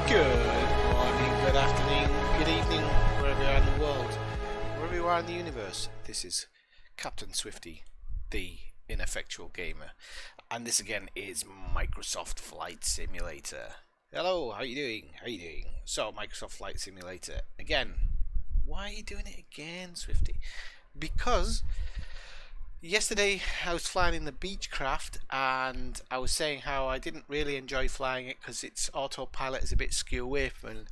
Good morning, good afternoon, good evening, wherever you are in the world, wherever you are in the universe. This is Captain Swifty, the Ineffectual Gamer, and this again is Microsoft Flight Simulator. Hello, how you doing? So, Microsoft Flight Simulator, again. Why are you doing it again, Swifty? Because yesterday I was flying in the Beechcraft and I was saying how I didn't really enjoy flying it because its autopilot is a bit skew whip, and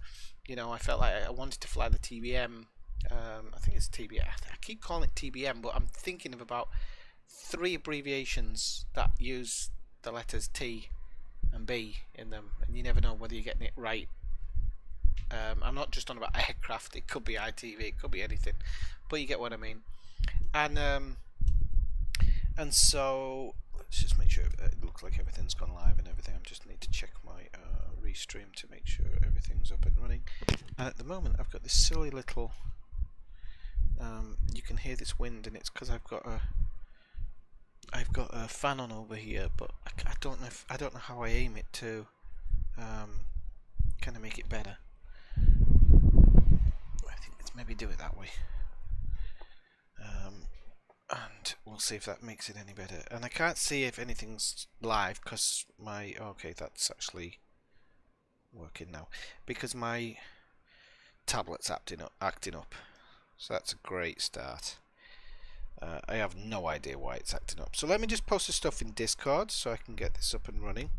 you know, I felt like I wanted to fly the TBM. I think it's TBM. I keep calling it TBM, but I'm thinking of about 3 abbreviations that use the letters T and B in them, and you never know whether you're getting it right. I'm not just on about aircraft, it could be ITV, it could be anything, but you get what I mean. And so let's just make sure it looks like everything's gone live and everything. I just need to check my restream to make sure everything's up and running. And at the moment I've got this silly little you can hear this wind, and it's because I've got a fan on over here, but I don't know how I aim it to kind of make it better. I think let's maybe do it that way. And we'll see if that makes it any better. And I can't see if anything's live because my okay, that's actually working now, because my tablet's acting up. So that's a great start. I have no idea why it's acting up. So let me just post the stuff in Discord so I can get this up and running.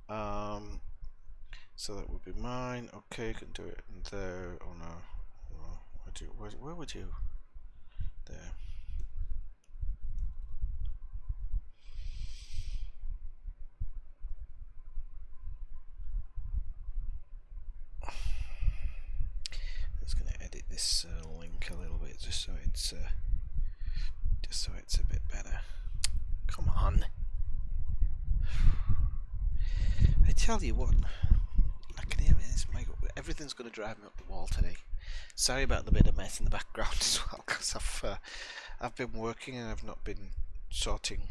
So that would be mine. Okay, I can do it in there. Oh no, where would you? There. Edit this link a little bit just so it's a bit better. Come on! I tell you what, I can hear it. Everything's going to drive me up the wall today. Sorry about the bit of mess in the background as well, because I've been working and I've not been sorting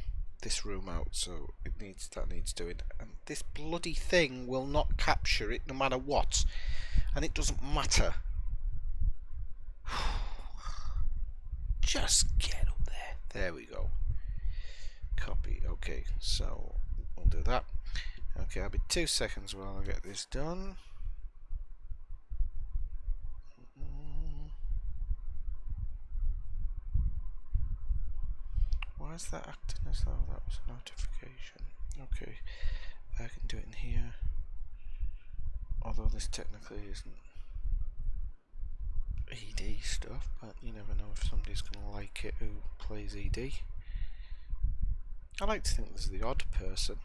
this room out, so that needs doing. And this bloody thing will not capture it no matter what, and it doesn't matter. Just get up there. There we go. Copy. Okay, so we'll do that. Okay, I'll be 2 seconds while I get this done. Why is that acting as though that was a notification? Okay, I can do it in here. Although this technically isn't ED stuff, but you never know if somebody's going to like it who plays ED. I like to think there's the odd person.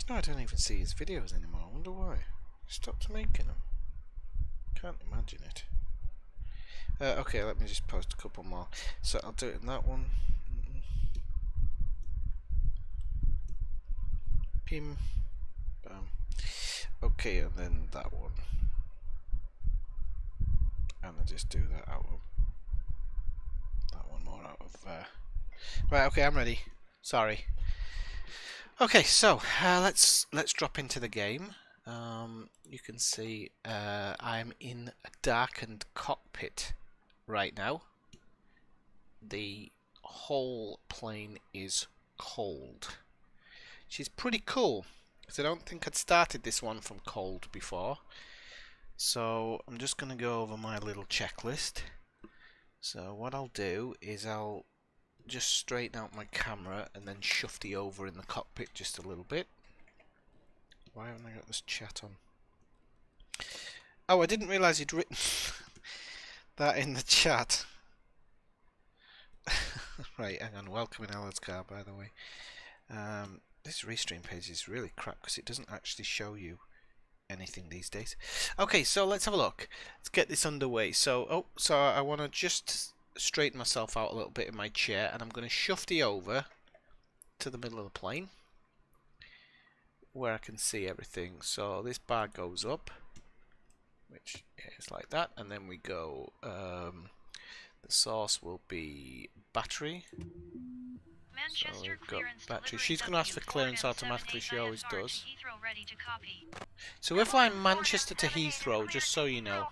No, I don't even see his videos anymore. I wonder why. He stopped making them. Can't imagine it. Okay, let me just post a couple more. So I'll do it in that one. Pim. Bam. Okay, and then that one. And I'll just do that out of that one more out of right, okay, I'm ready. Sorry. Okay, so let's drop into the game. You can see I'm in a darkened cockpit right now. The whole plane is cold, which is pretty cool, because I don't think I'd started this one from cold before. So I'm just going to go over my little checklist. So what I'll do is I'll just straighten out my camera and then shufty over in the cockpit just a little bit. Why haven't I got this chat on? Oh, I didn't realise you'd written that in the chat. Right, hang on. Welcome in Alan's car, by the way. This restream page is really crap because it doesn't actually show you anything these days. Okay, so let's have a look. Let's get this underway. So I want to just straighten myself out a little bit in my chair, and I'm going to shufty over to the middle of the plane where I can see everything. So this bar goes up, which is like that, and then we go the source will be battery, So we've got battery. She's going to ask for clearance automatically, she always does. So we're flying Manchester to Heathrow, just so you know.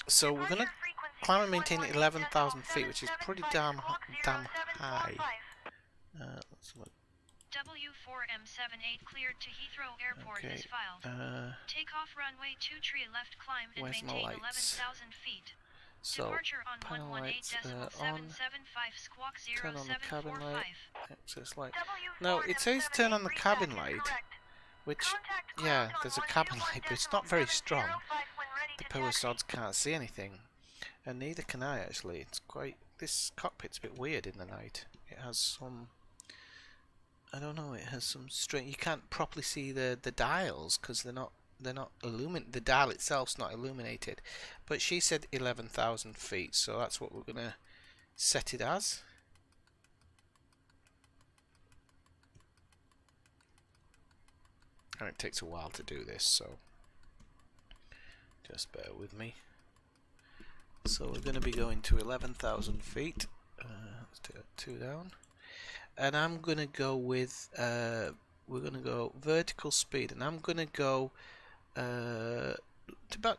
So we're going to climb and maintain 11,000 feet, which is pretty damn high. Let's look. W4M78 cleared to Heathrow Airport as filed. Takeoff runway 23 left, climb and maintain 11,000 feet. So, Departure on panel lights on, turn on the cabin light, access light. Now, it says turn on the cabin light, which, yeah, there's a cabin light, but it's not very strong. The poor sods can't see anything, and neither can I actually. It's quite, this cockpit's a bit weird in the night. It has some, I don't know, it has some strange, you can't properly see the dials, because they're not illuminated. The dial itself's not illuminated, but she said 11,000 feet, so that's what we're gonna set it as. And it takes a while to do this, so just bear with me. So we're going to be going to 11,000 feet. Let's do 2 down, and I'm going to go with we're going to go vertical speed, and I'm going to go about,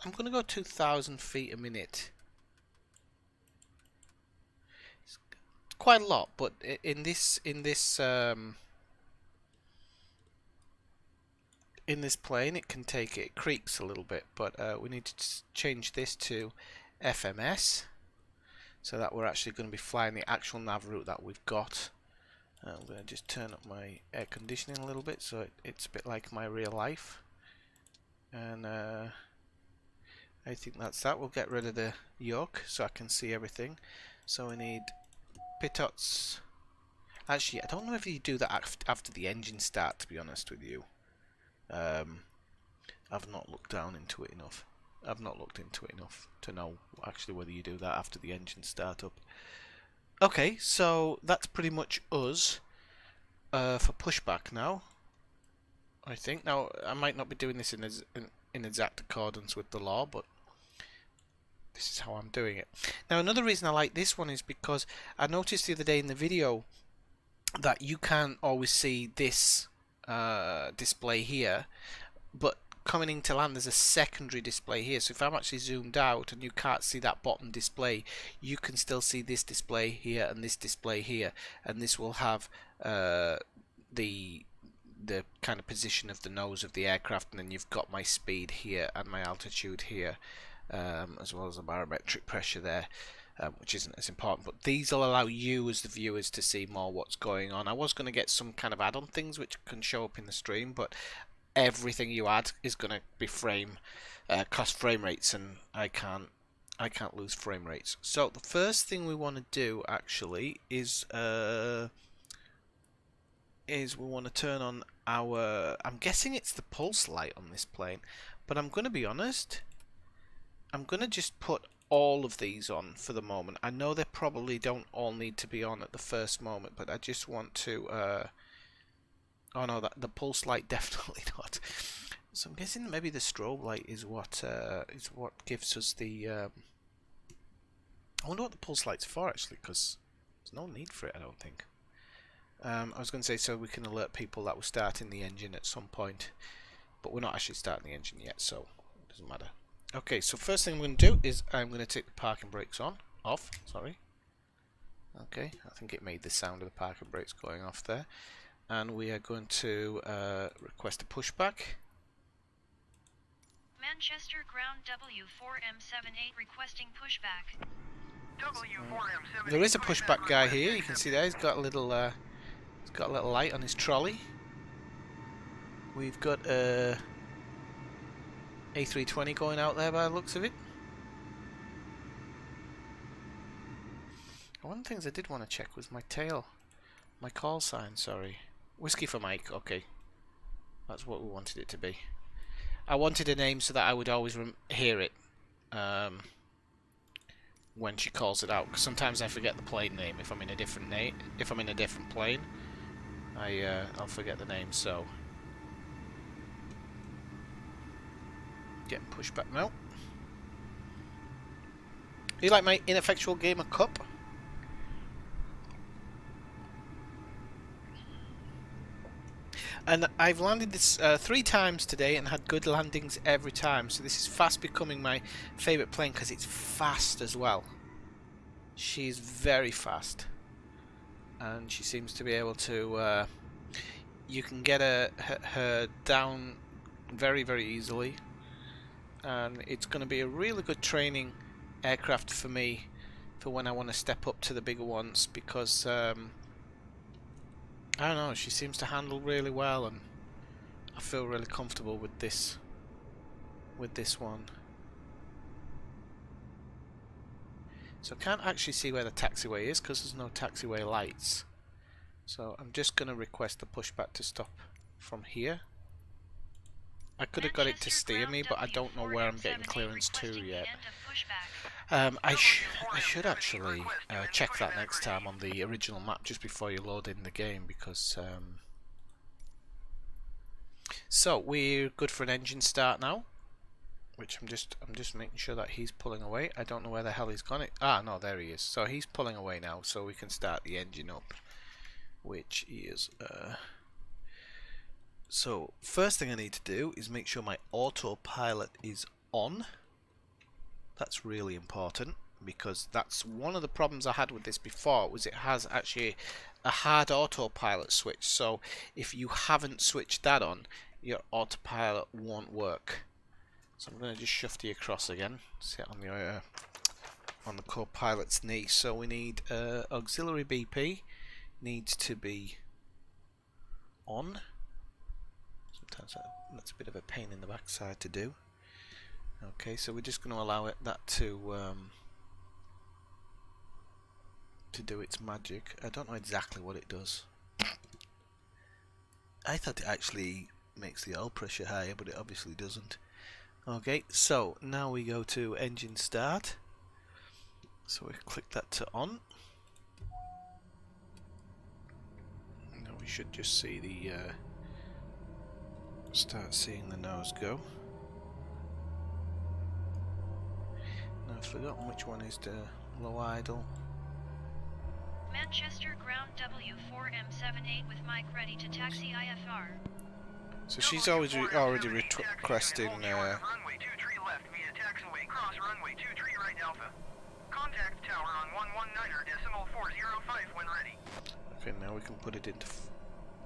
I'm going to go 2,000 feet a minute. It's quite a lot, but in this plane it can take it creaks a little bit, but we need to change this to FMS so that we're actually going to be flying the actual nav route that we've got. I'm going to just turn up my air conditioning a little bit so it's a bit like my real life. And I think that's that. We'll get rid of the yoke so I can see everything. So we need pitots. Actually, I don't know if you do that after the engine start, to be honest with you. I've not looked down into it enough. I've not looked into it enough to know actually whether you do that after the engine start up. Okay, so that's pretty much us for pushback now. I think. Now, I might not be doing this in exact accordance with the law, but this is how I'm doing it. Now, another reason I like this one is because I noticed the other day in the video that you can't always see this display here, but coming into land there's a secondary display here. So if I'm actually zoomed out and you can't see that bottom display, you can still see this display here and this display here, and this will have the kind of position of the nose of the aircraft, and then you've got my speed here and my altitude here, as well as a barometric pressure there, which isn't as important, but these will allow you as the viewers to see more what's going on. I was going to get some kind of add-on things which can show up in the stream, but everything you add is going to be cost frame rates, and I can't lose frame rates. So the first thing we want to do actually is we want to turn on our, I'm guessing it's the pulse light on this plane, but I'm going to be honest, I'm going to just put all of these on for the moment. I know they probably don't all need to be on at the first moment, but I just want to oh no, the pulse light definitely not. So I'm guessing maybe the strobe light is what gives us the I wonder what the pulse light's for actually, because there's no need for it, I don't think. I was going to say so we can alert people that we're starting the engine at some point, but we're not actually starting the engine yet, so it doesn't matter. Okay, so first thing I'm going to do is I'm going to take the parking brakes off. Sorry. Okay, I think it made the sound of the parking brakes going off there, and we are going to request a pushback. Manchester ground W4M78 requesting pushback. W4M78. There is a pushback guy here. You can see there. He's got a little light on his trolley. We've got a A320 going out there by the looks of it. One of the things I did want to check was my tail, my call sign. Sorry, Whiskey for Mike. Okay, that's what we wanted it to be. I wanted a name so that I would always hear it when she calls it out. Because sometimes I forget the plane name if I'm in a different plane. I'll forget the name. So getting pushed back now. You like my Ineffectual Gamer cup? And I've landed this 3 times today and had good landings every time. So this is fast becoming my favourite plane because it's fast as well. She's very fast. And she seems to be able to... you can get her down very, very easily. And it's going to be a really good training aircraft for me for when I want to step up to the bigger ones, because I don't know, she seems to handle really well, and I feel really comfortable with this one. So I can't actually see where the taxiway is because there's no taxiway lights. So I'm just going to request the pushback to stop from here. I could have got it to steer me, but I don't know where I'm getting clearance to yet. I should actually check that next time on the original map just before you load in the game, because so we're good for an engine start now, which I'm just making sure that he's pulling away. I don't know where the hell he's gone. Ah, no, there he is. So he's pulling away now, so we can start the engine up, which is so first thing I need to do is make sure my autopilot is on. That's really important, because that's one of the problems I had with this before, was it has actually a hard autopilot switch. So if you haven't switched that on, your autopilot won't work. So I'm going to just shift you across again, sit on the co-pilot's knee. So we need auxiliary BP needs to be on. Sometimes that's a bit of a pain in the backside to do. Okay, so we're just going to allow that to do its magic. I don't know exactly what it does. I thought it actually makes the oil pressure higher, but it obviously doesn't. Okay, so now we go to engine start. So we click that to on. Now we should just see the start seeing the nose go. Now I've forgotten which one is the low idle. Manchester ground W4M78 with Mike ready to taxi IFR. So she's already requesting runway 23 left via taxiway cross runway 23 right Alpha. Contact tower on 119.405 when ready. Okay, now we can put it into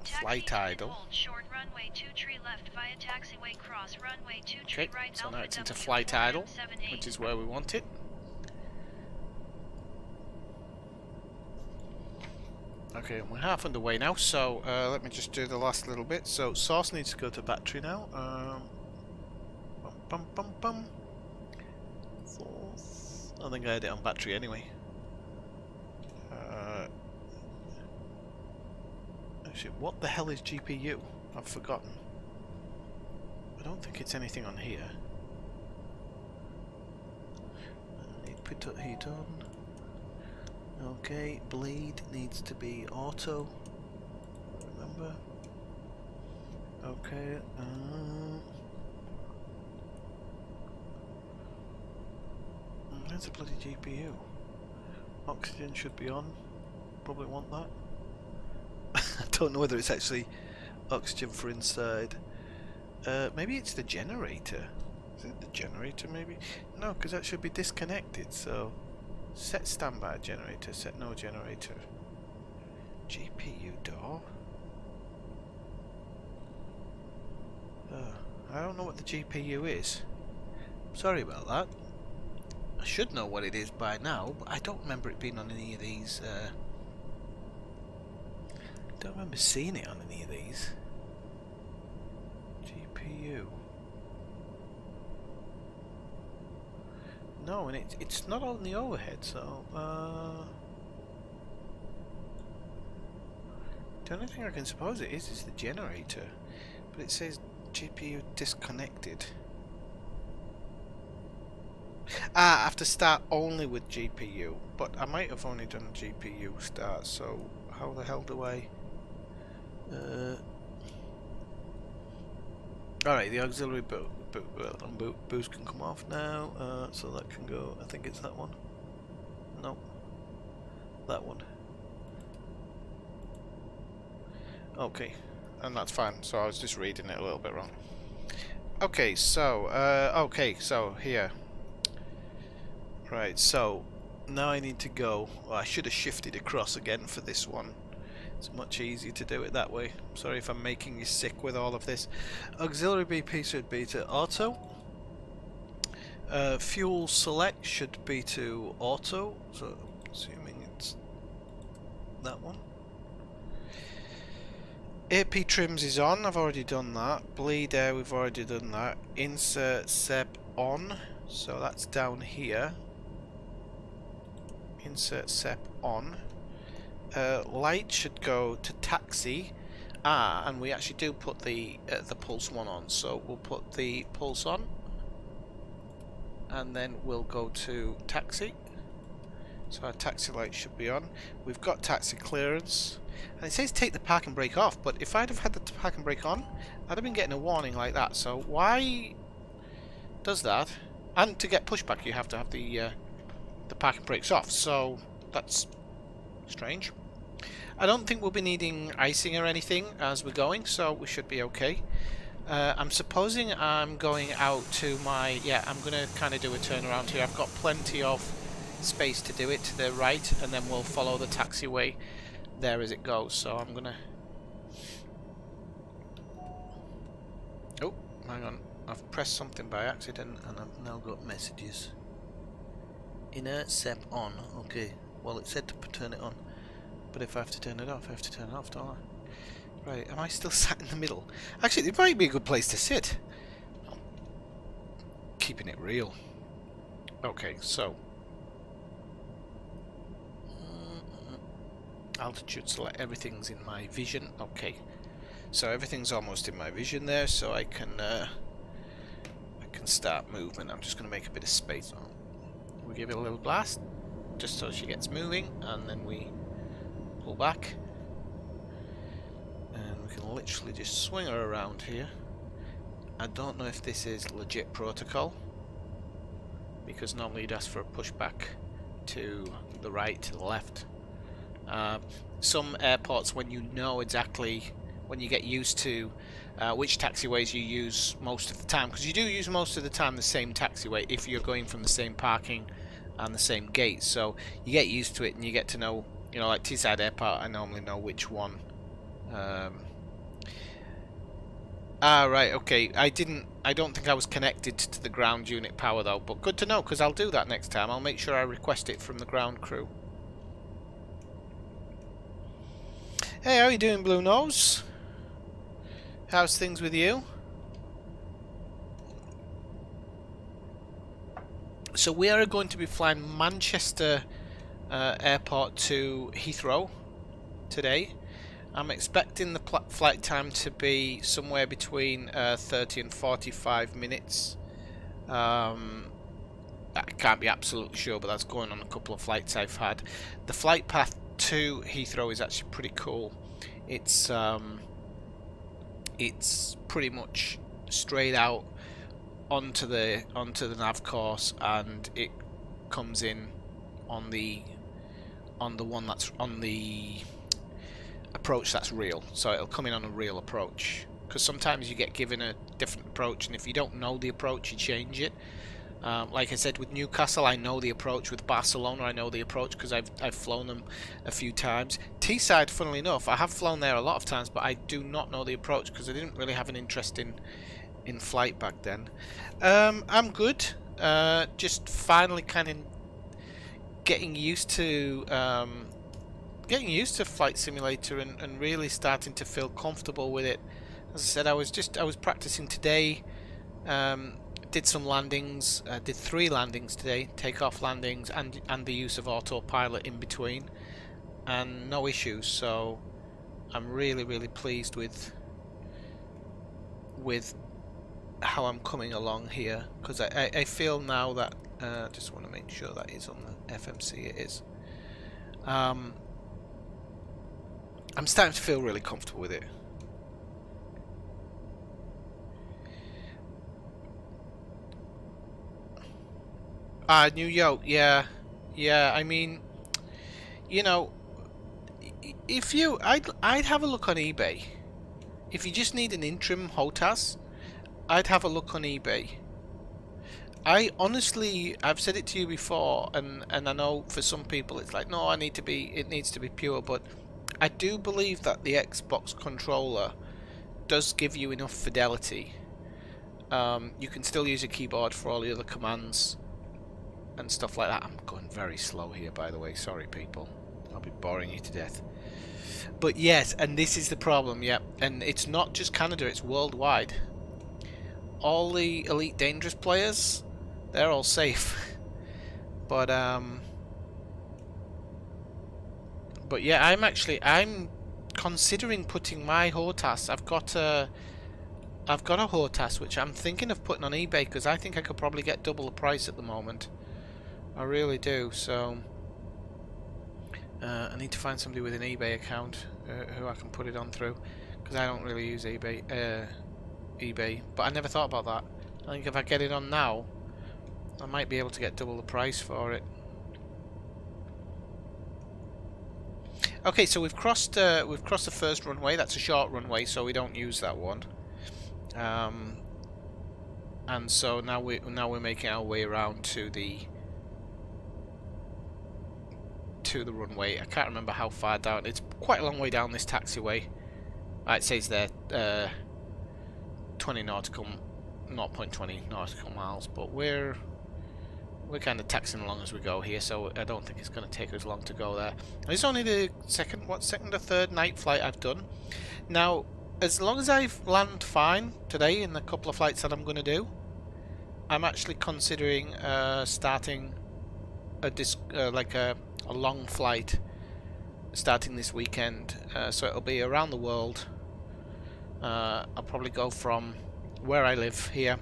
Taxi flight idle. hold short runway 23 left via taxiway cross runway 23 Okay, right so Alpha now it's into W4M78. flight idle, which is where we want it. Okay, and we're half underway now, so let me just do the last little bit. So source needs to go to battery now. Bum, bum, bum, bum. Fourth. I think I had it on battery anyway. Actually, what the hell is GPU? I've forgotten. I don't think it's anything on here. Need put heat on. Okay, bleed needs to be auto. Remember? Okay. There's a bloody GPU. Oxygen should be on. Probably want that. I don't know whether it's actually oxygen for inside. Maybe it's the generator. Is it the generator maybe? No, because that should be disconnected, so... Set standby generator, set no generator. GPU door? I don't know what the GPU is. Sorry about that. I should know what it is by now, but I don't remember it being on any of these. Don't remember seeing it on any of these. GPU. No, and it's not on the overhead, so the only thing I can suppose it is the generator, but it says GPU disconnected. Ah, I have to start only with GPU, but I might have only done GPU start, so how the hell do I... Alright, the auxiliary boost can come off now, so that can go, I think it's that one. That one. Okay, and that's fine. So I was just reading it a little bit wrong. Okay, so here. Right, so now I need to go. Well, I should have shifted across again for this one. It's much easier to do it that way. Sorry if I'm making you sick with all of this. Auxiliary BP should be to auto. Fuel select should be to auto. So assuming it's that one. AP trims is on. I've already done that. Bleed air, we've already done that. Insert SEP on. So that's down here. Insert SEP on. Light should go to taxi. And we actually do put the pulse one on. So we'll put the pulse on. And then we'll go to taxi. So our taxi light should be on. We've got taxi clearance. And it says take the parking brake off, but if I'd have had the parking brake on, I'd have been getting a warning like that. So why does that? And to get pushback, you have to have the parking brakes off. So that's strange. I don't think we'll be needing icing or anything as we're going, so we should be okay. I'm supposing I'm going out to my... Yeah, I'm going to kind of do a turnaround here. I've got plenty of space to do it to the right, and then we'll follow the taxiway there as it goes. So I'm going to... Oh, hang on. I've pressed something by accident, and I've now got messages. Inert SEP on. Okay. Well, it said to turn it on. But if I have to turn it off, I have to turn it off, don't I? Right, am I still sat in the middle? Actually, it might be a good place to sit. Keeping it real. Okay, so. Altitude select, everything's in my vision. Okay. So everything's almost in my vision there, so I can start movement. I'm just going to make a bit of space. We give it a little blast, just so she gets moving, and then we pull back. And we can literally just swing her around here. I don't know if this is legit protocol, because normally you'd ask for a pushback to the right, to the left. Some airports, when you know exactly, when you get used to which taxiways you use most of the time, because you do use most of the time the same taxiway if you're going from the same parking and the same gate, so you get used to it and you get to know, you know, like Teesside Airport, I normally know which one. Right, okay, I don't think I was connected to the ground unit power though, but good to know, because I'll do that next time. I'll make sure I request it from the ground crew. Hey, how are you doing, Blue Nose? How's things with you? So we are going to be flying Manchester Airport to Heathrow today. I'm expecting the flight time to be somewhere between 30 and 45 minutes. I can't be absolutely sure, but that's going on a couple of flights I've had. The flight path to Heathrow is actually pretty cool. It's pretty much straight out onto the nav course, and it comes in on the one that's on the approach that's real. So it'll come in on a real approach, because sometimes you get given a different approach, and if you don't know the approach, you change it. Like I said, with Newcastle, I know the approach. With Barcelona, I know the approach because I've flown them a few times. Teesside, funnily enough, I have flown there a lot of times, but I do not know the approach because I didn't really have an interest in flight back then. I'm good. Just finally kind of getting used to Flight Simulator and really starting to feel comfortable with it. As I said, I was practicing today. Did some landings, did 3 landings today, takeoff landings and the use of Autopilot in between, and no issues. So I'm really pleased with how I'm coming along here, because I feel now that just want to make sure that is on the FMC. It is. I'm starting to feel really comfortable with it. New York, yeah. I mean, you know, I'd have a look on eBay. If you just need an interim HOTAS, I'd have a look on eBay. I honestly, I've said it to you before, and I know for some people it's like, no, it needs to be pure, but I do believe that the Xbox controller does give you enough fidelity. You can still use a keyboard for all the other commands and stuff like that. I'm going very slow here, by the way. Sorry, people. I'll be boring you to death. But yes, and this is the problem, yeah. And it's not just Canada, it's worldwide. All the Elite Dangerous players, they're all safe. But yeah, I'm considering putting my HOTAS. I've got a HOTAS which I'm thinking of putting on eBay because I think I could probably get double the price at the moment. I really do. So I need to find somebody with an eBay account who I can put it on through, because I don't really use eBay. But I never thought about that. I think if I get it on now, I might be able to get double the price for it. Okay, so we've crossed the first runway. That's a short runway, so we don't use that one. And so now we're making our way around to the runway. I can't remember how far down. It's quite a long way down this taxiway. It says there 0.20 nautical miles, but we're kind of taxiing along as we go here, so I don't think it's going to take us long to go there. It's only the second or third night flight I've done. Now, as long as I land fine today in the couple of flights that I'm going to do, I'm actually considering starting a long flight starting this weekend. So it'll be around the world. I'll probably go from where I live here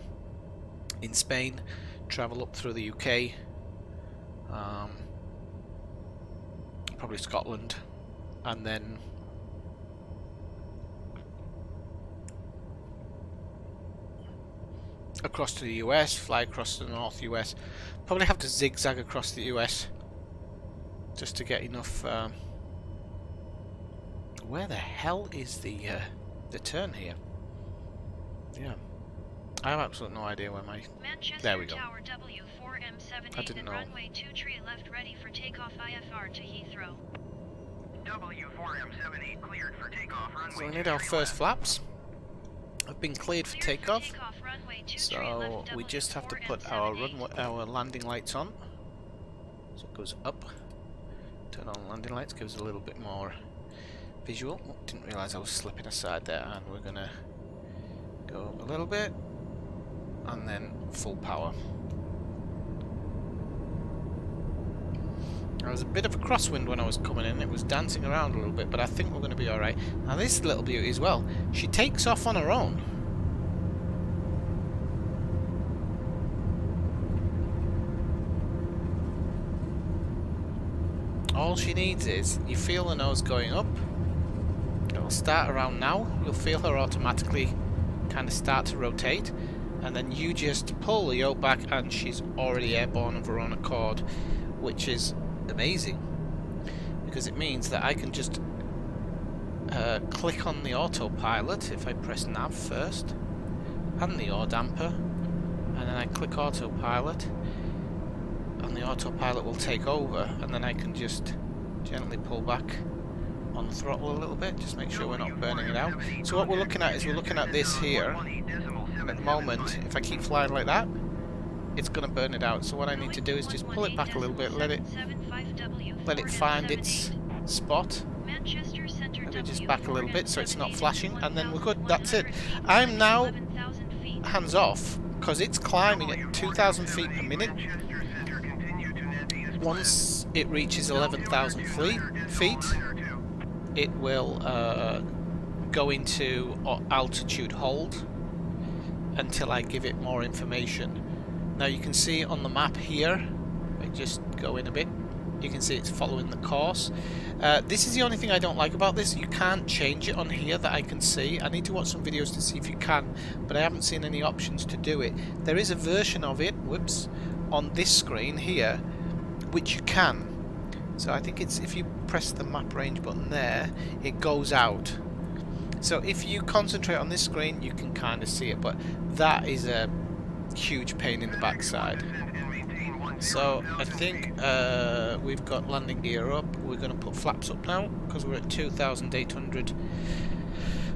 in Spain, travel up through the UK, probably Scotland, and then across to the US, fly across to the North US. Probably have to zigzag across the US just to get enough. Where the hell is the turn here? Yeah, I have absolutely no idea where my. Manchester There we go. Tower W4M78 I didn't know. runway 23 left ready for takeoff IFR to Heathrow. W4M78 cleared for takeoff runway. So we need our first flaps. I've been cleared for Cleared takeoff. runway 23 So left we just have to put W4M78. our landing lights on. So it goes up. Turn on landing lights, gives a little bit more visual. Oh, didn't realise I was slipping aside there, and we're gonna go a little bit and then full power. There was a bit of a crosswind when I was coming in. It was dancing around a little bit, but I think we're going to be alright. Now this little beauty as well, she takes off on her own. All she needs is, you feel the nose going up. It'll start around now. You'll feel her automatically kind of start to rotate. And then you just pull the yoke back and she's already airborne of her own accord. Which is amazing. Because it means that I can just click on the autopilot if I press nav first. And the yaw damper. And then I click autopilot. And the autopilot will take over, and then I can just gently pull back on the throttle a little bit, just make sure we're not burning it out. So what we're looking at is we're looking at this here. At the moment, if I keep flying like that, it's going to burn it out. So what I need to do is just pull it back a little bit, let it find its spot. Let it just back a little bit so it's not flashing, and then we're good. That's it. I'm now hands off because it's climbing at 2,000 feet per minute. Once it reaches 11,000 feet, it will go into altitude hold until I give it more information. Now you can see on the map here, I just go in a bit, you can see it's following the course. This is the only thing I don't like about this. You can't change it on here that I can see. I need to watch some videos to see if you can, but I haven't seen any options to do it. There is a version of it, whoops, on this screen here, which you can. So I think it's if you press the map range button there, it goes out. So if you concentrate on this screen, you can kind of see it, but that is a huge pain in the backside. So I think we've got landing gear up. We're going to put flaps up now because we're at 2,800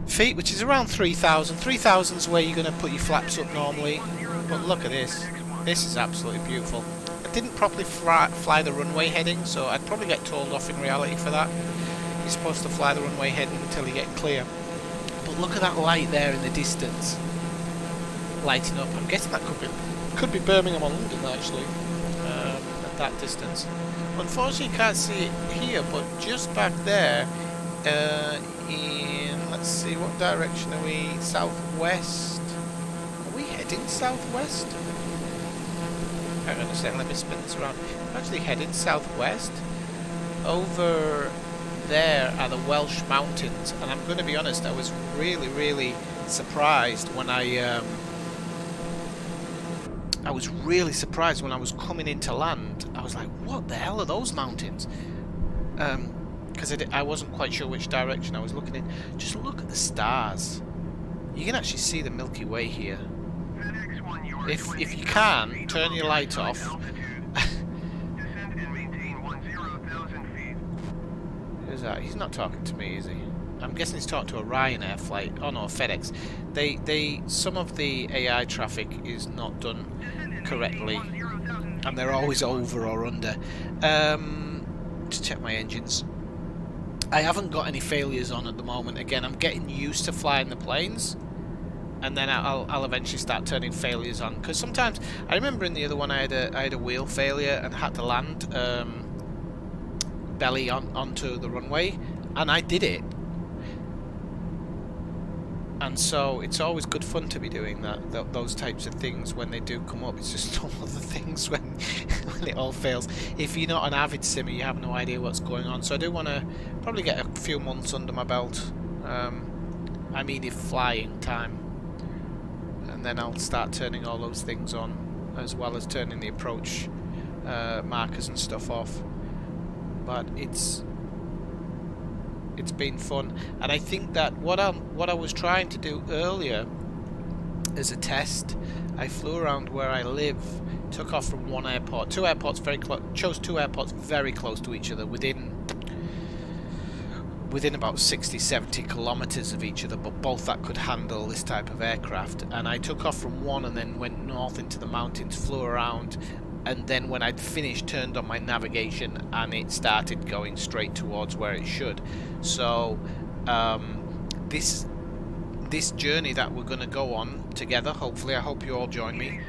feet, which is around 3,000. 3,000 is where you're going to put your flaps up normally. But look at this. This is absolutely beautiful. I didn't properly fly the runway heading, so I'd probably get told off in reality for that. You're supposed to fly the runway heading until you get clear. But look at that light there in the distance, lighting up. I'm guessing that could be Birmingham or London actually, at that distance. Unfortunately, you can't see it here, but just back there, in, let's see, what direction are we? Southwest? Are we heading southwest? Hang on a second, let me spin this around. We're actually heading southwest. Over there are the Welsh mountains, and I'm going to be honest, I was really surprised when I was really surprised when I was coming into land. I was like, what the hell are those mountains? Because I wasn't quite sure which direction I was looking in. Just look at the stars. You can actually see the Milky Way here. If you can, turn your light off. Who's that? He's not talking to me, is he? I'm guessing he's talking to a Ryanair flight. Oh no, FedEx. Some of the AI traffic is not done correctly, and they're always over or under. Just check my engines. I haven't got any failures on at the moment. Again, I'm getting used to flying the planes, and then I'll eventually start turning failures on. Because sometimes I remember in the other one I had a wheel failure and had to land belly onto the runway, and I did it. And so it's always good fun to be doing those types of things when they do come up. It's just some of the things when it all fails. If you're not an avid simmer, you have no idea what's going on. So I do want to probably get a few months under my belt. I mean, if flying time, and then I'll start turning all those things on, as well as turning the approach markers and stuff off. But it's been fun, and I think that what I was trying to do earlier as a test, I flew around where I live, took off from one airport, two airports very close, chose two airports very close to each other, within about 60-70 kilometers of each other, but both that could handle this type of aircraft. And I took off from one and then went north into the mountains, flew around, and then when I'd finished, turned on my navigation, and it started going straight towards where it should. So this journey that we're going to go on together, hopefully, I hope you all join me,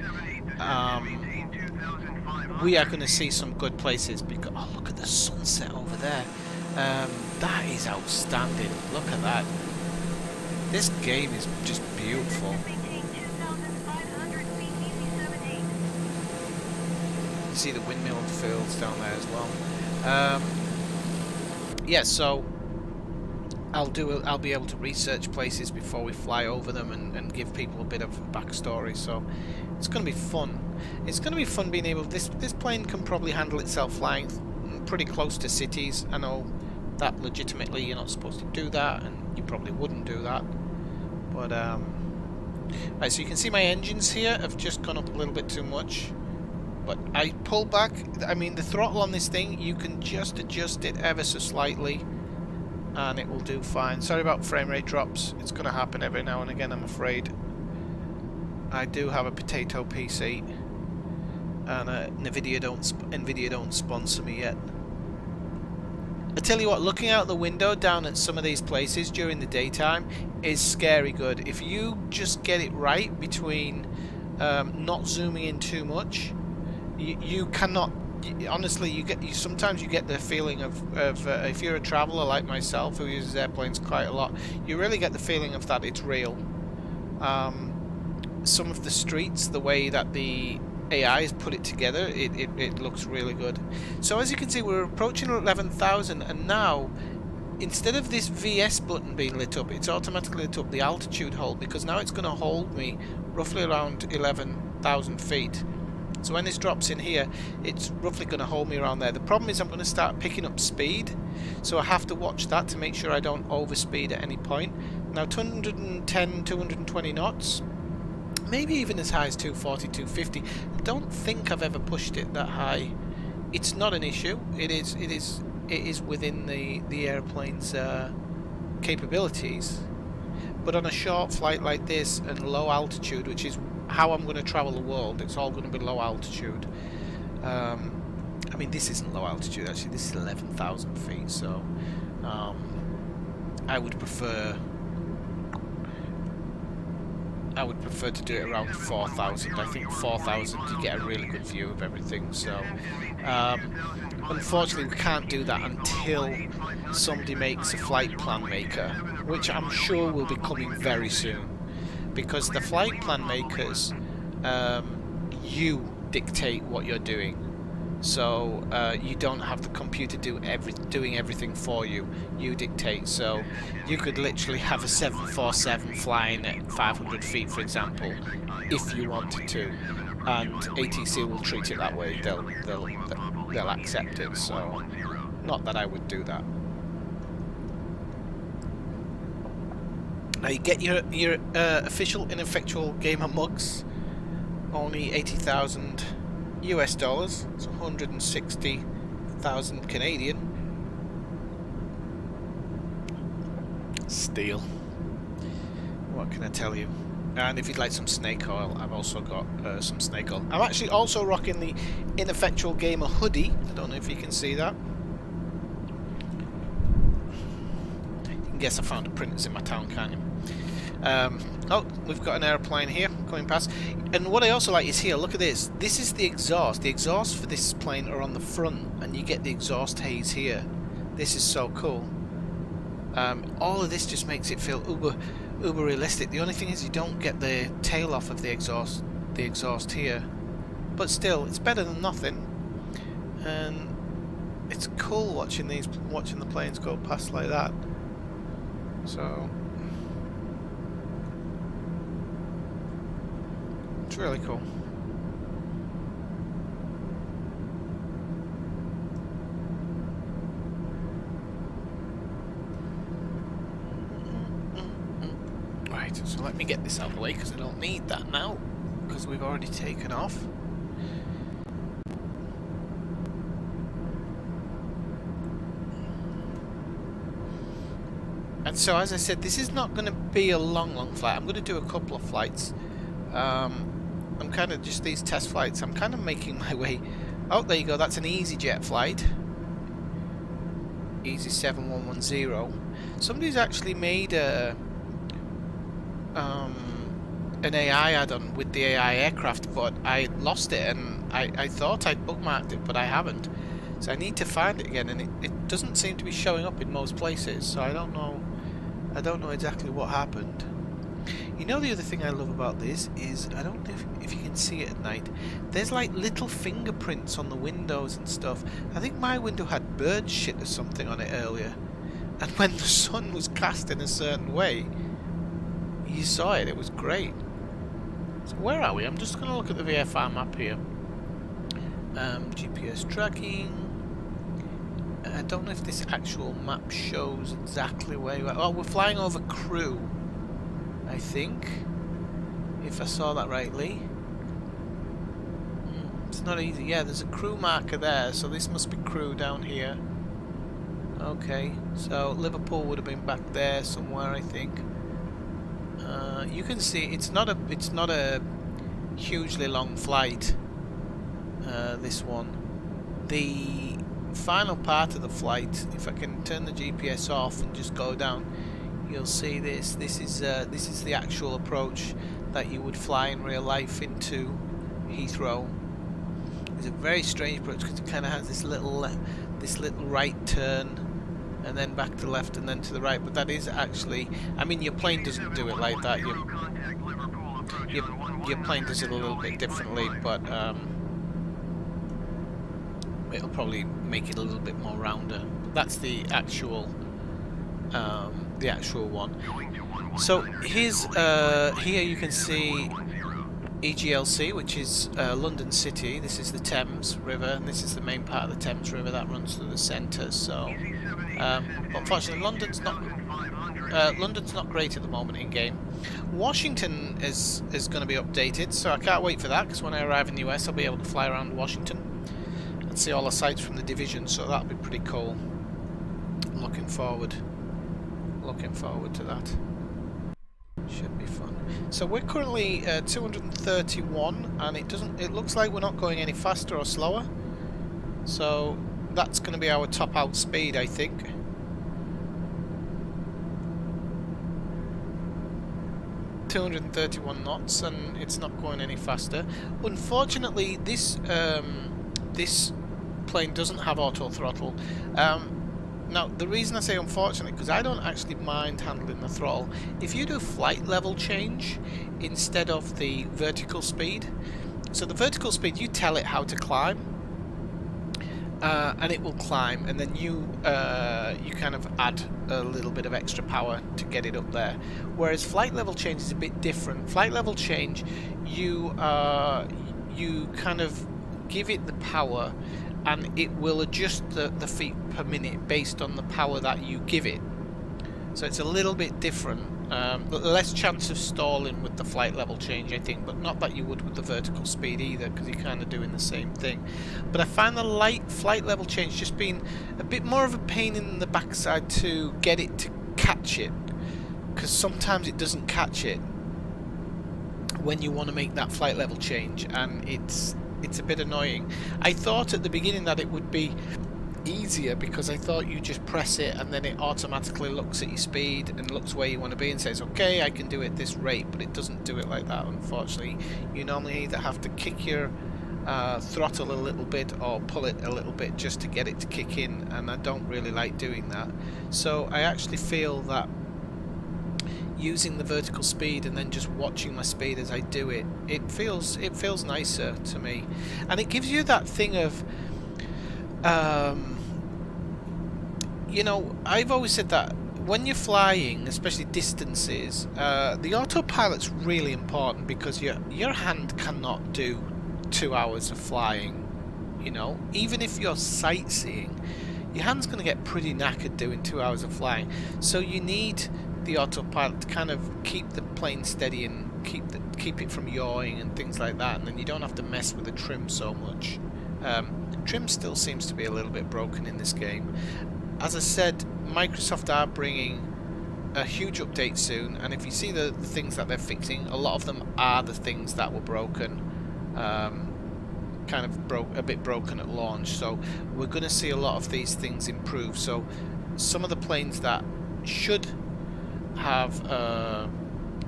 we are going to see some good places. Because, oh, look at the sunset over there. That is outstanding. Look at that. This game is just beautiful. You see the windmill fields down there as well. Yeah, so I'll be able to research places before we fly over them and give people a bit of backstory. So it's going to be fun. It's going to be fun being able. This plane can probably handle itself flying pretty close to cities. I know that legitimately you're not supposed to do that, and you probably wouldn't do that. But right, so you can see my engines here have just gone up a little bit too much. But I pull back. I mean, the throttle on this thing, you can just adjust it ever so slightly, and it will do fine. Sorry about frame rate drops. It's going to happen every now and again, I'm afraid. I do have a potato PC, and Nvidia don't sponsor me yet. I tell you what, looking out the window down at some of these places during the daytime is scary good. If you just get it right between not zooming in too much, you cannot. Honestly, sometimes you get the feeling of if you're a traveller like myself who uses airplanes quite a lot, you really get the feeling of that it's real. Some of the streets, the way that the AI has put it together, it looks really good. So as you can see, we're approaching 11,000, and now instead of this VS button being lit up, it's automatically lit up the altitude hold, because now it's going to hold me roughly around 11,000 feet. So when this drops in here, it's roughly going to hold me around there. The problem is I'm going to start picking up speed, so I have to watch that to make sure I don't overspeed at any point. Now 210, 220 knots, maybe even as high as 240, 250. I don't think I've ever pushed it that high. It's not an issue. It is within the airplane's capabilities. But on a short flight like this and low altitude, which is how I'm going to travel the world, it's all going to be low altitude. I mean, this isn't low altitude actually. This is 11,000 feet. So I would prefer to do it around 4,000. I think 4,000 you get a really good view of everything. So unfortunately we can't do that until somebody makes a flight plan maker, which I'm sure will be coming very soon, because the flight plan makers, you dictate what you're doing. So you don't have the computer doing everything for you. You dictate. So you could literally have a 747 flying at 500 feet, for example, if you wanted to, and ATC will treat it that way. They'll accept it. So not that I would do that. Now you get your official Ineffectual Gamer mugs, only 80,000 US dollars, it's 160,000 Canadian. Steal. What can I tell you? And if you'd like some snake oil, I've also got some snake oil. I'm actually also rocking the Ineffectual Gamer hoodie. I don't know if you can see that. You can guess I found the printers in my town, can't you? Oh, we've got an airplane here coming past. And what I also like is here, look at this. This is the exhaust. The exhaust for this plane are on the front, and you get the exhaust haze here. This is so cool. All of this just makes it feel uber realistic. The only thing is you don't get the tail off of the exhaust here. But still, it's better than nothing. And it's cool watching the planes go past like that. So it's really cool. Right, so let me get this out of the way because I don't need that now, because we've already taken off. And so, as I said, this is not going to be a long flight. I'm going to do a couple of flights. I'm kind of just these test flights. I'm kind of making my way. Oh, there you go. That's an EasyJet flight. Easy 7110. Somebody's actually made an AI add-on with the AI aircraft, but I lost it, and I thought I'd bookmarked it, but I haven't. So I need to find it again, and it doesn't seem to be showing up in most places. So I don't know exactly what happened. You know, the other thing I love about this is, I don't know if you can see it at night, there's like little fingerprints on the windows and stuff. I think my window had bird shit or something on it earlier, and when the sun was cast in a certain way, you saw it. It was great. So where are we? I'm just going to look at the VFR map here. GPS tracking. I don't know if this actual map shows exactly where you are. Oh, we're flying over Crewe, I think, if I saw that rightly. It's not easy. Yeah, there's a Crewe marker there, so this must be Crewe down here. Okay, so Liverpool would have been back there somewhere, I think. You can see it's not a hugely long flight. This one. The final part of the flight, if I can turn the GPS off and just go down, you'll see this. This is the actual approach that you would fly in real life into Heathrow. It's a very strange approach because it kind of has this little right turn, and then back to the left, and then to the right. But that is actually, I mean, your plane doesn't do it like that. Your plane does it a little bit differently, but it'll probably make it a little bit more rounder. That's the actual one. So here's here you can see EGLC, which is London City. This is the Thames River, and this is the main part of the Thames River that runs through the centre. So, unfortunately, London's not great at the moment in game. Washington is going to be updated, so I can't wait for that, because when I arrive in the US, I'll be able to fly around Washington and see all the sites from the division. So that'll be pretty cool. I'm looking forward to that. Should be fun. So we're currently 231, and it looks like we're not going any faster or slower. So that's going to be our top out speed, I think. .231 knots, and it's not going any faster. Unfortunately, this plane doesn't have auto throttle. Now, the reason I say unfortunately, because I don't actually mind handling the throttle. If you do flight level change instead of the vertical speed, so the vertical speed, you tell it how to climb, and it will climb, and then you kind of add a little bit of extra power to get it up there. Whereas flight level change is a bit different. Flight level change, you kind of give it the power, and it will adjust the feet per minute based on the power that you give it. So it's a little bit different. Less chance of stalling with the flight level change, I think, but not that you would with the vertical speed either, because you're kind of doing the same thing. But I find the light flight level change just being a bit more of a pain in the backside to get it to catch it, because sometimes it doesn't catch it when you want to make that flight level change, and it's a bit annoying. I thought at the beginning that it would be easier, because I thought you just press it and then it automatically looks at your speed and looks where you want to be and says, okay, I can do it at this rate, but it doesn't do it like that, unfortunately. You normally either have to kick your throttle a little bit or pull it a little bit just to get it to kick in, and I don't really like doing that. So I actually feel that using the vertical speed and then just watching my speed as I do it, it feels nicer to me, and it gives you that thing of you know, I've always said that when you're flying, especially distances, the autopilot's really important, because your hand cannot do 2 hours of flying. You know, even if you're sightseeing, your hand's going to get pretty knackered doing 2 hours of flying. So you need the autopilot to kind of keep the plane steady and keep it from yawing and things like that, and then you don't have to mess with the trim so much. Trim still seems to be a little bit broken in this game. As I said, Microsoft are bringing a huge update soon, and if you see the things that they're fixing, a lot of them are the things that were broken, kind of a bit broken at launch. So we're going to see a lot of these things improve. So some of the planes that should have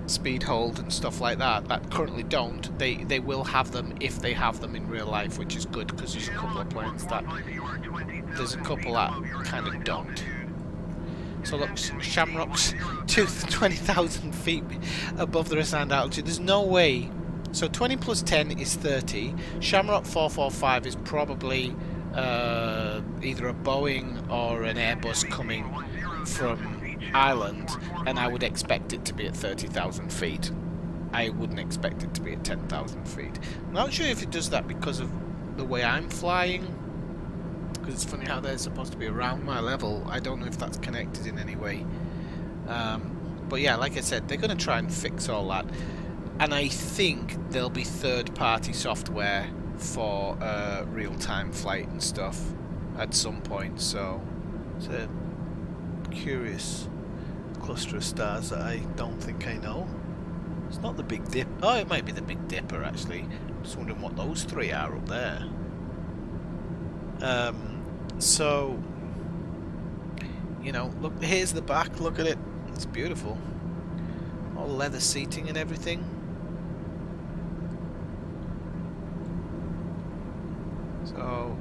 speed hold and stuff like that currently don't, they will have them if they have them in real life, which is good, because there's a couple of planes that kind of don't. So look, Shamrock's 20,000 feet above the assigned altitude. There's no way. So 20 plus 10 is 30. Shamrock 445 is probably either a Boeing or an Airbus coming from Ireland, and I would expect it to be at 30,000 feet. I wouldn't expect it to be at 10,000 feet. I'm not sure if it does that because of the way I'm flying, because it's funny how they're supposed to be around my level. I don't know if that's connected in any way. But yeah, like I said, they're going to try and fix all that, and I think there'll be third-party software for real-time flight and stuff at some point. So it's a curious cluster of stars that I don't think I know. It's not the Big Dip. Oh, it might be the Big Dipper, actually. I'm just wondering what those three are up there. So, you know, look, here's the back. Look at it. It's beautiful. All leather seating and everything. So,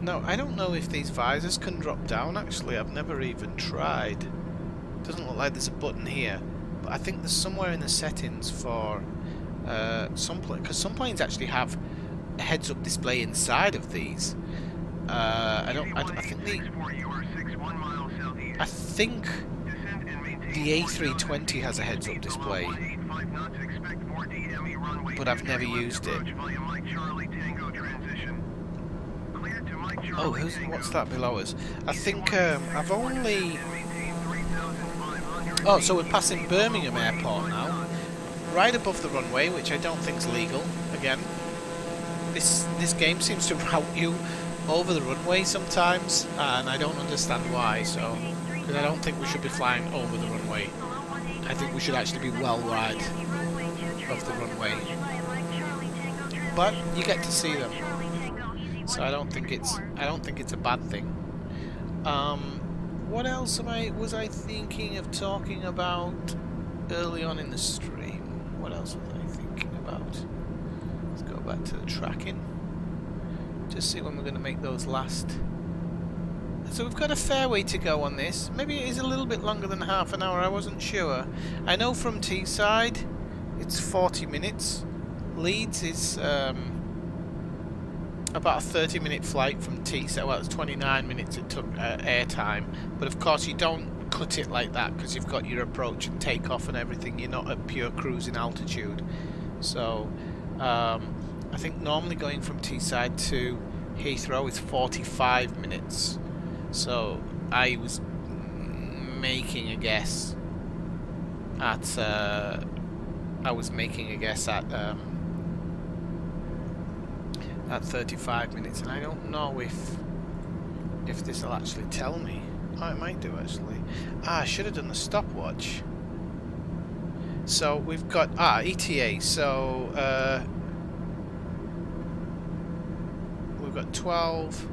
no, I don't know if these visors can drop down, actually. I've never even tried. Doesn't look like there's a button here, but I think there's somewhere in the settings for some planes, because some planes actually have a heads-up display inside of these. I think the A320 has a heads-up display. but I've never used it. Oh, what's that below us? I think I've only... Oh, so we're passing Birmingham Airport now, right above the runway, which I don't think's legal. Again, this game seems to route you over the runway sometimes, and I don't understand why. So, because I don't think we should be flying over the runway. I think we should actually be well wide of the runway. But you get to see them, so I don't think it's a bad thing. What else was I thinking of talking about early on in the stream? What else was I thinking about? Let's go back to the tracking. Just see when we're going to make those last. So we've got a fair way to go on this. Maybe it is a little bit longer than half an hour. I wasn't sure. I know from Teesside it's 40 minutes. Leeds is about a 30-minute flight from Teesside. Well, it's 29 minutes it took air time. But of course you don't cut it like that because you've got your approach and takeoff and everything. You're not at pure cruising altitude. So I think normally going from Teesside to Heathrow is 45 minutes. So I was making a guess at 35 minutes, and I don't know if this will actually tell me. Oh, it might do actually. I should have done the stopwatch. So we've got ETA. So we've got 12,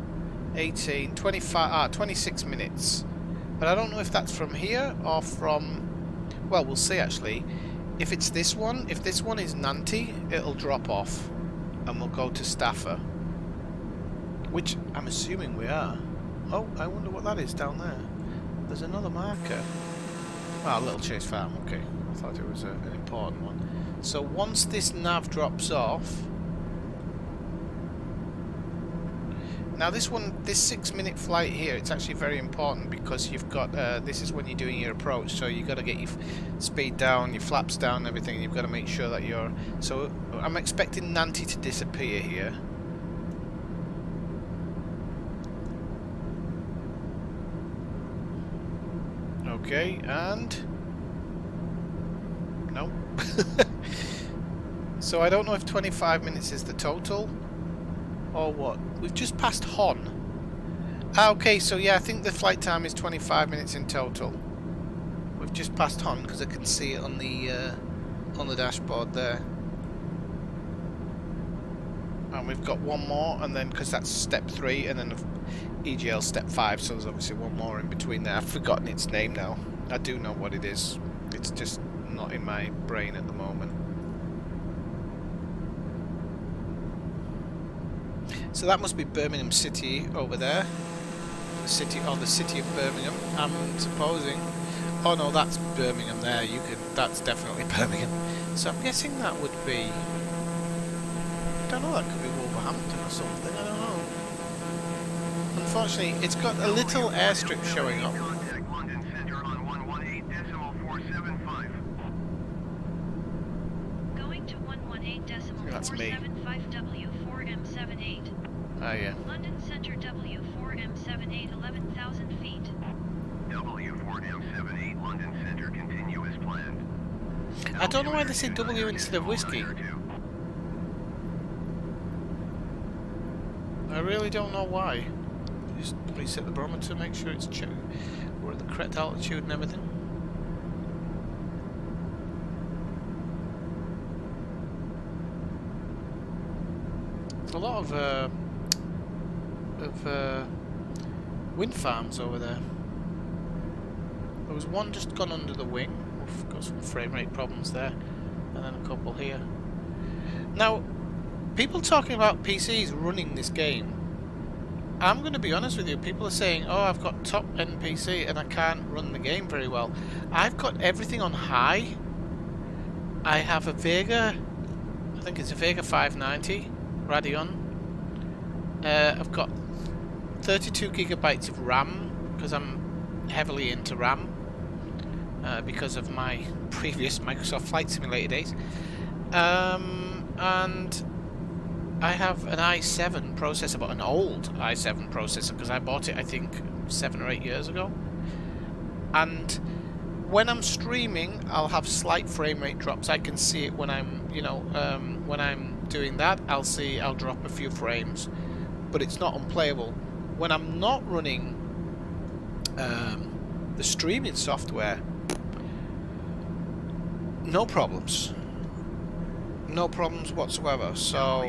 18, 25, 26 minutes. But I don't know if that's from here or from... Well, we'll see actually. If it's this one, if this one is Nantes, it'll drop off and we'll go to Stafford. Which I'm assuming we are. Oh, I wonder what that is down there. There's another marker. Ah, Little Chase Farm, okay. I thought it was an important one. So once this nav drops off... Now this 6-minute flight here, it's actually very important because you've got, this is when you're doing your approach, so you've got to get your speed down, your flaps down and everything. You've got to make sure that you're... So I'm expecting Nantes to disappear here. Okay, and... No. So I don't know if 25 minutes is the total or what. We've just passed Hon. Okay, so yeah, I think the flight time is 25 minutes in total. We've just passed Hon because I can see it on the dashboard there. And we've got one more, and then because that's step 3, and then EGL step 5, so there's obviously one more in between there. I've forgotten its name now. I do know what it is. It's just not in my brain at the moment. So that must be Birmingham City over there. The city of Birmingham, I'm supposing. Oh no, that's Birmingham there. That's definitely Birmingham. So I'm guessing that would be... I don't know, that could be Wolverhampton or something, I don't know. Unfortunately, it's got a little airstrip showing up. Going to 118.475 That's me. W4M78. Oh yeah. London Center W4M78 11,000 feet. W4M78 London Center continue as planned. I don't know why they say W instead of whiskey. I really don't know why. Just reset the barometer, make sure it's we're at the correct altitude and everything. There's a lot of wind farms over there. There was one just gone under the wing. We've got some frame rate problems there, and then a couple here. Now, people talking about PCs running this game. I'm going to be honest with you. People are saying, "Oh, I've got top end PC and I can't run the game very well." I've got everything on high. I have a Vega. I think it's a Vega 590 Radeon. I've got 32 gigabytes of RAM because I'm heavily into RAM because of my previous Microsoft Flight Simulator days. and I have an i7 processor, but an old i7 processor, because I bought it I think 7 or 8 years ago. And when I'm streaming, I'll have slight frame rate drops. I can see it when I'm, you know, when I'm doing that. I'll drop a few frames, but it's not unplayable. When I'm not running the streaming software, no problems. No problems whatsoever. So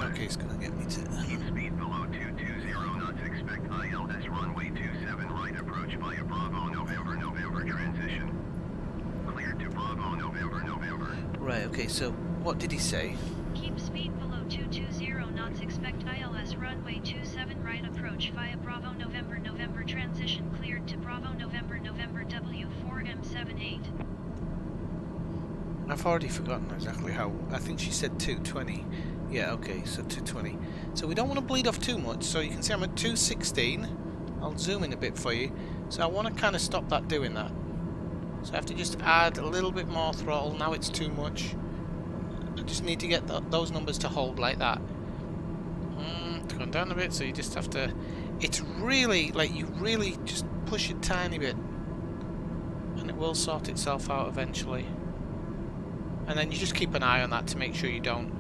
okay, it's gonna get me to Keep speed below 220 knots. Expect ILS runway 27 right approach via Bravo November November transition. Cleared to Bravo November November. right. Okay, so what did he say? Keep speed below 220 knots. Expect ILS runway 27 right approach via Bravo November November transition. Cleared to Bravo November November W4M78. I've already forgotten exactly how. I think she said 220. Yeah, okay, so 220. So we don't want to bleed off too much. So you can see I'm at 216. I'll zoom in a bit for you. So I want to kind of stop that doing that. So I have to just add a little bit more throttle. Now it's too much. I just need to get those numbers to hold like that. It's gone down a bit, so you just have to... It's really, like, you really just push it a tiny bit. And it will sort itself out eventually. And then you just keep an eye on that to make sure you don't.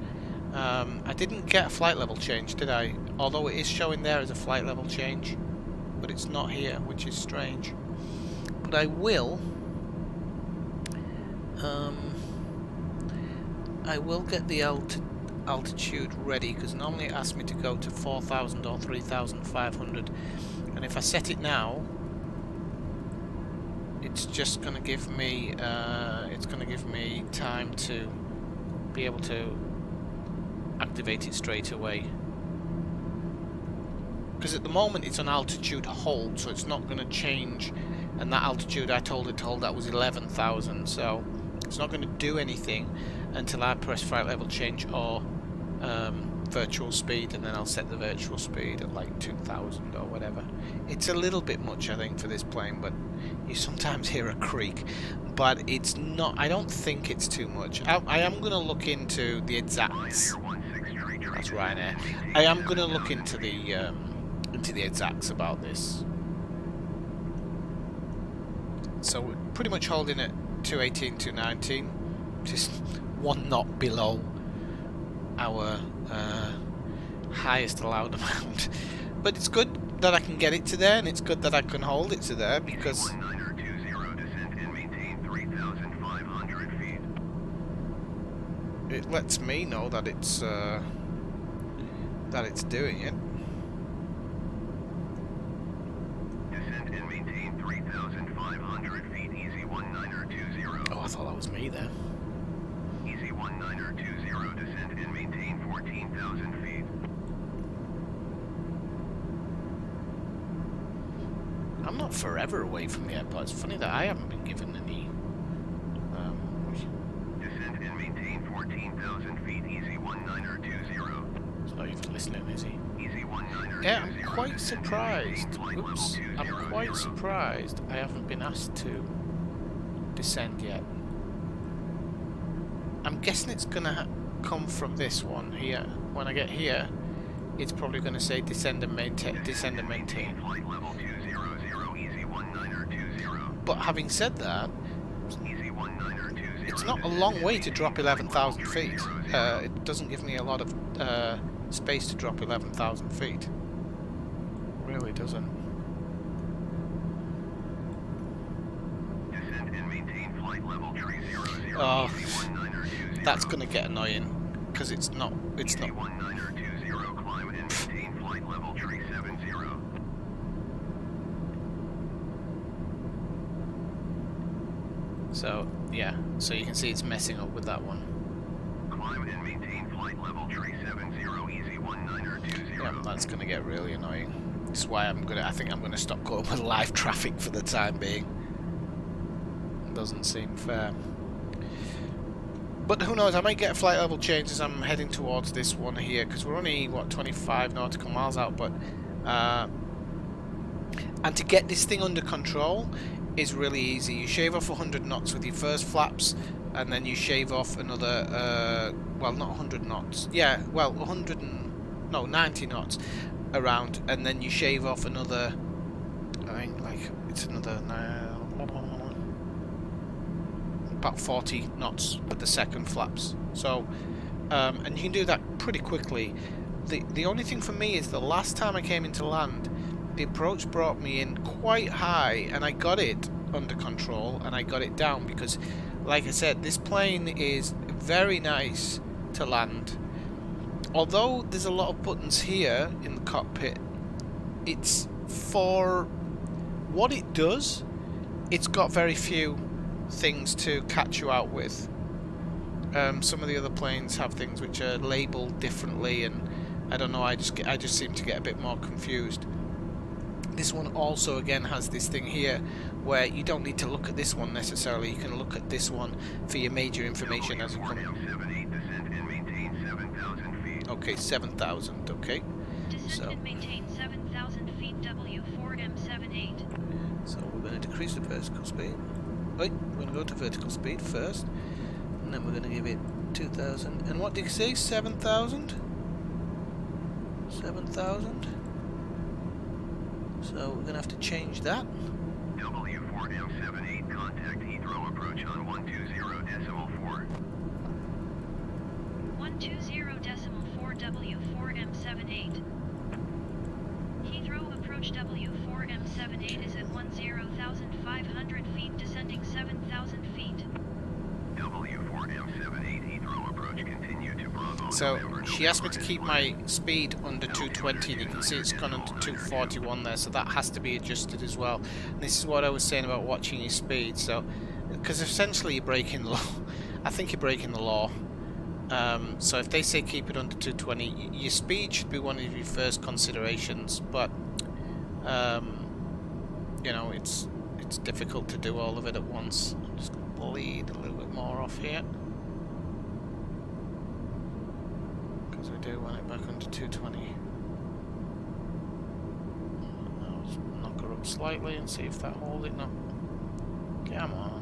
I didn't get a flight level change, did I? Although it is showing there as a flight level change. But it's not here, which is strange. But I will... I will get the altitude ready, because normally it asks me to go to 4,000 or 3,500. And if I set it now, it's just going to give me time to be able to activate it straight away. Because at the moment it's on altitude hold, so it's not going to change. And that altitude I told it to hold, that was 11,000, so it's not going to do anything until I press flight level change or virtual speed, and then I'll set the virtual speed at like 2,000 or whatever. It's a little bit much, I think, for this plane, but you sometimes hear a creak. But it's not, I don't think it's too much. I am going to look into the exacts. That's Ryanair. I am going to look into the exacts about this. So we're pretty much holding at 218, 219, just 1 knot below our highest allowed amount. But it's good that I can get it to there, and it's good that I can hold it to there, because it lets me know that it's doing it. Descend and maintain 3,500 feet. Easy 1920. Oh, I thought that was me there. Easy 1920. Descend and maintain 14,000 feet. I'm not forever away from the airport. It's funny that I haven't been given any. Descend and maintain 14,000 feet. Easy 1920. He's not even listening, is he? Easy 1920. Yeah, I'm quite surprised. Oops. I'm quite surprised I haven't been asked to descend yet. I'm guessing it's gonna come from this one here. When I get here, it's probably gonna say descend and maintain, descend and maintain. Flight level 200. Easy 1920. But having said that, Easy 1920. it's not a long way to drop 11,000 feet. It doesn't give me a lot of space to drop 11,000 feet. It really doesn't. Descend and maintain flight level 300. Oh, that's gonna get annoying because it's not. Easy 1920. Climb and maintain flight level 370. So yeah, so you can see it's messing up with that one. Climb and maintain flight level 370. Easy 1920. Yeah, that's gonna get really annoying. That's why I think I'm gonna stop going with live traffic for the time being. It doesn't seem fair. But who knows, I might get a flight level change as I'm heading towards this one here, because we're only, what, 25 nautical miles out, but... and to get this thing under control, is really easy. You shave off 100 knots with your first flaps, and then you shave off another, well, not 100 knots. Yeah, well, 90 knots around, and then you shave off another, I think, like, it's another, about 40 knots with the second flaps. So, and you can do that pretty quickly. The only thing for me is the last time I came into land, the approach brought me in quite high, and I got it under control, and I got it down because, like I said, this plane is very nice to land. Although there's a lot of buttons here in the cockpit, it's for what it does, it's got very few things to catch you out with. Some of the other planes have things which are labelled differently, and I don't know, I just seem to get a bit more confused. This one also again has this thing here where you don't need to look at this one necessarily, you can look at this one for your major information as you come in. Okay, 7,000, okay. Descend and maintain 7,000 feet W4M78. So we're going to decrease the vertical speed. Wait, we're going to go to vertical speed first, and then we're going to give it 2,000. And what did you say? 7,000? 7,000? So we're going to have to change that. W4M78, contact Heathrow approach on 120.4. 120.4 W4M78. Heathrow approach W4M78 is at 10,500 feet, descending 7,000 feet. W4M78, Heathrow approach, continue to Bravo. So she asked me to keep my speed under 220, and you can see it's gone under 241 there, so that has to be adjusted as well. And this is what I was saying about watching your speed. So, because essentially you're breaking the law. I think you're breaking the law. So if they say keep it under 220, your speed should be one of your first considerations. But you know, it's difficult to do all of it at once. I'm just going to bleed a little bit more off here, because I do want it back under 220. Now let's knock her up slightly and see if that holds it. No. Come on.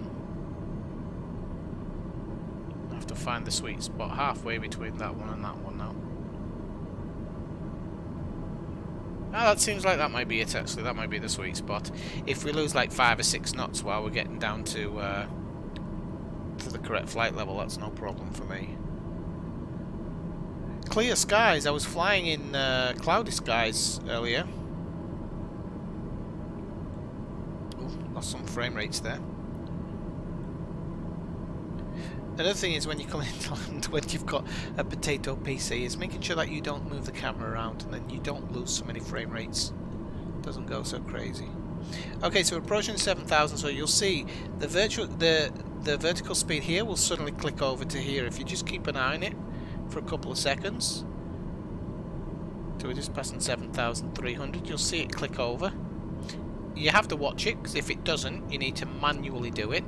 I have to find the sweet spot halfway between that one and that one now. Ah, that seems like that might be it actually. That might be the sweet spot. If we lose like 5 or 6 knots while we're getting down to the correct flight level, that's no problem for me. Clear skies. I was flying in cloudy skies earlier. Ooh, lost some frame rates there. Another thing is when you come into land, when you've got a potato PC, is making sure that you don't move the camera around, and then you don't lose so many frame rates. It doesn't go so crazy. Okay, so we're approaching 7,000, so you'll see the vertical speed here will suddenly click over to here if you just keep an eye on it for a couple of seconds. So we're just passing 7,300. You'll see it click over. You have to watch it, because if it doesn't, you need to manually do it.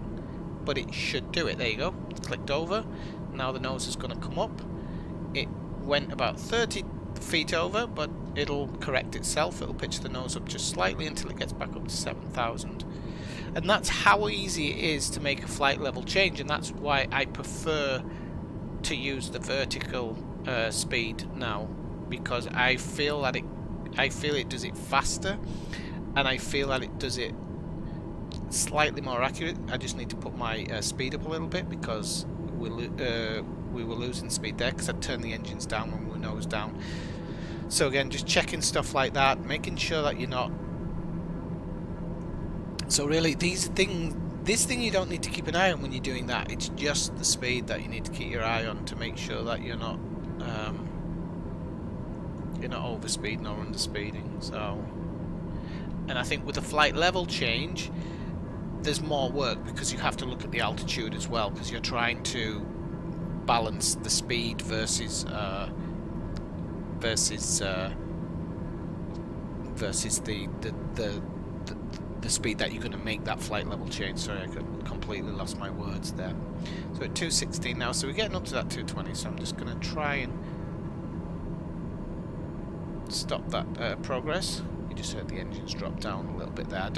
But it should do it. There you go. It's clicked over. Now the nose is going to come up. It went about 30 feet over, but it'll correct itself. It'll pitch the nose up just slightly until it gets back up to 7,000. And that's how easy it is to make a flight level change, and that's why I prefer to use the vertical speed now, because I feel that it does it faster, and I feel that it does it slightly more accurate. I just need to put my speed up a little bit, because we were losing speed there because I turned the engines down when we were nose down. So again, just checking stuff like that, making sure that you're not. So really, this thing you don't need to keep an eye on when you're doing that. It's just the speed that you need to keep your eye on to make sure that you're not overspeeding or underspeeding. So, and I think with the flight level change, there's more work, because you have to look at the altitude as well, because you're trying to balance the speed versus the speed that you're going to make that flight level change. Sorry, I completely lost my words there. So at 216 now, so we're getting up to that 220, so I'm just going to try and stop that progress. You just heard the engines drop down a little bit there.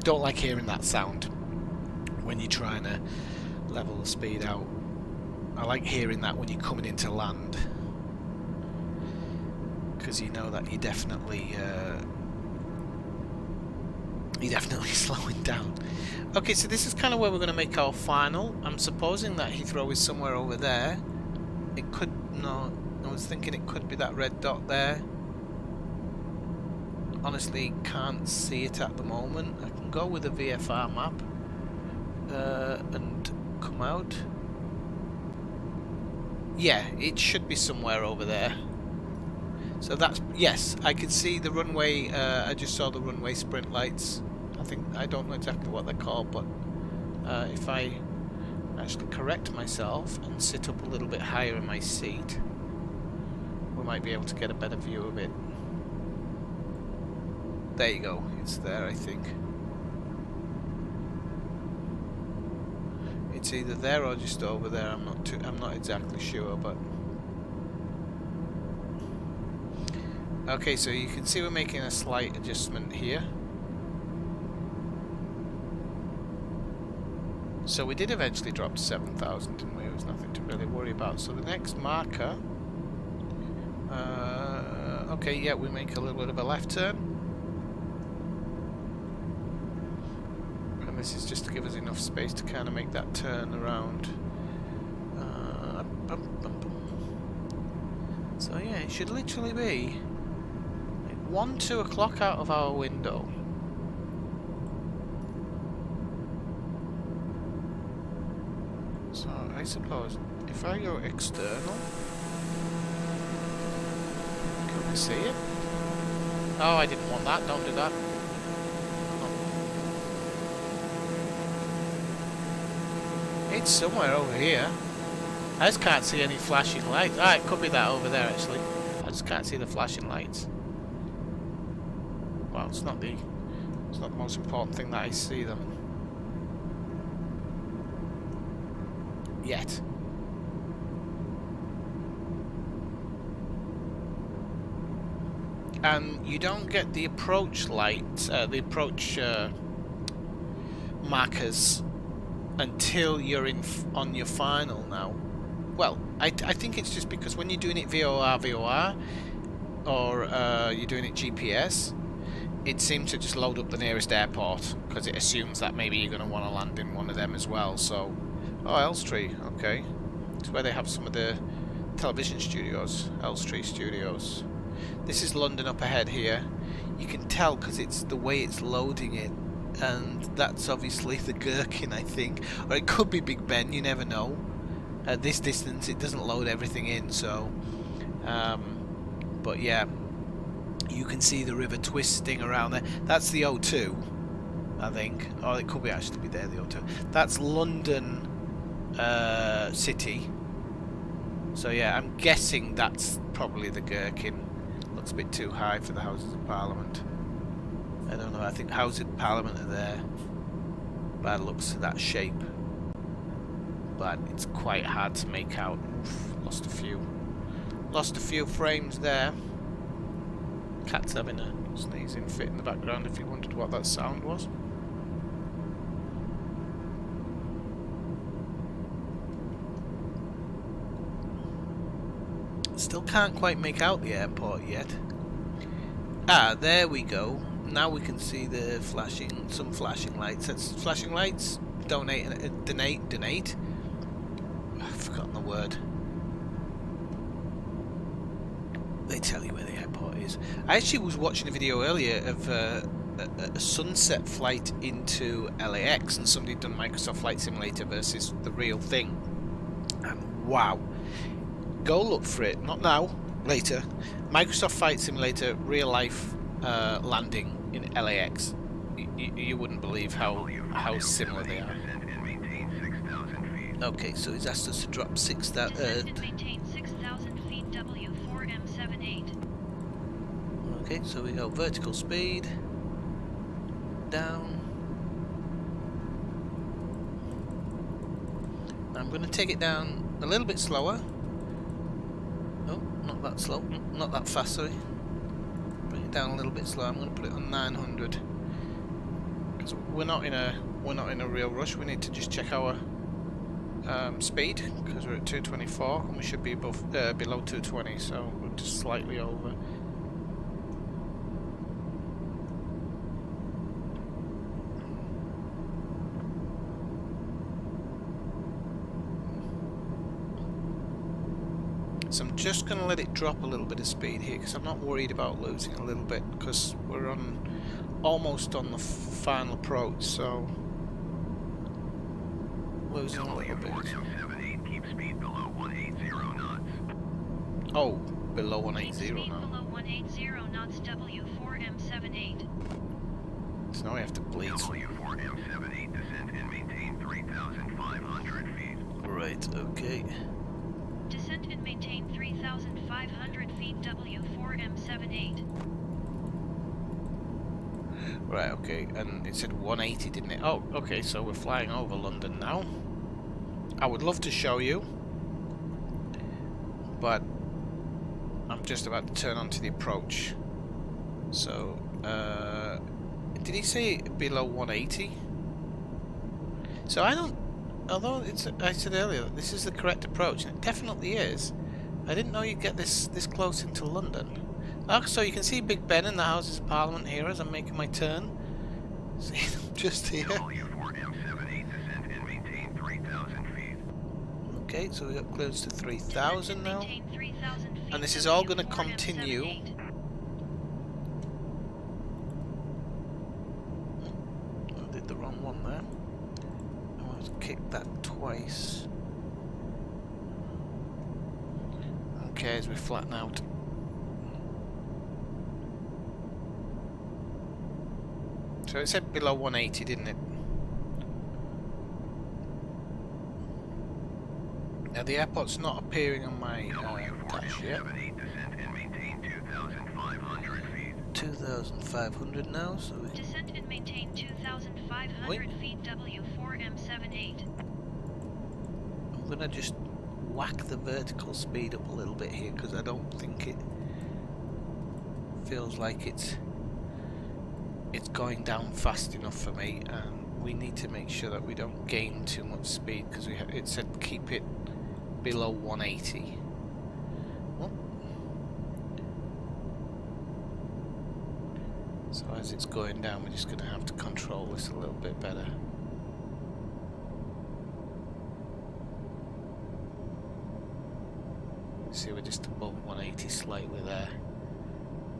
don't like hearing that sound when you're trying to level the speed out. I like hearing that when you're coming into land, because you know that you're definitely slowing down. Okay, so this is kind of where we're going to make our final. I'm supposing that Heathrow is somewhere over there. It could... no, I was thinking it could be that red dot there. Honestly, can't see it at the moment. I can go with a VFR map and come out. Yeah, it should be somewhere over there. So that's... yes, I can see the runway. I just saw the runway sprint lights. I don't know exactly what they're called, but if I actually correct myself and sit up a little bit higher in my seat, we might be able to get a better view of it. There you go, it's there, I think. It's either there or just over there. I'm not exactly sure, but okay, so you can see we're making a slight adjustment here. So we did eventually drop to 7,000, didn't we? It was nothing to really worry about. So the next marker, okay, yeah, we make a little bit of a left turn. And this is just to give us enough space to kind of make that turn around. So yeah, it should literally be like 1-2 o'clock out of our window. So I suppose if I go external, can we see it? Oh, I didn't want that, don't do that. It's somewhere over here. I just can't see any flashing lights. Ah, it could be that over there actually. I just can't see the flashing lights. Well, it's not the most important thing that I see though. Yet. And you don't get the approach lights, the approach markers until you're on your final now. Well, I think it's just because when you're doing it VOR, or you're doing it GPS, it seems to just load up the nearest airport because it assumes that maybe you're going to want to land in one of them as well. So, oh, Elstree, okay. It's where they have some of the television studios, Elstree Studios. This is London up ahead here. You can tell because it's the way it's loading it, and that's obviously the Gherkin, I think, or it could be Big Ben. You never know. At this distance, it doesn't load everything in. So, but yeah, you can see the river twisting around there. That's the O2, I think, or it could be actually be there. The O2. That's London City. So yeah, I'm guessing that's probably the Gherkin. Looks a bit too high for the Houses of Parliament. I don't know, I think Houses of Parliament are there by the looks of that shape. But it's quite hard to make out. Oof, lost a few frames there. Cat's having a sneezing fit in the background if you wondered what that sound was. Still can't quite make out the airport yet. Ah, there we go. Now we can see the some flashing lights. That's flashing lights. Donate. I've forgotten the word. They tell you where the airport is. I actually was watching a video earlier of a sunset flight into LAX, and somebody had done Microsoft Flight Simulator versus the real thing. And wow. Go look for it. Not now. Later. Microsoft Flight Simulator real life landing in LAX. You wouldn't believe how similar they are. Okay, so he's asked us to drop 6,000. Maintain 6,000 feet W4M78. Okay, so we go vertical speed down. I'm going to take it down a little bit slower. Oh, not that slow, not that fast, sorry. Bring it down a little bit slower. I'm going to put it on 900. seconds. We're not in a real rush. We need to just check our speed because we're at 224 and we should be above below 220, so we're just slightly over. So I'm just going to let it drop a little bit of speed here because I'm not worried about losing a little bit because we're almost on the final approach, so losing a little bit. W4M78, keep speed below 180 knots. Oh, below 180 Speed now. below 180 knots W4M78. So now we have to bleed. W4M78, descend and maintain 3,500 feet. Right, okay. Descent and maintain 3,500 feet W4M78. Right, okay, and it said 180, didn't it? Oh, okay, so we're flying over London now. I would love to show you, but I'm just about to turn onto the approach. So, did he say below 180? So I don't, although I said earlier that this is the correct approach, and it definitely is. I didn't know you'd get this close into London. Oh, so you can see Big Ben and the Houses of Parliament here as I'm making my turn. See them just here. W4M78, descend and maintain 3,000 feet. Okay, so we got close to 3,000 now. Maintain 3,000 feet And this is all going to W4M78. continue. I did the wrong one there. I want to kick that twice. Okay, as we flatten out. So it said below 180, didn't it? Now the airport's not appearing on my dash yet. W4M78, descend and maintain 2,500 feet. 2,500 now, so we Descent and maintain 2,500 feet W4M78. I'm gonna just whack the vertical speed up a little bit here because I don't think it feels like it's going down fast enough for me, and we need to make sure that we don't gain too much speed because it said keep it below 180. Oh. So as it's going down, we're just going to have to control this a little bit better. See, we're just above 180 slightly there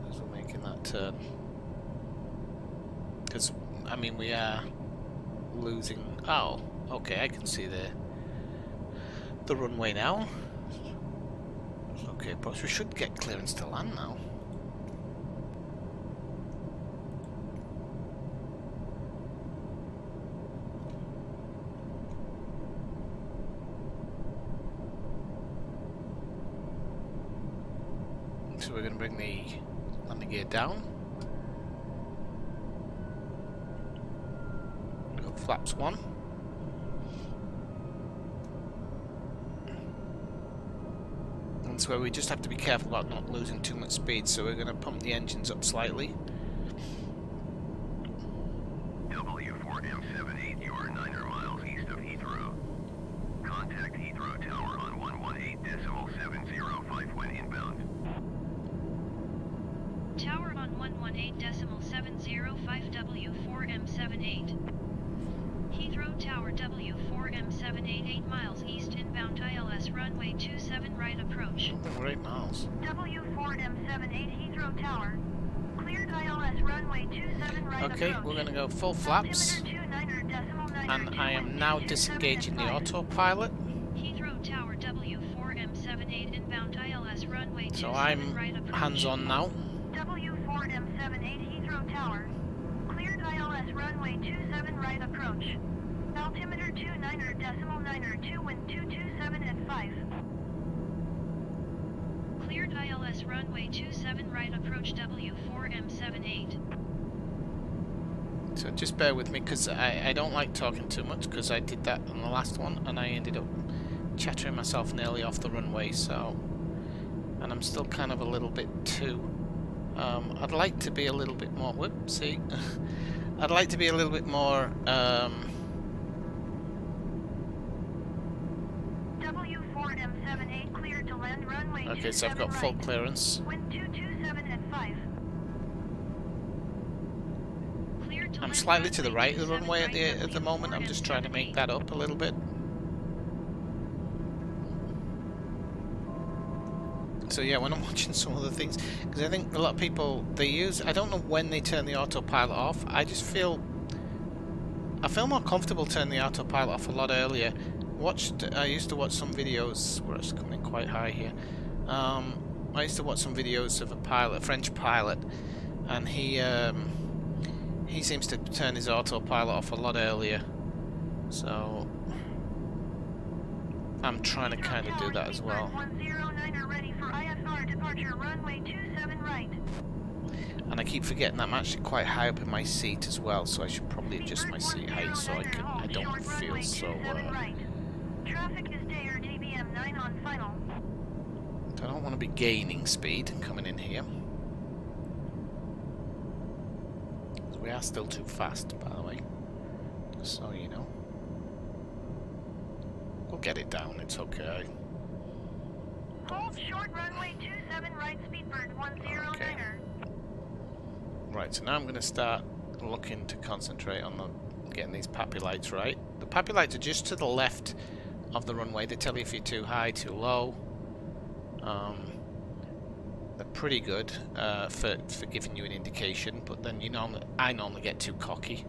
as we're making that turn. Because, I mean, we are losing... Oh, okay, I can see the runway now. Okay, but we should get clearance to land now. So we're going to bring the landing gear down. We've got flaps 1. And so we just have to be careful about not losing too much speed, so we're going to pump the engines up slightly. W4M78, you are 9 miles east of Heathrow. Contact Heathrow Tower on 118.705 when inbound. Tower on 118.705 W4M78. Heathrow Tower W4M78 8 miles east inbound ILS runway 27 right approach. I think we're 8 miles. W4M78 Heathrow Tower. Cleared ILS runway 27 right Okay, approach. we're going to go full flaps. And I am now disengaging the autopilot. Heathrow Tower W4M78 inbound ILS runway 27 So I'm right approach. hands on now. W4M78 Heathrow Tower. Cleared ILS runway 27 right approach. Altimeter 29.902 wind 227 and 5. Cleared ILS runway 27 right approach W4M78. So just bear with me because I don't like talking too much because I did that on the last one and I ended up chattering myself nearly off the runway, so... And I'm still kind of a little bit too... I'd like to be a little bit more... Whoopsie. I'd like to be a little bit more W4M78 cleared to land runway. okay, so I've got full clearance. Wind 227 at 5. Cleared to I'm land slightly to the runway right of the 27 runway right at the moment. I'm just trying to make that up a little bit. So yeah, when I'm watching some of the things, because I think a lot of people, they use, I don't know when they turn the autopilot off. I just feel, I feel more comfortable turning the autopilot off a lot earlier. I used to watch some videos, we're actually coming in quite high here. I used to watch some videos of a French pilot, and he seems to turn his autopilot off a lot earlier. So I'm trying to kind of do that as well. 109er ready for IFR departure runway 27 right. And I keep forgetting that I'm actually quite high up in my seat as well, so I should probably adjust my seat height so I don't feel so. Traffic is Dayer DBM 9 on final. I don't want to be gaining speed coming in here. We are still too fast, by the way. Just so you know. We'll get it down, it's okay. Hold short runway 27 right, Speedbird 109er. Okay. Right, so now I'm going to start looking to concentrate on getting these PAPI lights right. The PAPI lights are just to the left of the runway. They tell you if you're too high, too low. They're pretty good for giving you an indication, but then I normally get too cocky.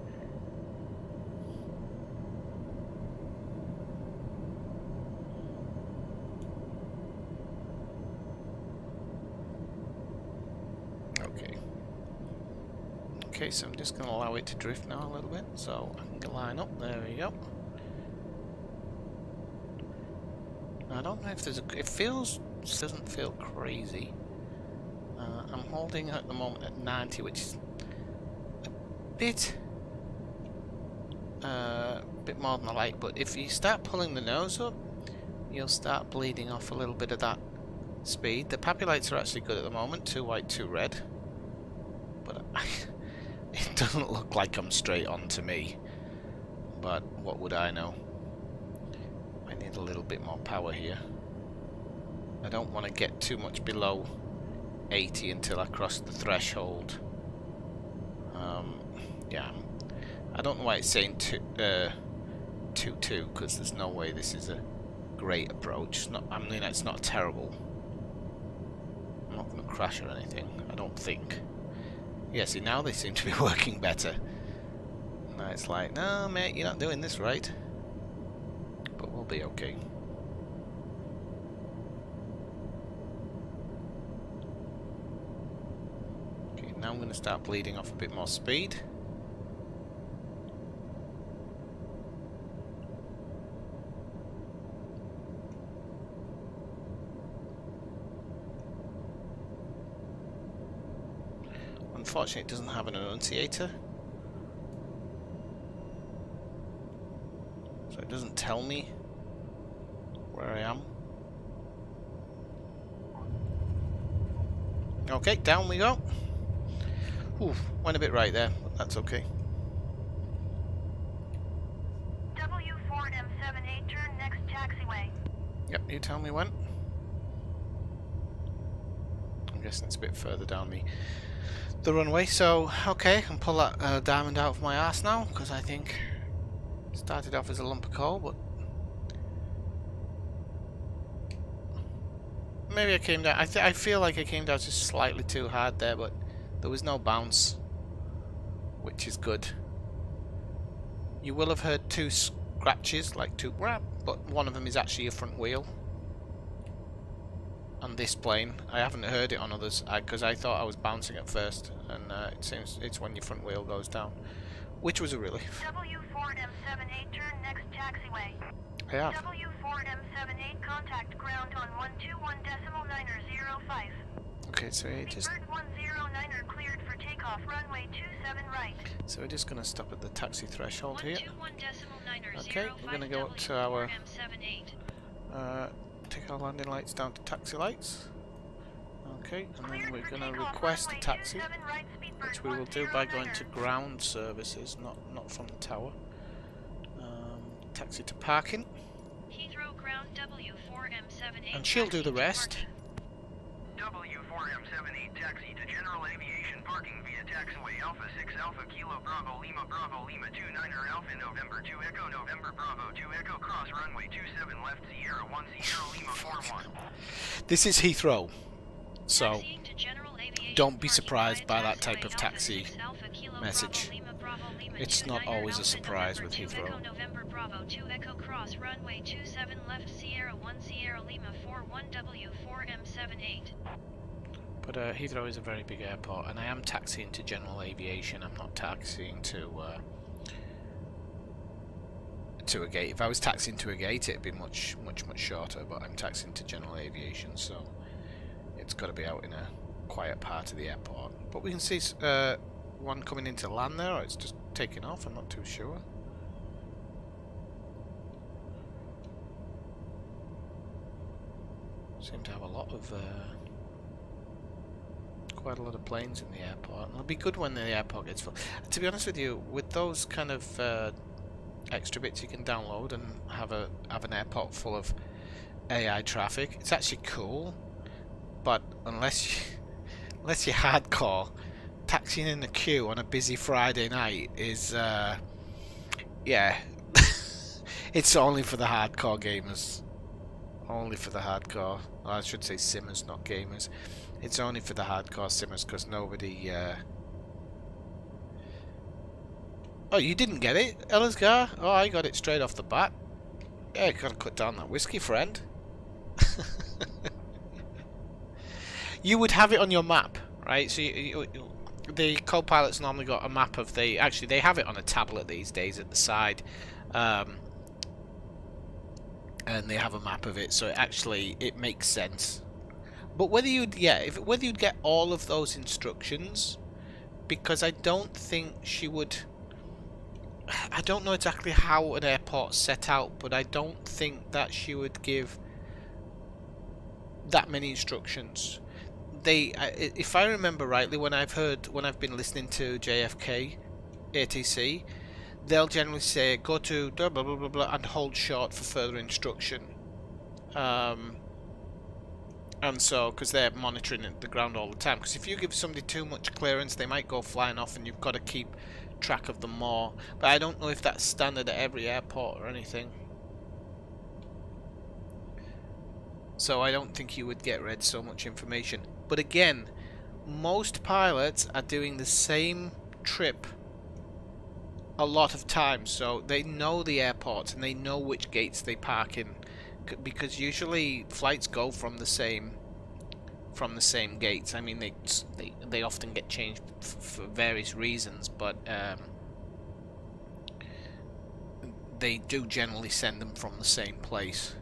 Okay, so I'm just going to allow it to drift now a little bit, so I can line up. There we go. I don't know if there's doesn't feel crazy. I'm holding at the moment at 90, which is a bit more than I like. But if you start pulling the nose up, you'll start bleeding off a little bit of that speed. The PAPI lights are actually good at the moment, 2 white, 2 red. But it doesn't look like I'm straight on to me. But what would I know? I need a little bit more power here. I don't want to get too much below 80 until I cross the threshold. Yeah, I don't know why it's saying 2-2, because there's no way this is a great approach. I mean, it's not terrible. I'm not going to crash or anything, I don't think. Yeah, see, now they seem to be working better. Now it's like, no, mate, you're not doing this right. But we'll be okay. Okay, now I'm going to start bleeding off a bit more speed. Unfortunately, it doesn't have an annunciator, so it doesn't tell me where I am. Okay, down we go. Ooh, went a bit right there, but that's okay. W4M78, turn next taxiway. Yep, you tell me when. I'm guessing it's a bit further down the runway, so okay, I can pull that diamond out of my arse now, because I think it started off as a lump of coal, but maybe I came down. I feel like I came down just slightly too hard there, but there was no bounce, which is good. You will have heard 2 scratches, like 2 grab, but one of them is actually your front wheel. On this plane, I haven't heard it on others because I thought I was bouncing at first, and it seems it's when your front wheel goes down, which was a relief. W4M78, turn next taxiway. I have. W4M78, contact ground on 121.905. Okay, so we just. Bird 109er cleared for takeoff, runway 27 right. So we're just going to stop at the taxi threshold here. 121.905. Okay, we're going to go up to our. Take our landing lights down to taxi lights. Okay, and then we're going to request a taxi, which we will do by going to ground services, not from the tower. Taxi to parking. Heathrow ground W4M78. And she'll do the rest. W4M78 taxi to General Aviation Parking via taxiway Alpha 6 Alpha Kilo Bravo Lima 29er Alpha November 2 Echo November Bravo 2 Echo cross runway 27 left Sierra 1 Sierra Lima 41. This is Heathrow, so Taxiing to General Aviation don't be Parking surprised via by that type taxiway of Alpha taxi 6 Alpha Kilo message. Bravo Lima Bravo Lima It's not 29er always a Alpha surprise November with 2 Heathrow. Echo November Bravo 2 Echo cross runway 27 left Sierra 1 Sierra Lima 41 W4M78. But Heathrow is a very big airport, and I am taxiing to General Aviation. I'm not taxiing to a gate. If I was taxiing to a gate, it'd be much shorter. But I'm taxiing to General Aviation, so it's got to be out in a quiet part of the airport. But we can see one coming into land there, or it's just taking off. I'm not too sure. Seem to have a lot of quite a lot of planes in the airport, and it'll be good when the airport gets full. To be honest with you, with those kind of extra bits you can download and have an airport full of AI traffic, it's actually cool. But unless you're hardcore, taxiing in the queue on a busy Friday night is yeah, it's only for the hardcore gamers. Only for the hardcore. Well, I should say simmers, not gamers. It's only for the hardcore simmers, because nobody... Oh, you didn't get it, Ellisgar? Oh, I got it straight off the bat. Yeah, you gotta cut down that whiskey, friend. You would have it on your map, right? So the co-pilot's normally got a map of the... Actually, they have it on a tablet these days at the side. And they have a map of it, so it makes sense. But whether you'd get all of those instructions, because I don't think she would. I don't know exactly how an airport's set out, but I don't think that she would give that many instructions. If I remember rightly, when I've been listening to JFK, ATC, they'll generally say go to blah blah blah blah blah and hold short for further instruction. And so, because they're monitoring the ground all the time, because if you give somebody too much clearance, they might go flying off, and you've got to keep track of them more. But I don't know if that's standard at every airport or anything. So I don't think you would get read so much information. But again, most pilots are doing the same trip a lot of times, so they know the airports and they know which gates they park in, because usually flights go from the same gates. I mean, they often get changed for various reasons, but they do generally send them from the same place.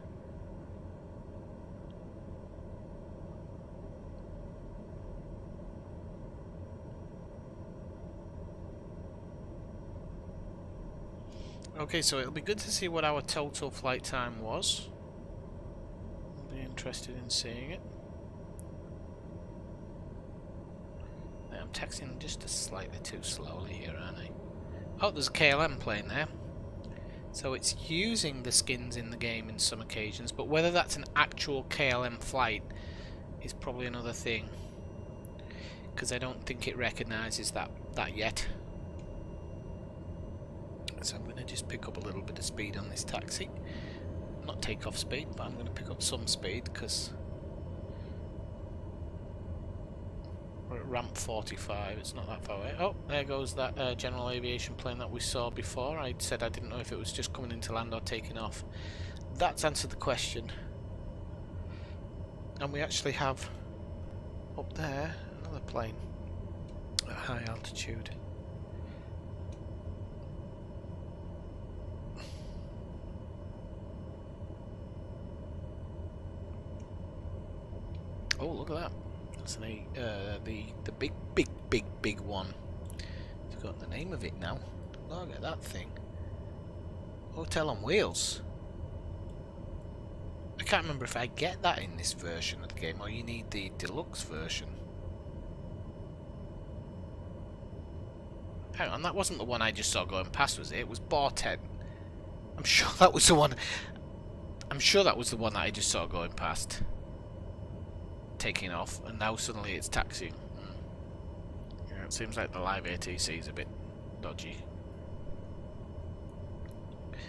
Okay, so it'll be good to see what our total flight time was. I'll be interested in seeing it. I'm taxiing just slightly too slowly here, aren't I? Oh, there's a KLM plane there. So it's using the skins in the game in some occasions, but whether that's an actual KLM flight is probably another thing, because I don't think it recognises that yet. So I'm going to just pick up a little bit of speed on this taxi. Not takeoff speed, but I'm going to pick up some speed because we're at ramp 45. It's not that far away. Oh, there goes that general aviation plane that we saw before. I said I didn't know if it was just coming into land or taking off. That's answered the question. And we actually have up there another plane at high altitude. Oh, look at that. That's the big one. I've forgotten the name of it now. Look at that thing. Hotel on wheels. I can't remember if I get that in this version of the game or you need the deluxe version. Hang on, that wasn't the one I just saw going past, was it? It was Bar 10. I'm sure that was the one. I'm sure that was the one that I just saw going past. Taking off, and now suddenly it's taxiing. Yeah, it seems like the live ATC is a bit dodgy.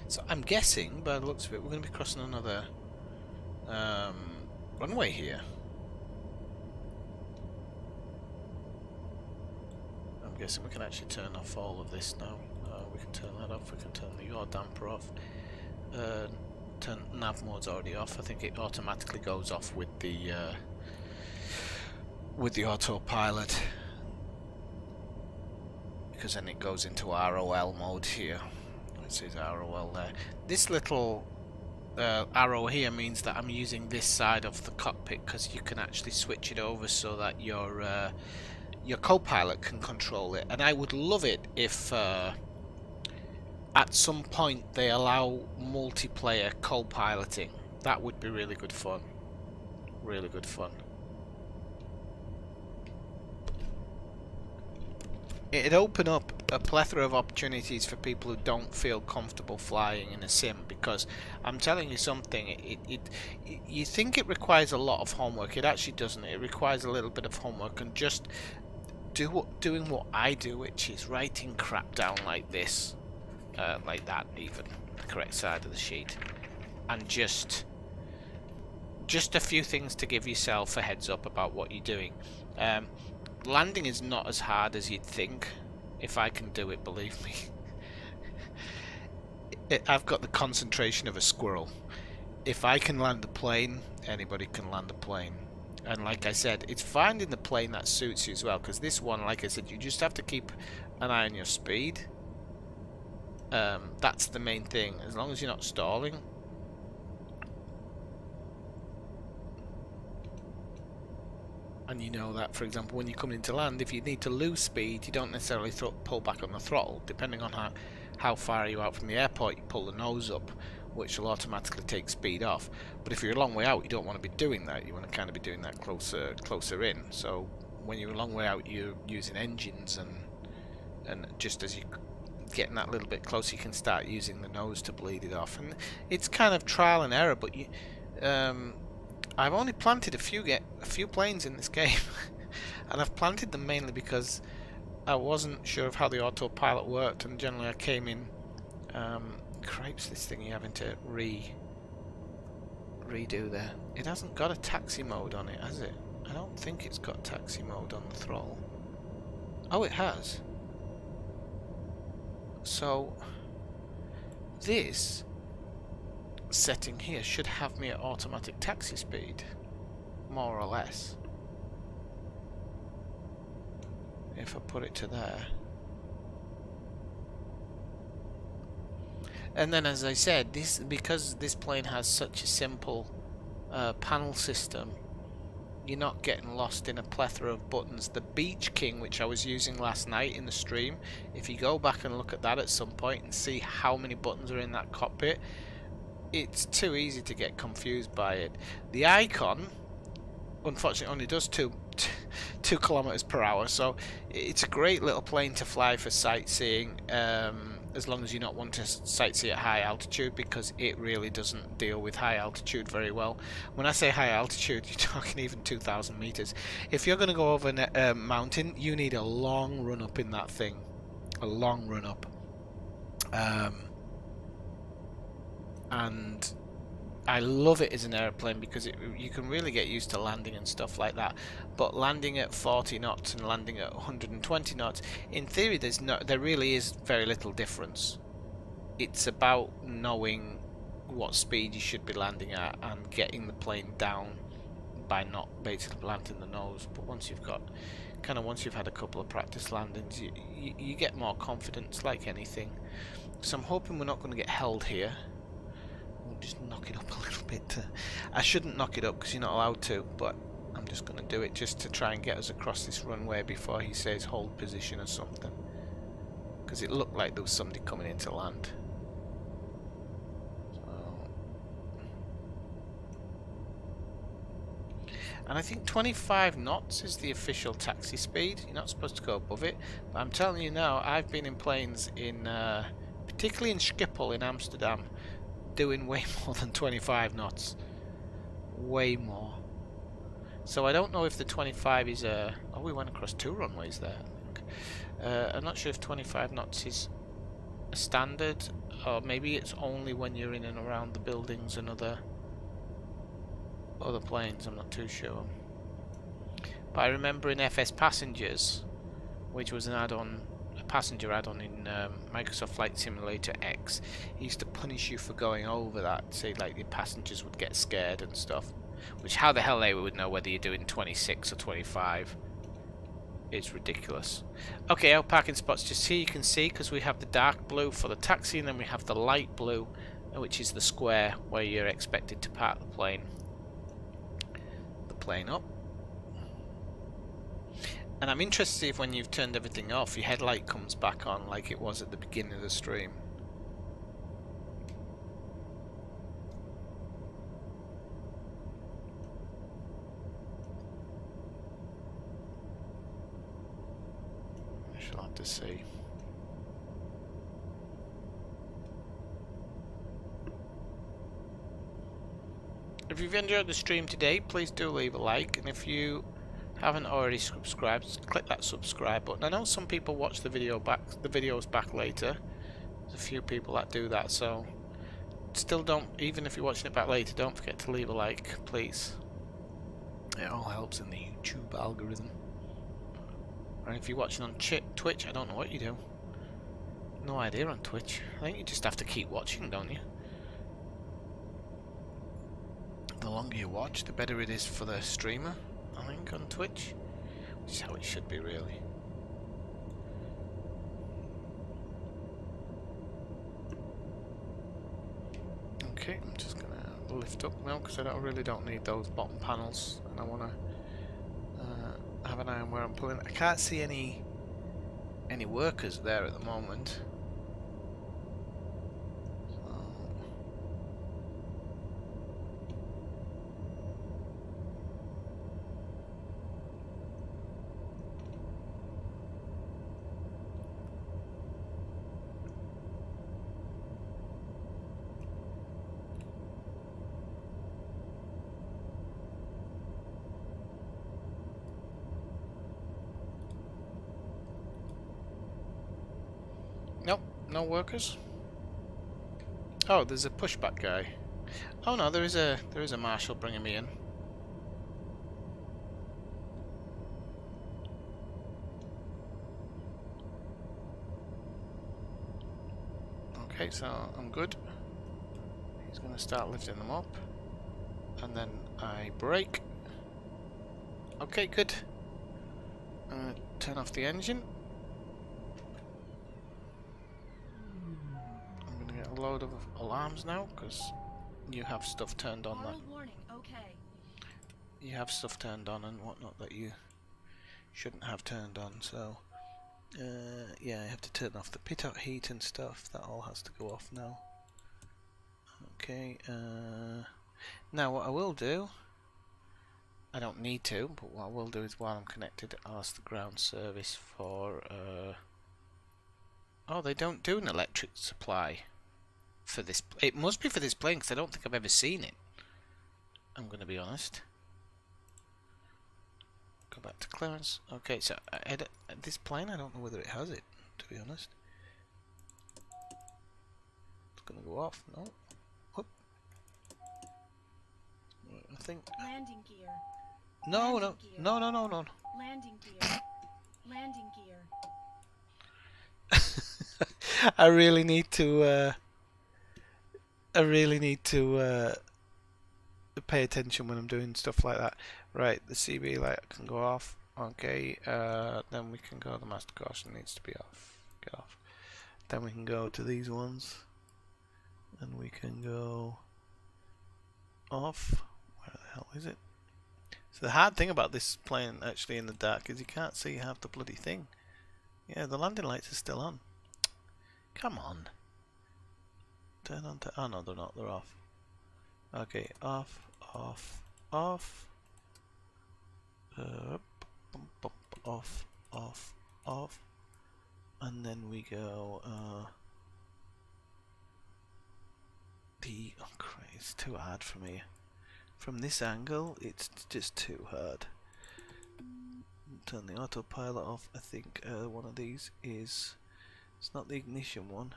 So I'm guessing, by the looks of it, we're going to be crossing another runway here. I'm guessing we can actually turn off all of this now. We can turn that off, we can turn the yaw damper off. Turn nav mode's already off. I think it automatically goes off with the autopilot, because then it goes into ROL mode here. It says ROL there. This little arrow here means that I'm using this side of the cockpit, because you can actually switch it over so that your co-pilot can control it. And I would love it if at some point they allow multiplayer co-piloting. That would be really good fun. Really good fun. It'd open up a plethora of opportunities for people who don't feel comfortable flying in a sim, because I'm telling you something, you think it requires a lot of homework. It actually doesn't. It requires a little bit of homework, and just doing what I do, which is writing crap down like this, like that, even the correct side of the sheet, and just a few things to give yourself a heads up about what you're doing. Landing is not as hard as you'd think. If I can do it, believe me. I've got the concentration of a squirrel. If I can land a plane, anybody can land a plane. And like I said, it's finding the plane that suits you as well, because this one, like I said, you just have to keep an eye on your speed. That's the main thing, as long as you're not stalling. And you know that, for example, when you're coming into land, if you need to lose speed, you don't necessarily pull back on the throttle. Depending on how far are you out from the airport, you pull the nose up, which will automatically take speed off. But if you're a long way out, you don't want to be doing that. You want to kind of be doing that closer in. So when you're a long way out, you're using engines, and just as you're getting that little bit closer, you can start using the nose to bleed it off. And it's kind of trial and error, but I've only planted a few planes in this game, and I've planted them mainly because I wasn't sure of how the autopilot worked, and generally I came in. Cripes, this thing you're having to redo there. It hasn't got a taxi mode on it, has it? I don't think it's got taxi mode on the throttle. Oh, it has. So this setting here should have me at automatic taxi speed, more or less, if I put it to there. And then, as I said, because this plane has such a simple panel system, you're not getting lost in a plethora of buttons. The Beach King, which I was using last night in the stream, if you go back and look at that at some point and see how many buttons are in that cockpit, it's too easy to get confused by it. The Icon, unfortunately, only does 2 kilometers per hour, so it's a great little plane to fly for sightseeing, as long as you not want to sightsee at high altitude, because it really doesn't deal with high altitude very well. When I say high altitude, you're talking even 2,000 meters. If you're going to go over a mountain, you need a long run up in that thing, a long run up. And I love it as an airplane because you can really get used to landing and stuff like that. But landing at 40 knots and landing at 120 knots, in theory, there really is very little difference. It's about knowing what speed you should be landing at and getting the plane down by not basically planting the nose. But once you've had a couple of practice landings, you get more confidence, like anything. So I'm hoping we're not going to get held here. We'll just knock it up a little bit. I shouldn't knock it up because you're not allowed to, but I'm just going to do it just to try and get us across this runway before he says hold position or something. Because it looked like there was somebody coming in to land. So And I think 25 knots is the official taxi speed. You're not supposed to go above it. But I'm telling you now, I've been in planes in, particularly in Schiphol in Amsterdam, doing way more than 25 knots. Way more. So I don't know if the 25 is a... Oh, we went across 2 runways there, I think. I'm not sure if 25 knots is a standard, or maybe it's only when you're in and around the buildings and other planes. I'm not too sure. But I remember in FS Passengers, which was an add-on, a passenger add-on in Microsoft Flight Simulator X, it used to punish you for going over that. Say, like, the passengers would get scared and stuff. Which, how the hell they would know whether you're doing 26 or 25? It's ridiculous. Okay, our parking spots just here you can see, because we have the dark blue for the taxi, and then we have the light blue, which is the square where you're expected to park the plane. Up. And I'm interested if when you've turned everything off, your headlight comes back on like it was at the beginning of the stream. I shall have to see. If you've enjoyed the stream today, please do leave a like, and if you haven't already subscribed, click that subscribe button. I know some people watch the videos back later. There's a few people that do that, so still don't, even if you're watching it back later, don't forget to leave a like, please. It all helps in the YouTube algorithm. And if you're watching on Twitch, I don't know what you do. No idea on Twitch. I think you just have to keep watching, don't you? The longer you watch, the better it is for the streamer, I think, on Twitch. Which is how it should be, really. Okay, I'm just going to lift up now, because I really don't need those bottom panels. And I want to have an eye on where I'm pulling. I can't see any workers there at the moment. Nope, no workers. Oh, there's a pushback guy. Oh no, there is a marshal bringing me in. Okay, so I'm good. He's going to start lifting them up, and then I brake. Okay, good. I'm going to turn off the engine. A load of alarms now, because you have stuff turned on that you have stuff turned on and whatnot that you shouldn't have turned on, so yeah, I have to turn off the pit out heat and stuff. That all has to go off now. Okay, now what I will do, I don't need to, but what I will do is while I'm connected, I'll ask the ground service for oh, they don't do an electric supply for this. It must be for this plane, because I don't think I've ever seen it. I'm going to be honest. Go back to clearance. Okay, so this plane, I don't know whether it has it, to be honest. It's going to go off. No. Whoop. I think. Landing gear. No, Landing gear. no. Landing gear. Landing gear. I really need to pay attention when I'm doing stuff like that. Right, the CB light can go off. Okay, then we can go. The master caution needs to be off. Get off. Then we can go to these ones, and we can go off. Where the hell is it? So the hard thing about this plane actually in the dark is you can't see half the bloody thing. Yeah, the landing lights are still on. Come on. Turn on to... Oh no, they're not. They're off. Okay, off, off, off. bump, bump, off, off, off, and then we go oh Christ, it's too hard for me. From this angle, it's just too hard. Turn the autopilot off. I think one of these is, it's not the ignition one.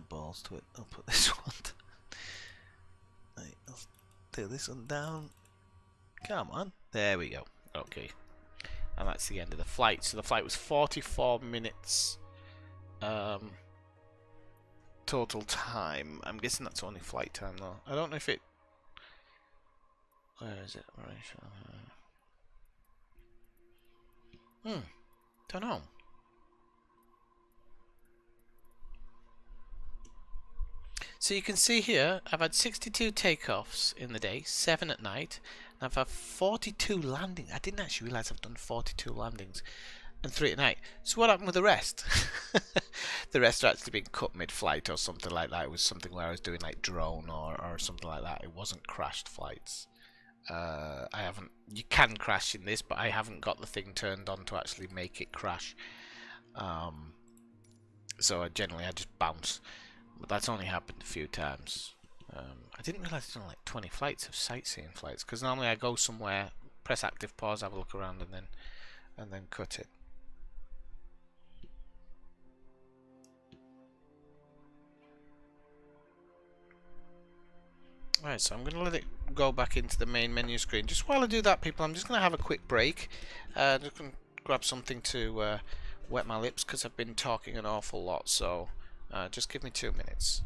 Balls to it. I'll put this one. Right, I'll do this one down. Come on. There we go. Okay. And that's the end of the flight. So the flight was 44 minutes total time. I'm guessing that's only flight time though. I don't know if it... Where is it? Don't know. So you can see here, I've had 62 takeoffs in the day, 7 at night, and I've had 42 landings. I didn't actually realise I've done 42 landings, and 3 at night. So what happened with the rest? The rest are actually being cut mid-flight or something like that. It was something where I was doing like drone or something like that. It wasn't crashed flights. I haven't. You can crash in this, but I haven't got the thing turned on to actually make it crash. So I just bounce. But that's only happened a few times. I didn't realise I'd done like 20 flights of sightseeing flights, because normally I go somewhere, press active pause, have a look around, and then cut it. Right, so I'm going to let it go back into the main menu screen. Just while I do that, people, I'm just going to have a quick break. Just going to grab something to wet my lips, because I've been talking an awful lot. So just give me 2 minutes.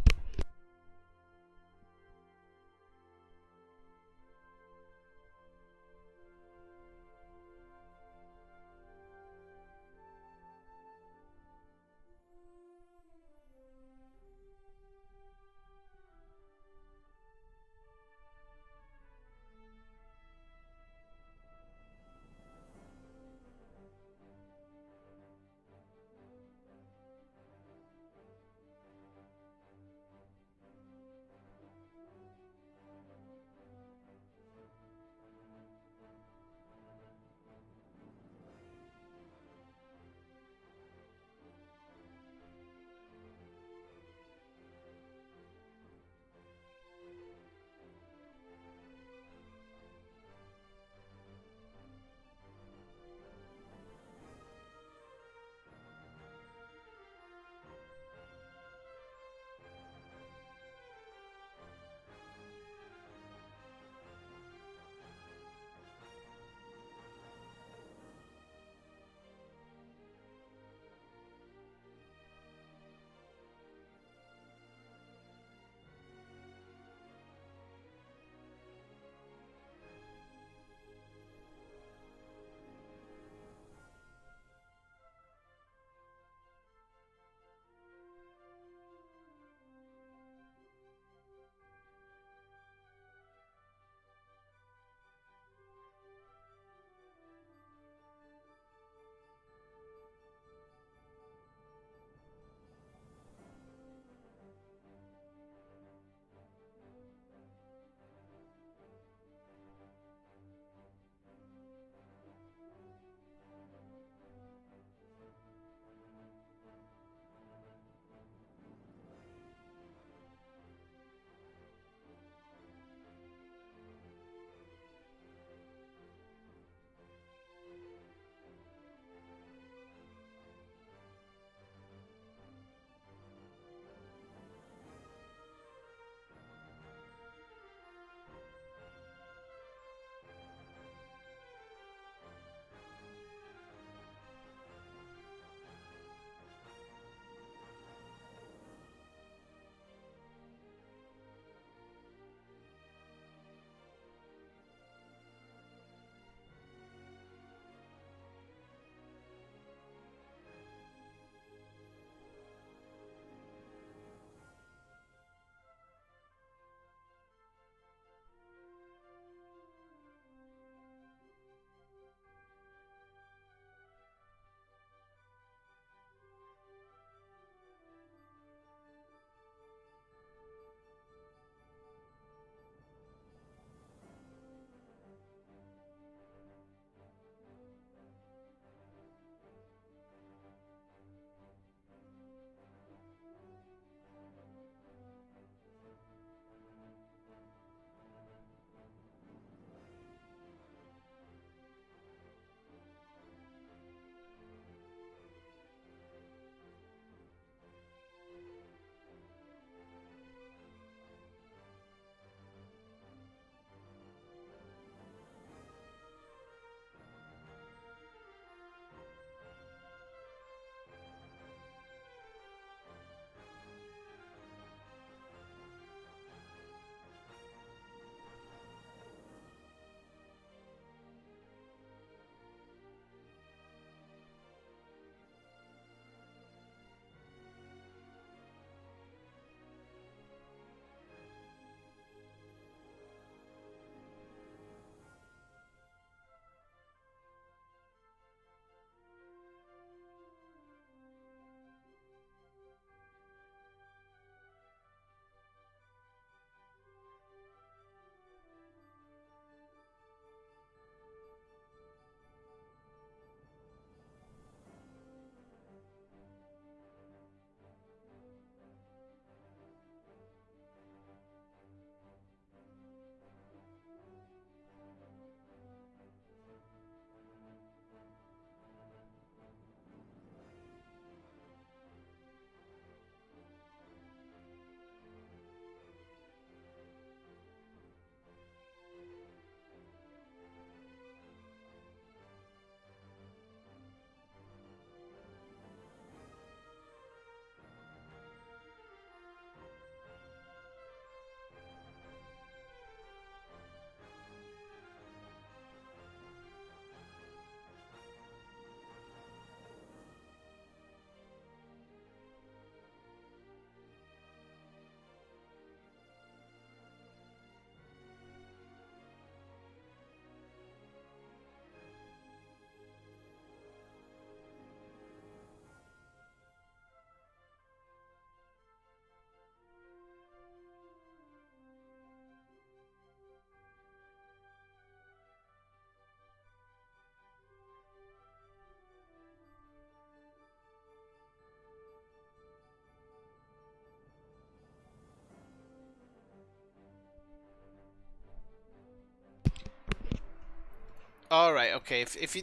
All right, okay. If you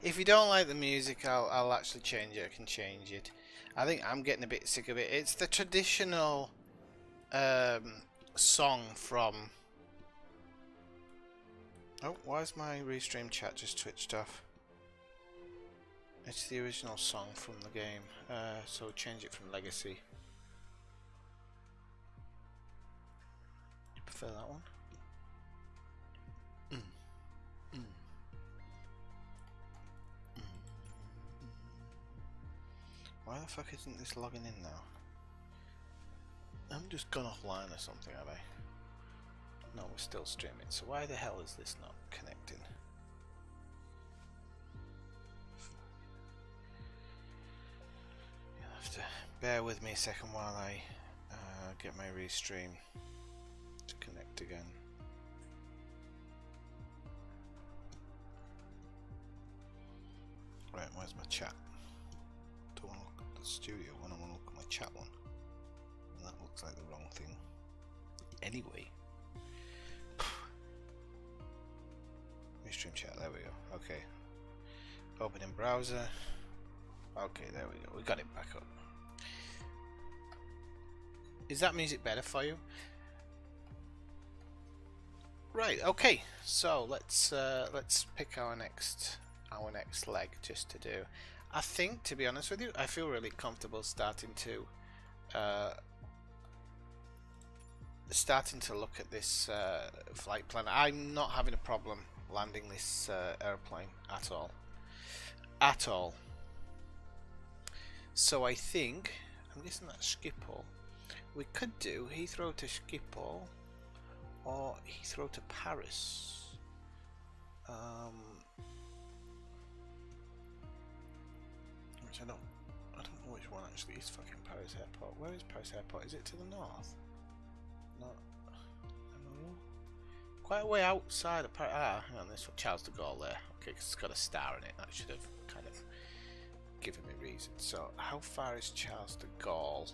if you don't like the music, I'll actually change it. I can change it. I think I'm getting a bit sick of it. It's the traditional song from. Oh, why is my restream chat just twitched off? It's the original song from the game. So change it from Legacy. You prefer that one? Why the fuck isn't this logging in now? I'm just gone offline or something, have I? No, we're still streaming, so why the hell is this not connecting? You'll have to bear with me a second while I get my restream to connect again. Right, where's my chat? Don't want to look at the studio one, I want to look at my chat one. And that looks like the wrong thing. Anyway. Restream chat, there we go. Okay. Open in browser. Okay, there we go. We got it back up. Is that music better for you? Right, okay. So let's pick our next leg just to do. I think, to be honest with you, I feel really comfortable starting to look at this flight plan. I'm not having a problem landing this airplane at all. So I think, I'm guessing that's Schiphol. We could do Heathrow to Schiphol or Heathrow to Paris. Which I don't know which one actually is fucking Paris Airport. Where is Paris Airport? Is it to the north? Not. Quite a way outside of Paris. Ah, hang on, this one, Charles de Gaulle there. Okay, 'cause it's got a star in it. That should have kind of given me reason. So, how far is Charles de Gaulle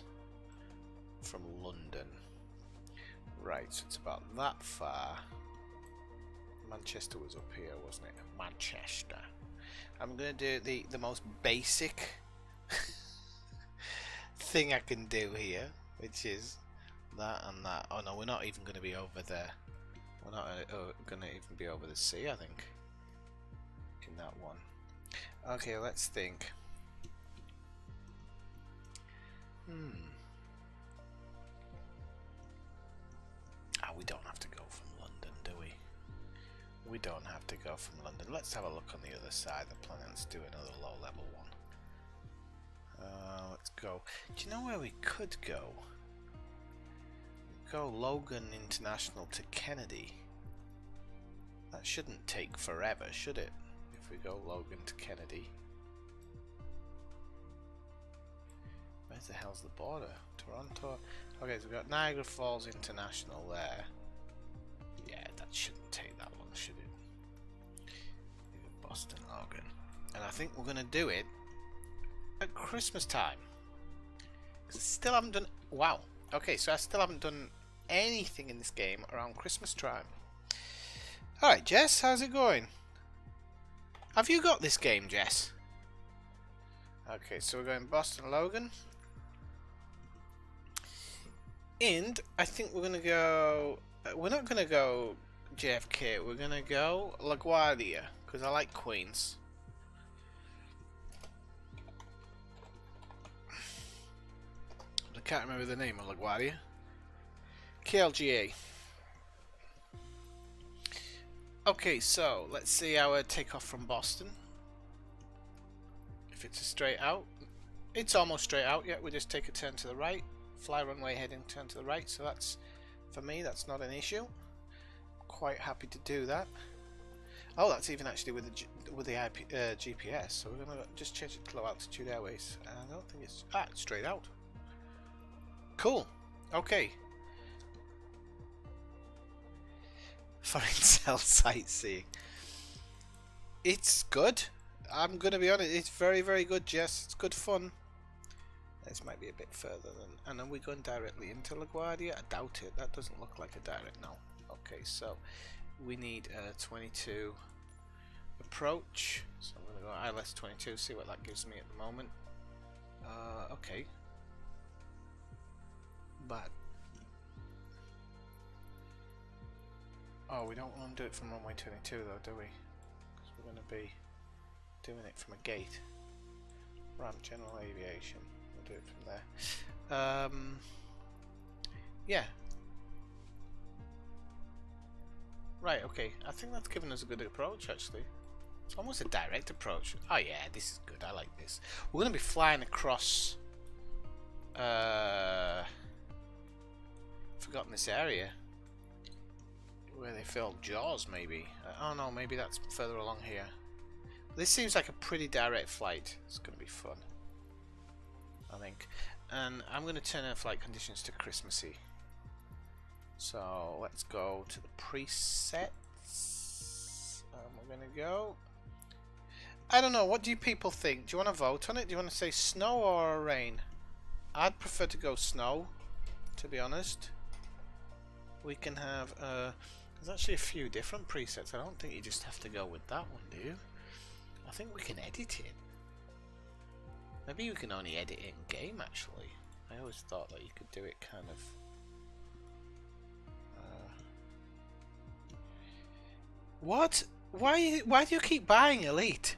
from London? Right, so it's about that far. Manchester was up here, wasn't it? Manchester. I'm gonna do the most basic thing I can do here, which is that and that. Oh no, we're not even gonna be over there. We're not gonna even be over the sea, I think. In that one. Okay, let's think. We don't have to go from London, do we? We don't have to go from London. Let's have a look on the other side of the planet. Let's do another low-level one. Let's go. Do you know where we could go? Go Logan International to Kennedy. That shouldn't take forever, should it? If we go Logan to Kennedy. Where the hell's the border? Toronto. Okay, so we've got Niagara Falls International there. Yeah, that shouldn't take that long, should it? Boston, Logan. And I think we're going to do it at Christmas time. Because I still haven't done... Wow. Okay, so I still haven't done anything in this game around Christmas time. Alright, Jess, how's it going? Have you got this game, Jess? Okay, so we're going Boston, Logan. And I think we're going to go... We're not going to go JFK. We're going to go LaGuardia. Because I like Queens. I can't remember the name of LaGuardia. KLGA. Okay, so let's see our takeoff from Boston. If it's a straight out. It's almost straight out, yeah. We just take a turn to the right. Fly runway heading, turn to the right. So that's, for me, that's not an issue. Quite happy to do that. Oh, that's even actually with the GPS. So we're going to just change it to Low Altitude Airways. I don't think it's... Ah, it's straight out. Cool. Okay. Foreign cell sightseeing. It's good. I'm going to be honest. It's very, very good, Jess. It's good fun. This might be a bit further than... And are we going directly into LaGuardia? I doubt it. That doesn't look like a direct... No. Okay, so we need a 22 approach. So I'm going to go ILS 22, see what that gives me at the moment. Okay. But oh, we don't want to do it from runway 22 though, do we? Because we're going to be doing it from a gate. Ramp general aviation. We'll do it from there. Yeah. Right, okay. I think that's given us a good approach actually. It's almost a direct approach. Oh yeah, this is good. I like this. We're going to be flying across forgotten this area where they filmed Jaws, maybe. Oh no, maybe that's further along here. This seems like a pretty direct flight. It's going to be fun, I think. And I'm going to turn our flight conditions to Christmassy. So let's go to the presets. We're going to go. I don't know. What do you people think? Do you want to vote on it? Do you want to say snow or rain? I'd prefer to go snow, to be honest. We can have there's actually a few different presets. I don't think you just have to go with that one, do you? I think we can edit it. Maybe you can only edit it in game actually. I always thought that you could do it kind of what? Why do you keep buying Elite?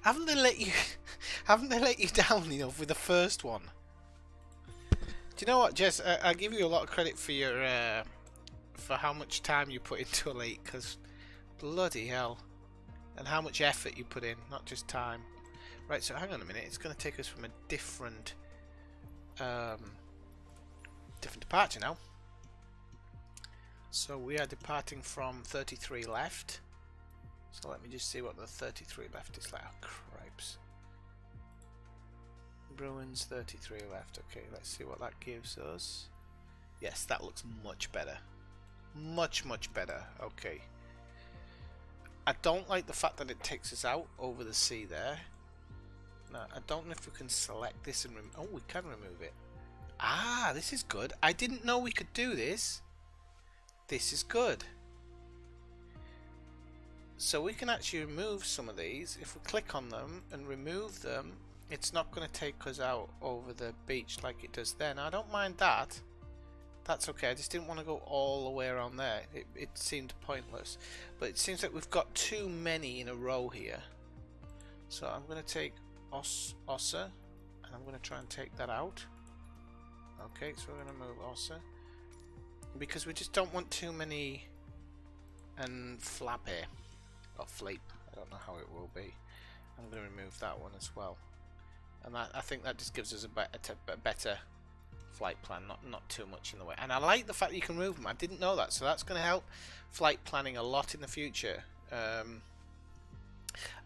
Haven't they let you down enough with the first one? Do you know what, Jess? I give you a lot of credit for your for how much time you put into Elite, because bloody hell, and how much effort you put in, not just time. Right, so hang on a minute. It's going to take us from a different different departure now. So we are departing from 33 left. So let me just see what the 33 left is like. Oh, cripes. Bruins 33 left. Okay, let's see what that gives us. Yes, that looks much better. Much better. Okay. I don't like the fact that it takes us out over the sea there. Now, I don't know if we can select this and oh, we can remove it. Ah, this is good. I didn't know we could do this. This is good. So we can actually remove some of these. If we click on them and remove them, it's not going to take us out over the beach like it does there. Now, I don't mind that. That's okay. I just didn't want to go all the way around there. It seemed pointless. But it seems like we've got too many in a row here. So I'm going to take Ossa, and I'm going to try and take that out. Okay, so we're going to move Ossa, because we just don't want too many. And Flappy or Fleep, I don't know how it will be. I'm going to remove that one as well, and that, I think that just gives us a better flight plan, not too much in the way. And I like the fact that you can move them. I didn't know that, so that's going to help flight planning a lot in the future.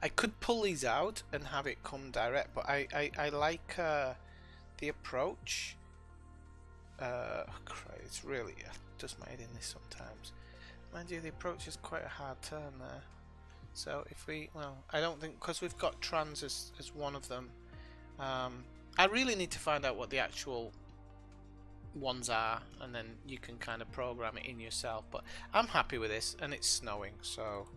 I could pull these out and have it come direct, but I like the approach. Oh, Christ, it's really does my head in this sometimes. Mind you, the approach is quite a hard turn there. So if we, well, I don't think, because we've got trans as one of them. I really need to find out what the actual ones are, and then you can kind of program it in yourself. But I'm happy with this, and it's snowing, so.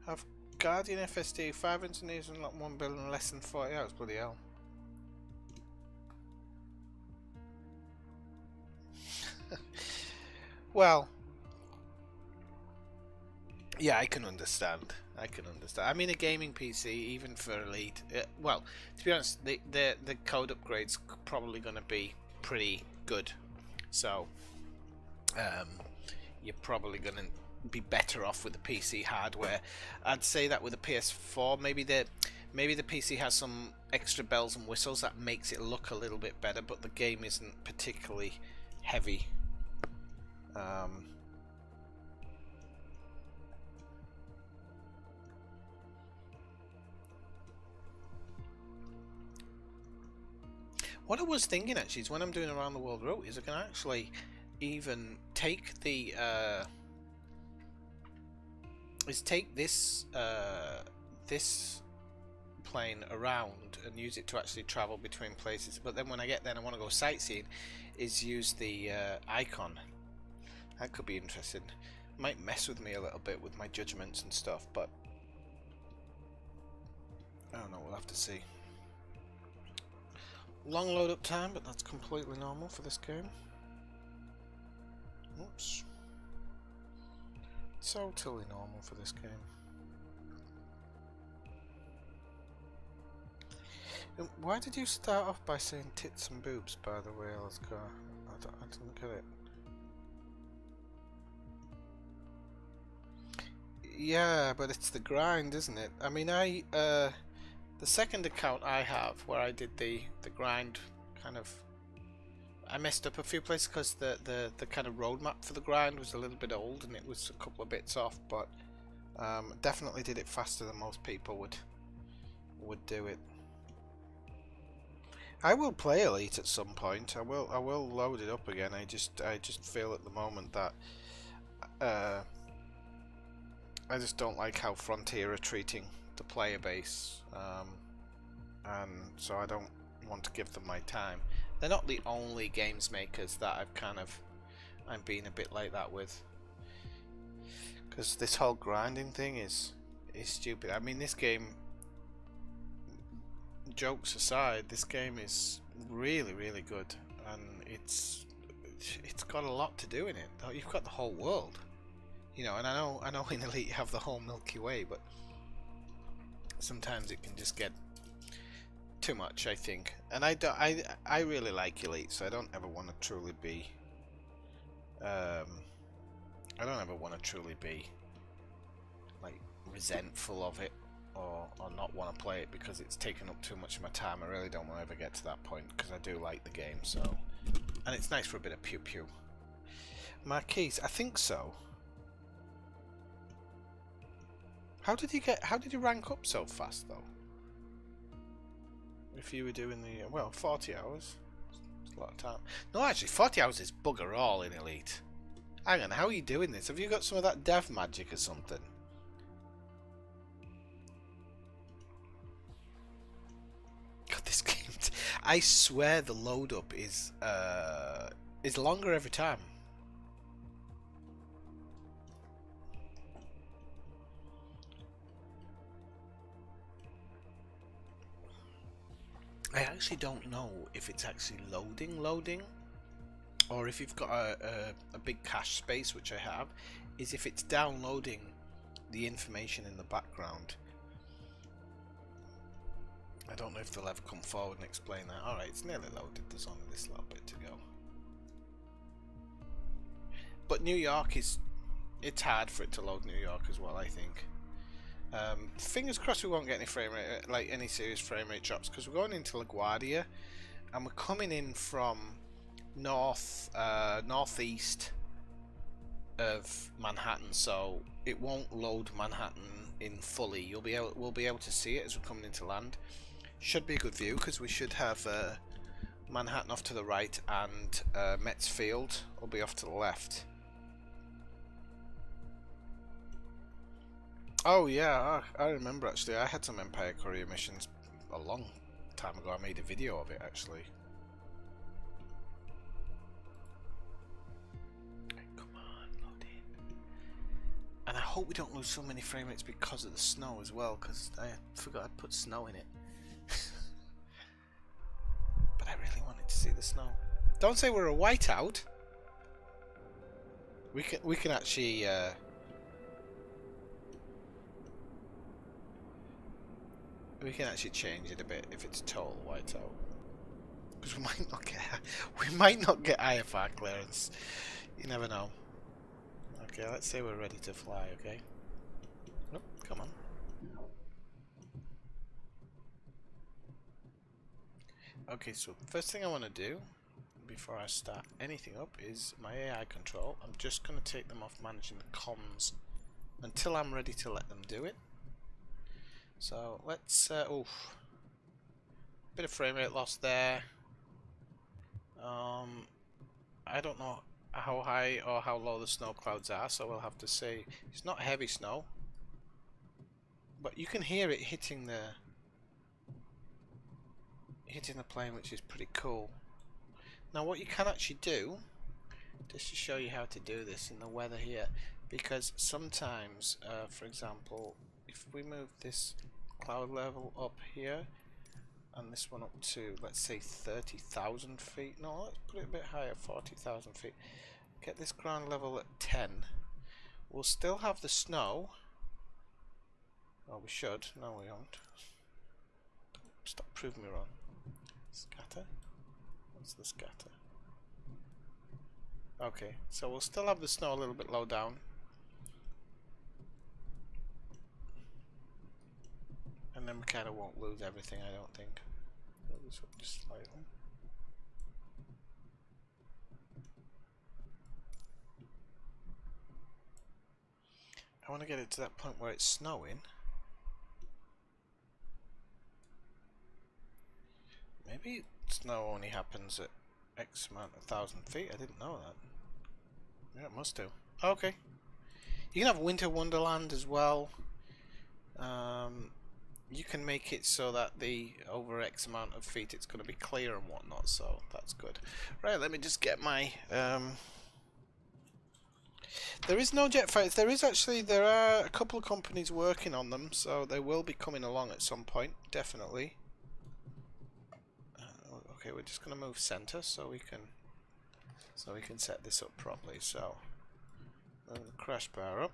Have Guardian FSD 5 engineers and not 1 building less than 40 hours. Bloody hell. Well, yeah, I can understand. I mean, a gaming PC, even for Elite, well, to be honest, the code upgrade's probably going to be pretty good. So, you're probably going to be better off with the PC hardware. I'd say that with the PS4, maybe the PC has some extra bells and whistles that makes it look a little bit better, but the game isn't particularly heavy. What I was thinking actually is when I'm doing around the world route is I can actually even take the this plane around and use it to actually travel between places. But then when I get there and I want to go sightseeing, is use the icon. That could be interesting. Might mess with me a little bit with my judgments and stuff, but I don't know, we'll have to see. Long load up time, but that's completely normal for this game. Oops. Totally normal for this game. Why did you start off by saying tits and boobs, by the way, Alaska? I didn't get it. Yeah, but it's the grind, isn't it? I mean, the second account I have, where I did the grind, kind of, I messed up a few places because the kind of roadmap for the grind was a little bit old and it was a couple of bits off, but definitely did it faster than most people would do it. I will play Elite at some point. I will load it up again. I just feel at the moment that I just don't like how Frontier are treating the player base, and so I don't want to give them my time. They're not the only games makers that I'm being a bit like that with, because this whole grinding thing is stupid. I mean, this game, jokes aside, this game is really, really good, and it's got a lot to do in it. You've got the whole world, you know, and I know in Elite you have the whole Milky Way, but sometimes it can just get too much, I think. And I really like Elite, so I don't ever want to truly be like resentful of it, or not want to play it because it's taken up too much of my time. I really don't want to ever get to that point, because I do like the game. So, and it's nice for a bit of pew pew. Marquise, I think so. How did you rank up so fast though? If you were doing the 40 hours, it's a lot of time. No, actually, 40 hours is bugger all in Elite. Hang on, how are you doing this? Have you got some of that dev magic or something? God, this game! I swear the load up is longer every time. I actually don't know if it's actually loading, or if you've got a big cache space, which I have, is if it's downloading the information in the background. I don't know if they'll ever come forward and explain that. Alright, it's nearly loaded, there's only this little bit to go. But New York it's hard for it to load New York as well, I think. Fingers crossed we won't get any frame rate, like any serious frame rate drops, because we're going into LaGuardia and we're coming in from northeast of Manhattan, so it won't load Manhattan in fully. We'll be able to see it as we're coming into land. Should be a good view, because we should have Manhattan off to the right and Metz Field will be off to the left. Oh yeah, I remember actually. I had some Empire Courier missions a long time ago. I made a video of it actually. Come on, load in. And I hope we don't lose so many frame rates because of the snow as well, because I forgot I'd put snow in it. But I really wanted to see the snow. Don't say we're a whiteout. We can actually. We can actually change it a bit if it's total whiteout, because we might not get IFR clearance. You never know. Okay, let's say we're ready to fly. Okay. Nope, come on. Okay, so first thing I want to do before I start anything up is my AI control. I'm just going to take them off managing the comms until I'm ready to let them do it. So let's, bit of frame rate loss there. I don't know how high or how low the snow clouds are, so we'll have to see. It's not heavy snow, but you can hear it hitting hitting the plane, which is pretty cool. Now what you can actually do, just to show you how to do this in the weather here, because sometimes, for example, if we move this cloud level up here, and this one up to, let's say, 30,000 feet, no, let's put it a bit higher, 40,000 feet, get this ground level at 10, we'll still have the snow. Oh, we should. No, we won't. Stop proving me wrong. Scatter? What's the scatter? Okay, so we'll still have the snow a little bit low down. And then we kind of won't lose everything, I don't think. This up just slightly. I want to get it to that point where it's snowing. Maybe snow only happens at X amount of 1,000 feet. I didn't know that. Yeah, it must do. Okay. You can have Winter Wonderland as well. You can make it so that the over X amount of feet it's going to be clear and whatnot, so that's good. Right, let me just get my... There is no jet fighters. There are a couple of companies working on them, so they will be coming along at some point, definitely. Okay, we're just going to move center so we can set this up properly. So, move the crash bar up.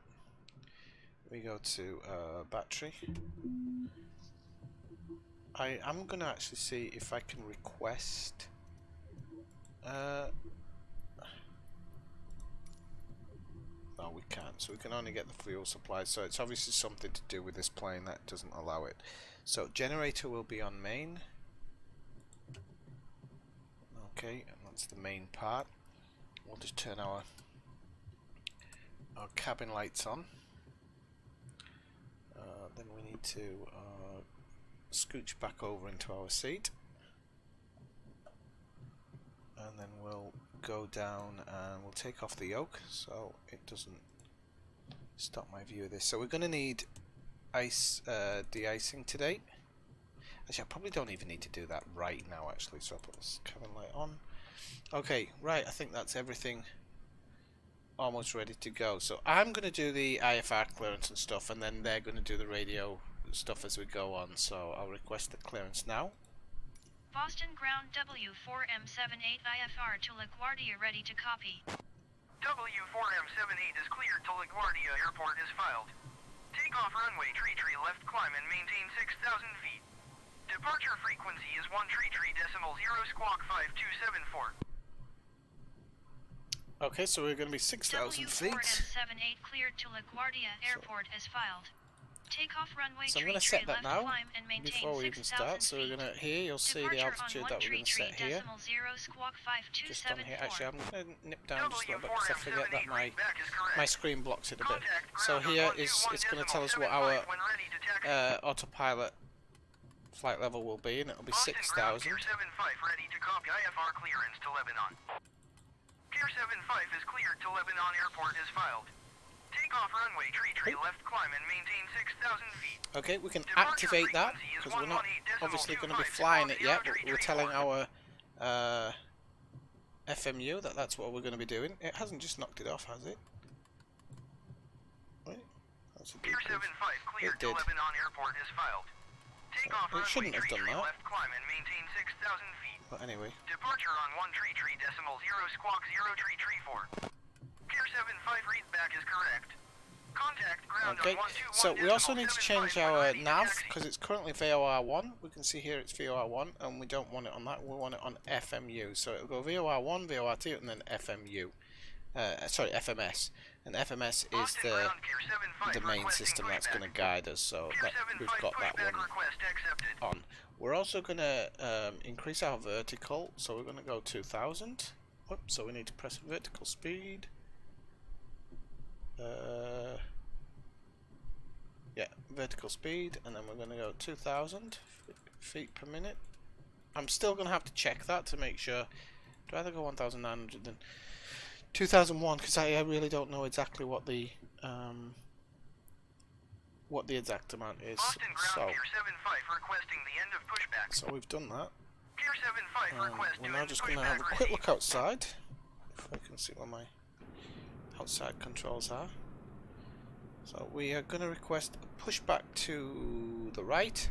We go to battery. I'm going to actually see if I can request. No, we can't. So we can only get the fuel supply. So it's obviously something to do with this plane that doesn't allow it. So generator will be on main. Okay, and that's the main part. We'll just turn our cabin lights on. Then we need to scooch back over into our seat, and then we'll go down and we'll take off the yoke so it doesn't stop my view of this. So we're going to need ice de-icing today. Actually, I probably don't even need to do that right now actually, so I'll put this cabin light on. Okay, right, I think that's everything almost ready to go. So I'm going to do the IFR clearance and stuff, and then they're going to do the radio stuff as we go on. So I'll request the clearance now. Boston Ground W4M78 IFR to LaGuardia ready to copy. W4M78 is cleared to LaGuardia Airport is filed. Takeoff runway tree left climb and maintain 6,000 feet. Departure frequency is 1 tree.0 squawk 5274. Okay, so we're going to be 6,000 feet. W4M78 cleared to LaGuardia Airport as filed. Takeoff runway So I'm going to set that now before we even 6,000 start. So we're going to here you'll see the altitude that we're going to set here. Just on here. Actually, I'm going to nip down just a little bit because I forget that my screen blocks it a bit. So here is it's going to tell us what our autopilot flight level will be, and it'll be 6,000. Pier 75 ready to copy IFR clearance to Lebanon. Pier 75 is cleared to Lebanon Airport is filed. Takeoff runway tree left climb and maintain 6,000 feet. Okay, we can activate that because we're not obviously going to be flying it yet, but we're telling our FMU that that's what we're going to be doing. It hasn't just knocked it off, has it? Wait, that's a Pier 75 cleared to Lebanon Airport is filed. Takeoff It shouldn't have done that. left climb and maintain 6,000 feet. But anyway. Departure on 1 tree.0 squawk 0 tree 34. Pier 75 readback is correct. Contact ground Okay, on 121 so we also need to change our ready to nav taxi. because it's currently VOR1. We can see here it's VOR1 and we don't want it on that, we want it on FMU. So it'll go VOR1, VOR2 and then FMU. Sorry, FMS. And FMS is Boston ground, Pier 75 the main requesting system that's going to playback. guide us, so Pier that, we've 75 got that pushback one request accepted. on. We're also going to increase our vertical, so we're going to go 2,000. Whoops, so we need to press vertical speed. Yeah, vertical speed, and then we're going to go 2,000 feet per minute. I'm still going to have to check that to make sure. Do I either go 1,900 then 2001? Because I really don't know exactly what the exact amount is. Boston ground, So, Pier 75 requesting the end of pushback. so we've done that. Gear 75 request We're to now end just going to have a pushback quick received. look outside. If I can see where my outside controls are. So we are going to request a pushback to the right.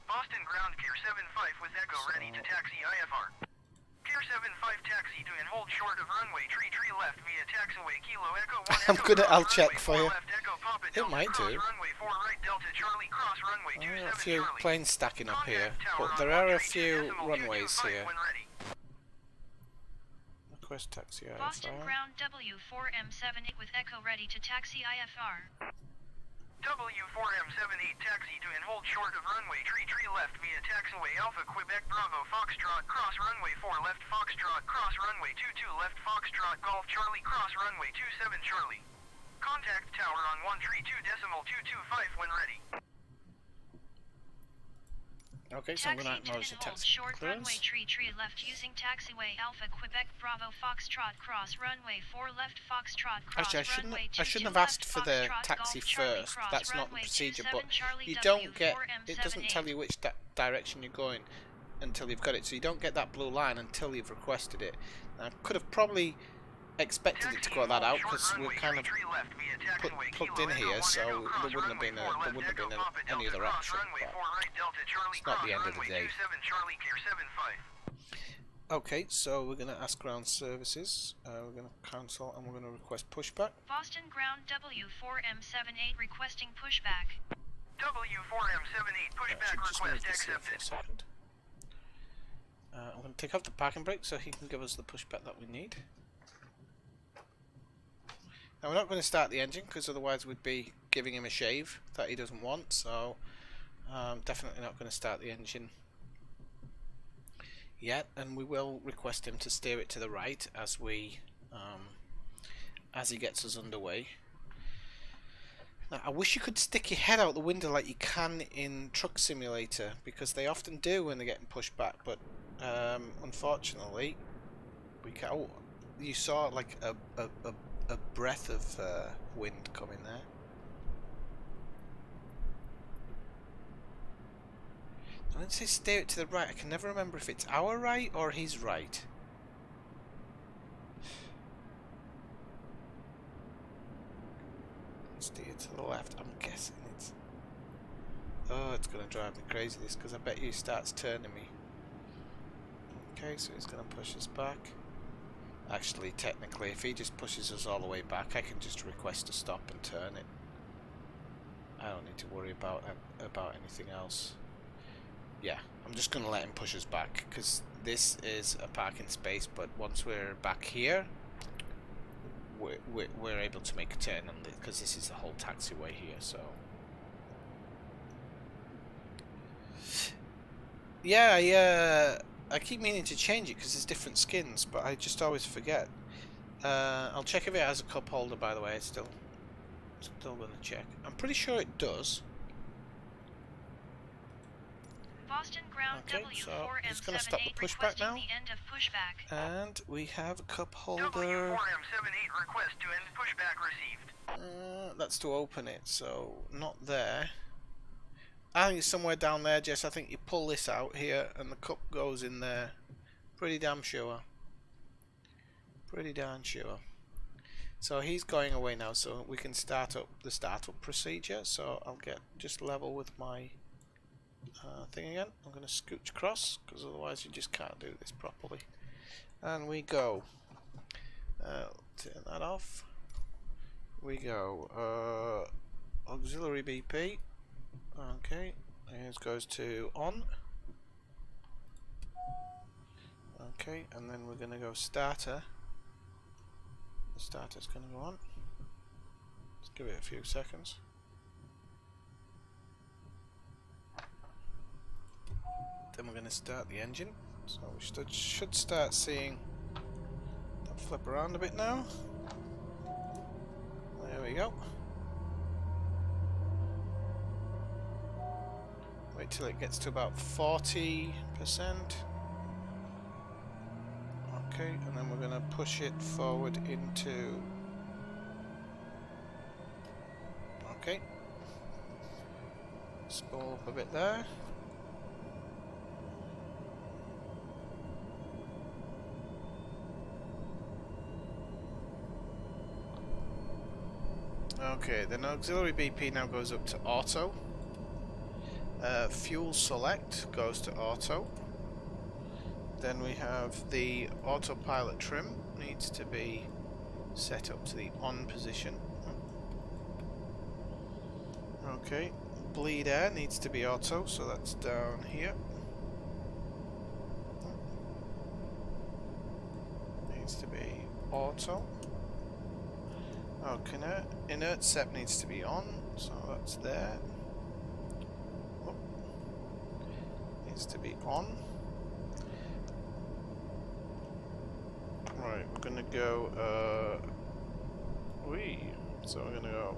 Boston ground Gear 75 with Echo ready to taxi IFR. Gear 75 taxi to and hold short of runway tree left via taxiway Kilo Echo 1 I'm Echo gonna, cross I'll check runway for 4 you. left Echo Papa It Delta might cross do. runway 4 right Delta Charlie cross runway 27 A few Charlie. planes stacking up here, Contact tower but on there are a 132 few decimal runways 225 here. when ready. Request taxi Boston IFR. ground W4M78 with Echo ready to taxi IFR. W4M78 taxi to and hold short of runway tree left via taxiway Alpha Quebec Bravo Foxtrot cross runway 4 left Foxtrot cross runway 22 left Foxtrot Golf Charlie cross runway 27 Charlie. Contact tower on 132 decimal 225 when ready. Okay, so I'm going to Taxi to acknowledge the and hold taxi short runway clearance. tree left using taxiway Alpha Quebec Bravo Foxtrot cross runway 4 left Foxtrot cross Actually, runway I 22 shouldn't have left asked for the Foxtrot taxi Golf Charlie first. cross That's not the runway procedure, 27 but Charlie you don't get. W4M78. It doesn't tell you which direction you're going until you've got it. So you don't get that blue line until you've requested it. I could have probably expected it to go that out because we're kind of plugged in here, so there wouldn't have been any other option. It's not the end of the day. Okay, so we're going to ask ground services. We're going to cancel and we're going to request pushback. Boston ground W4M78 requesting pushback. W4M78 pushback Just move request this here for a accepted. second. I'm going to take off the parking brake so he can give us the pushback that we need. Now we're not going to start the engine because otherwise we'd be giving him a shave that he doesn't want, so definitely not going to start the engine yet, and we will request him to steer it to the right as he gets us underway. Now, I wish you could stick your head out the window like you can in Truck Simulator, because they often do when they're getting pushed back, but unfortunately we can't. Oh, you saw like a breath of wind coming there. When it says steer it to the right, I can never remember if it's our right or his right. Steer to the left, I'm guessing it's... Oh, it's going to drive me crazy this, because I bet you he starts turning me. Okay, so he's going to push us back. Actually, technically, if he just pushes us all the way back, I can just request to stop and turn it. I don't need to worry about anything else. Yeah, I'm just going to let him push us back, because this is a parking space, but once we're back here, we're able to make a turn on this, because this is the whole taxiway here, so... Yeah, I keep meaning to change it because there's different skins, but I just always forget. I'll check if it has a cup holder, by the way. It's still going to check. I'm pretty sure it does. Boston ground Okay, so W4M78 it's going to stop the pushback requesting now. the end of pushback. And we have a cup holder. W4M78 request to end pushback received. That's to open it, so not there. I think it's somewhere down there, Jess. I think you pull this out here and the cup goes in there. Pretty damn sure. Pretty darn sure. So he's going away now, so we can start up the startup procedure. So I'll get just level with my thing again. I'm going to scooch across because otherwise you just can't do this properly. And we go. Turn that off. We go. Auxiliary BP. Okay, here's goes to on. Okay, and then we're going to go starter. The starter's going to go on. Let's give it a few seconds. Then we're going to start the engine. So we should start seeing that flip around a bit now. There we go. Wait till it gets to about 40%. Okay, and then we're going to push it forward into... Okay. Spool up a bit there. Okay, then auxiliary BP now goes up to auto. Fuel select goes to auto. Then we have the autopilot trim needs to be set up to the on position. Okay, bleed air needs to be auto, so that's down here. Needs to be auto. Okay, inert sep needs to be on, so that's there. Oh. Needs to be on. Right, we're gonna go, so we're gonna go,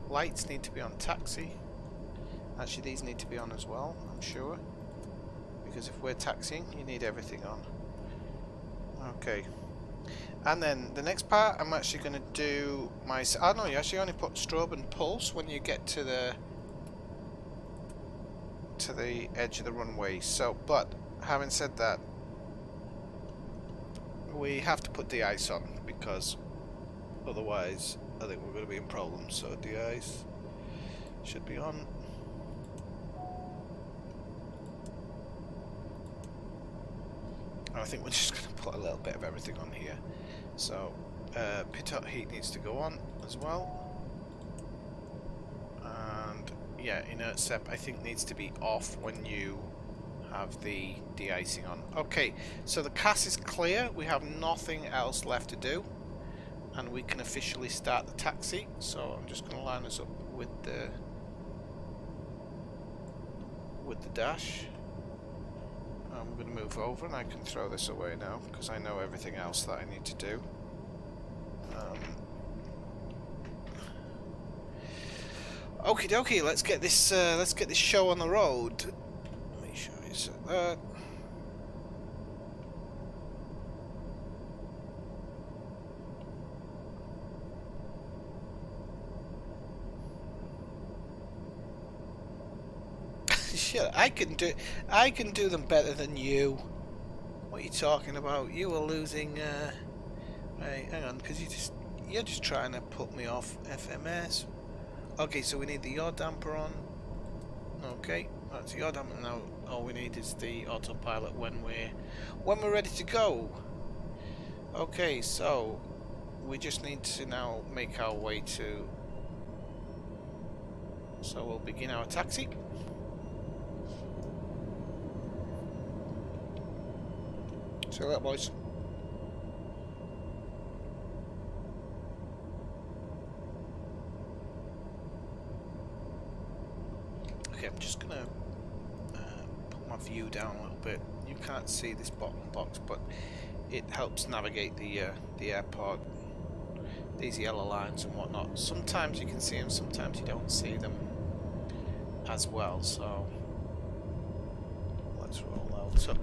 lights need to be on taxi. Actually, these need to be on as well, I'm sure. Because if we're taxiing, you need everything on. Okay. And then the next part, I'm actually going to do my... Oh no, you actually only put strobe and pulse when you get to the edge of the runway. So, but having said that, we have to put de-ice on because otherwise I think we're going to be in problems. So de-ice should be on. I think we're just going to put a little bit of everything on here. So, pitot heat needs to go on as well. And, yeah, inert sep I think needs to be off when you have the de-icing on. Okay, so the CAS is clear. We have nothing else left to do. And we can officially start the taxi. So, I'm just going to line this up with the dash. I'm going to move over and I can throw this away now because I know everything else that I need to do. Okie dokie, let's get this show on the road. Let me show you that. Shit, I can do them better than you. What are you talking about? You were losing. Right, hang on, because you're just trying to put me off FMS. Okay, so we need the yaw damper on. Okay, that's the yaw damper now. All we need is the autopilot when we're ready to go. Okay, so we just need to now make our way to. So we'll begin our taxi. See you later, boys. Okay, I'm just gonna put my view down a little bit. You can't see this bottom box, but it helps navigate the airport. These yellow lines and whatnot. Sometimes you can see them, sometimes you don't see them as well. So let's roll out.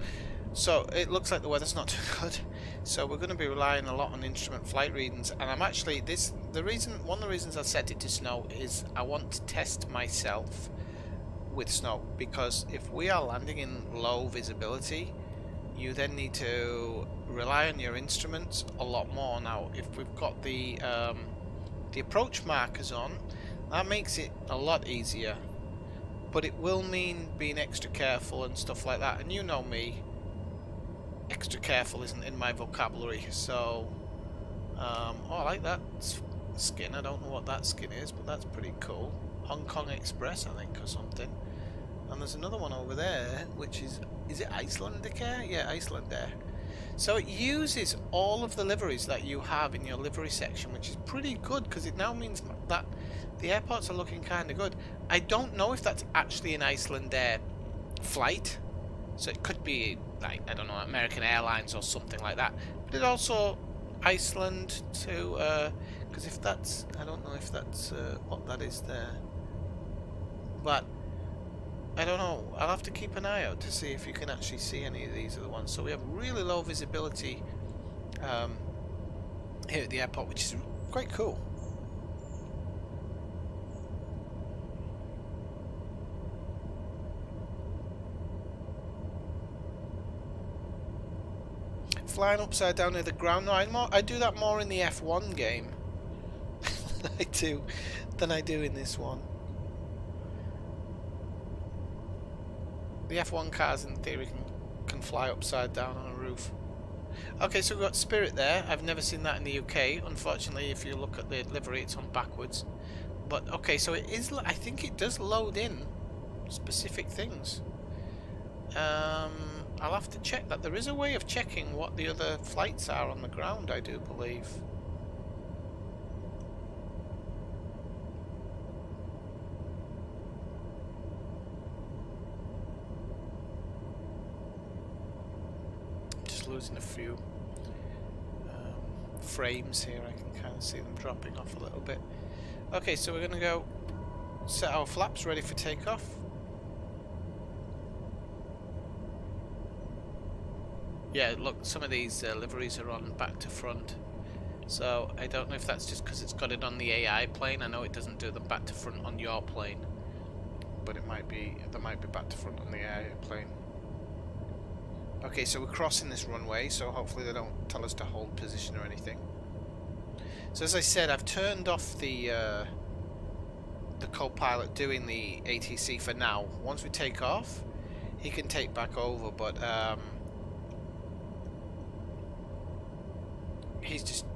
So it looks like the weather's not too good. So we're going to be relying a lot on instrument flight readings, and I'm actually one of the reasons I set it to snow is I want to test myself with snow, because if we are landing in low visibility, you then need to rely on your instruments a lot more. Now, if we've got the approach markers on, that makes it a lot easier, but it will mean being extra careful and stuff like that. And you know me, extra careful isn't in my vocabulary. So oh, I like that skin. I don't know what that skin is, but that's pretty cool. Hong Kong Express, I think, or something. And there's another one over there, which is it Icelandair? Yeah, Icelandair. So it uses all of the liveries that you have in your livery section, which is pretty good, because it now means that the airports are looking kind of good. I don't know if that's actually an Icelandair flight, so it could be like, I don't know, American Airlines or something like that. But it also Iceland to, because if that's, I don't know if that's what that is there. But I don't know. I'll have to keep an eye out to see if you can actually see any of these other ones. So we have really low visibility here at the airport, which is quite cool. Flying upside down near the ground. No, I do that more in the F1 game. than I do in this one. The F1 cars in theory can fly upside down on a roof. Okay, so we've got Spirit there. I've never seen that in the UK. Unfortunately, if you look at the livery, it's on backwards. But okay, so it is. I think it does load in specific things. I'll have to check that. There is a way of checking what the other flights are on the ground, I do believe. Just losing a few frames here. I can kind of see them dropping off a little bit. Okay, so we're going to go set our flaps ready for takeoff. Yeah, look, some of these liveries are on back to front. So I don't know if that's just because it's got it on the AI plane. I know it doesn't do the back to front on your plane, but it might be, there might be back to front on the AI plane. Okay, so we're crossing this runway, so hopefully they don't tell us to hold position or anything. So as I said, I've turned off the co-pilot doing the ATC for now. Once we take off, he can take back over, but he's just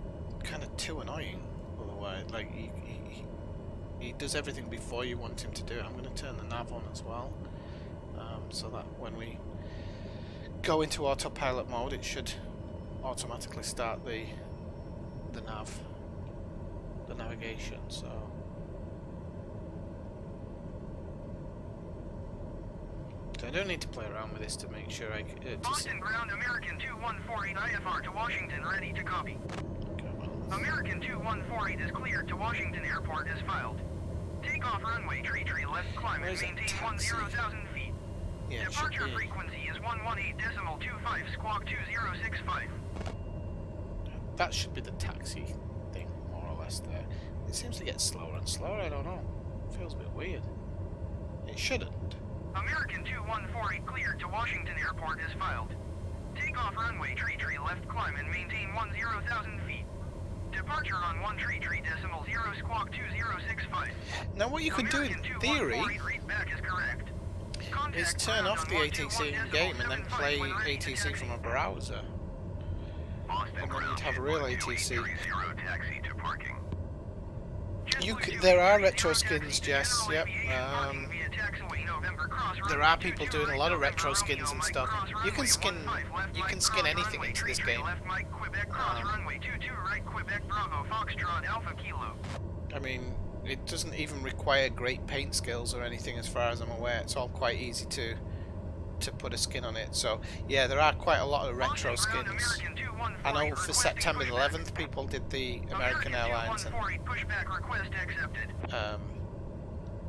kind of too annoying otherwise. Like he does everything before you want him to do it. I'm going to turn the nav on as well, so that when we go into autopilot mode, it should automatically start the navigation. So I don't need to play around with this to make sure I Boston ground American 2148 IFR to Washington, ready to copy. Okay, well, American 2148 is cleared to Washington Airport as filed. Takeoff runway tree left, climb and Where's that maintain taxi? 10,000 feet. yeah, it should Departure be. frequency is 118.25 squawk 2065. That should be the taxi thing, more or less there. It seems to get slower and slower, I don't know. It feels a bit weird. It shouldn't. American 2148 cleared to Washington Airport as filed. Takeoff runway tree left, climb and maintain 10,000 feet. Departure on 133.0 squawk 2065. Now what you could do in theory read back is correct. is turn off the ATC in game and then play ATC from a browser. And then you'd have real ATC. There are retro skins, Jess, yep. There are people doing a lot of retro skins and stuff. You can skin anything into this game. I mean, it doesn't even require great paint skills or anything as far as I'm aware. It's all quite easy to put a skin on it. So yeah, there are quite a lot of retro skins. I know for September 11th people did the American Airlines and I think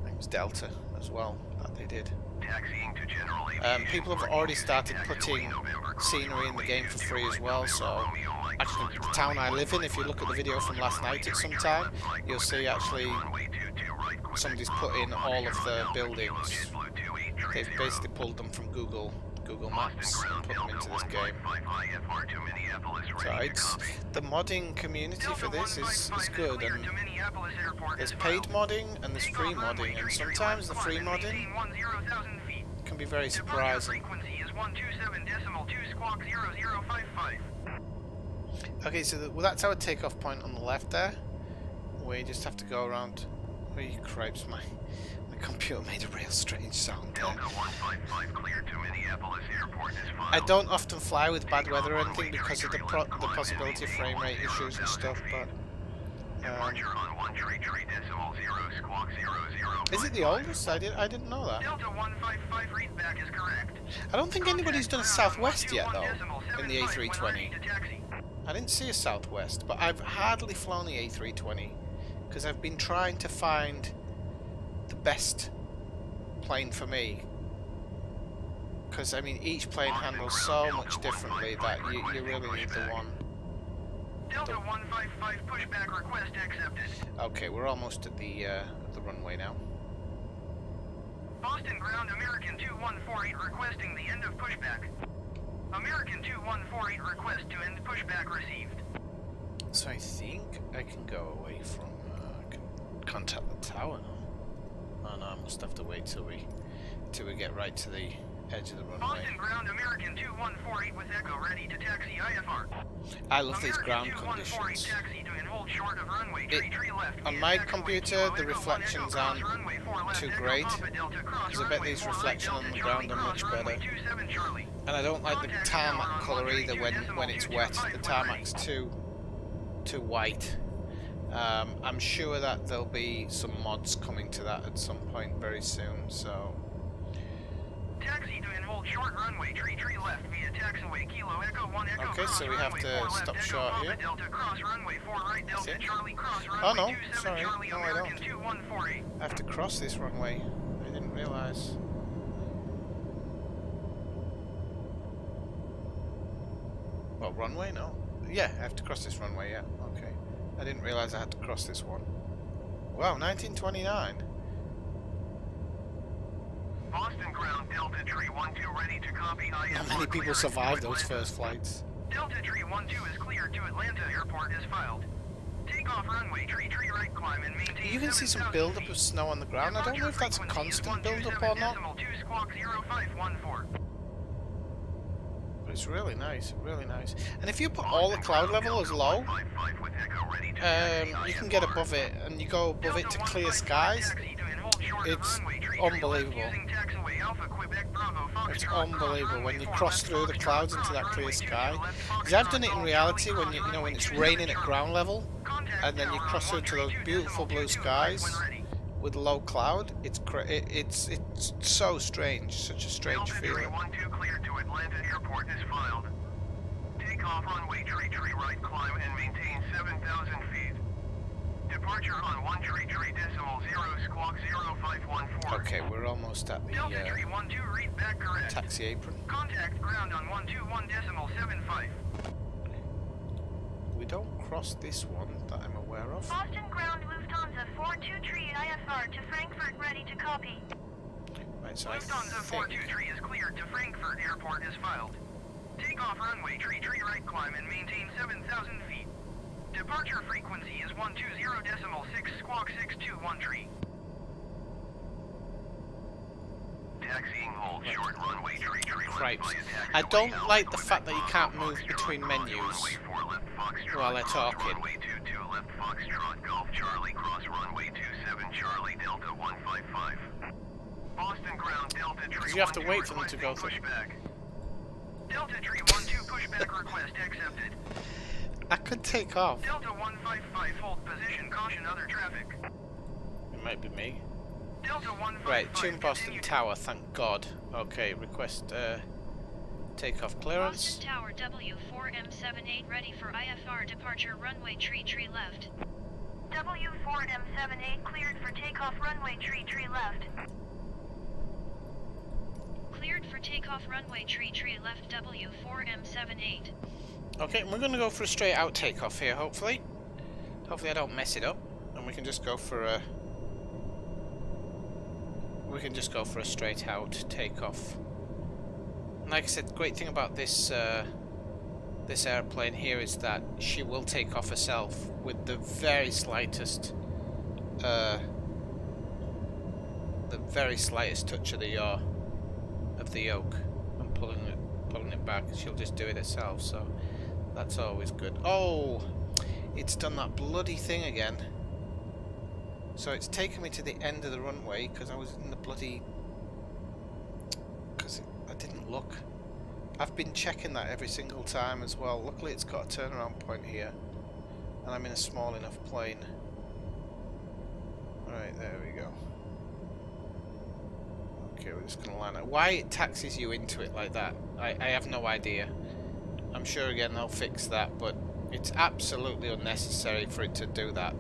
it was Delta as well that they did. People have already started putting scenery in the game for free as well, so actually the town I live in, if you look at the video from last night at some time, you'll see actually somebody's put in all of the buildings. They've basically pulled them from Google Maps and put them into this game. So it's, the modding community for this is good, and there's paid modding and there's free modding, and sometimes the free modding can be very surprising. Okay, so well, that's our takeoff point on the left there. We just have to go around. Oh, you cripes, my computer made a real strange sound there. I don't often fly with bad weather or anything because of the possibility of frame rate issues and stuff, but is it the oldest? I didn't know that. I don't think anybody's done a Southwest yet though in the A320. I didn't see a Southwest, but I've hardly flown the A320 because I've been trying to find the best plane for me. Because I mean, each plane handles so much differently that you really need the one. Delta 155 pushback request accepted. Okay, we're almost at the runway now. Boston ground American 2148 requesting the end of pushback. American 2148 request to end pushback received. So I think I can go away from contact the tower. No. Oh no, I must have to wait till we get right to the edge of the runway. Boston ground American 2148 with Echo ready to taxi IFR. I love these ground American 2148 conditions. taxi to and hold short of runway tree left. On my computer, the reflections aren't too great, because I bet these reflections on the ground are much better. And I don't like the tarmac colour either when it's wet. The tarmac's too white. I'm sure that there'll be some mods coming to that at some point very soon. So. Taxi to and hold short runway tree left via taxiway Kilo Echo 1 Echo. Okay, so we have to stop short here. Delta cross runway 4 right Delta Charlie cross Oh runway no, 27 sorry, Charlie no I American don't. 2148. I have to cross this runway. I didn't realise. Well, runway? No. Yeah, I have to cross this runway, yeah. Okay. I didn't realise I had to cross this one. Wow, 1929. Boston ground Delta Tree 12 ready to copy IFR. Not many people survived those first flights. Delta Tree 12 is cleared to Atlanta Airport is filed. Takeoff runway tree right climb and maintain. You can see some build-up of snow on the ground. I don't know if that's a constant build-up or not. But it's really nice, really nice. And if you put all the cloud level as low, you can get above it, and you go above it to clear skies. It's unbelievable. It's unbelievable when you cross through the clouds into that clear sky. Because I've done it in reality when you know when it's raining at ground level, and then you cross through to those beautiful blue skies with low cloud. It's so strange, such a strange feeling. Cleared to Atlanta Airport is filed. Takeoff runway tree right climb and maintain 7,000 feet. Departure on 133.0 squawk 0514. Okay, we're almost at the Delta Tree 12 read back correct. taxi apron. Contact ground on 121.75. We don't cross this one that I'm aware of. Boston ground Lufthansa 423 IFR to Frankfurt ready to copy. Right, so I Lufthansa think 423 is cleared to Frankfurt Airport is filed. Takeoff runway tree right climb and maintain 7,000 feet. Departure frequency is 120.6 squawk 621 Taxiing hold short runway tree cripes. I don't like the fact that you can't move between menus while they're talking. Runway 22 left Foxtrot Golf Charlie cross runway 27 Charlie Delta 155. Boston ground Delta Tree. Because you have to wait for them to go through. Delta Tree 12 pushback request accepted. I could take off. Delta 155 hold position caution other traffic. It might be me. Delta 155 Right, tune Boston Tower, thank God. Okay, request takeoff clearance. Boston Tower W4M78 ready for IFR departure runway tree left. W4M78 cleared for takeoff runway tree left. Cleared for takeoff runway tree left W4M78. Okay, we're going to go for a straight out takeoff here, hopefully. Hopefully I don't mess it up, and we can just go for a... We can just go for a straight out takeoff. And like I said, the great thing about this this airplane here is that she will take off herself with the very slightest touch of the yoke and pulling it back. She'll just do it herself, so that's always good. Oh, it's done that bloody thing again. So it's taken me to the end of the runway because I was in the bloody... because I didn't look. I've been checking that every single time as well. Luckily it's got a turnaround point here. And I'm in a small enough plane. Right, there we go. Okay, we're just going to line up. Why it taxis you into it like that, I have no idea. I'm sure again they'll fix that, but it's absolutely unnecessary for it to do that.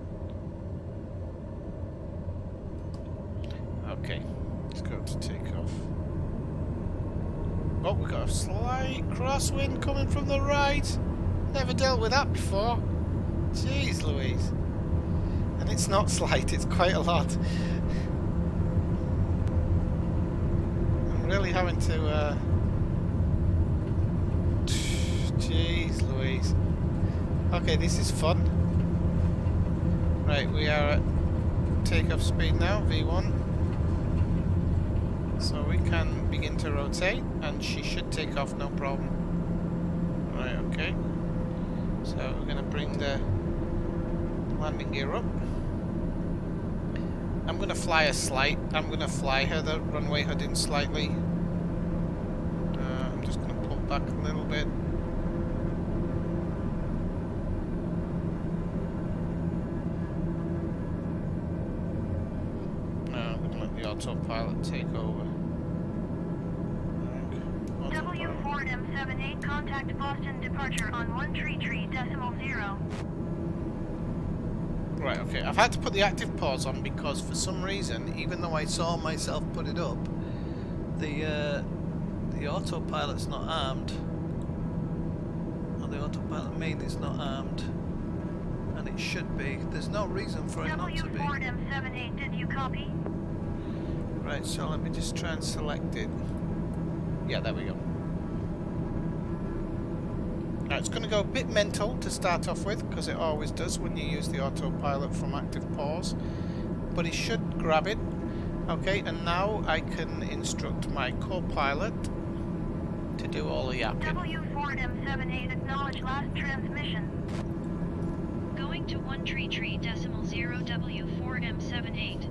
Okay, let's go to takeoff. Oh, we've got a slight crosswind coming from the right. Never dealt with that before. Jeez Louise. And it's not slight, it's quite a lot. I'm really having to... Jeez Louise. Okay, this is fun. Right, we are at takeoff speed now, V1. So we can begin to rotate, and she should take off no problem. Right, okay. So we're going to bring the landing gear up. I'm going to fly her the runway hood in slightly. I'm just going to pull back a little bit. I'm going to let the autopilot take over. W4M78, contact Boston departure on 133.0. Right, okay. I've had to put the active pause on because for some reason, even though I saw myself put it up, the autopilot's not armed. Or the autopilot main is not armed. And it should be. There's no reason for it not to be. W4M78, did you copy? Right, so let me just try and select it. Yeah, there we go. Now it's going to go a bit mental to start off with, because it always does when you use the autopilot from active pause. But it should grab it. Okay, and now I can instruct my co-pilot to do all the yapping. W4M78, acknowledge last transmission. Going to 133.0 W4M78.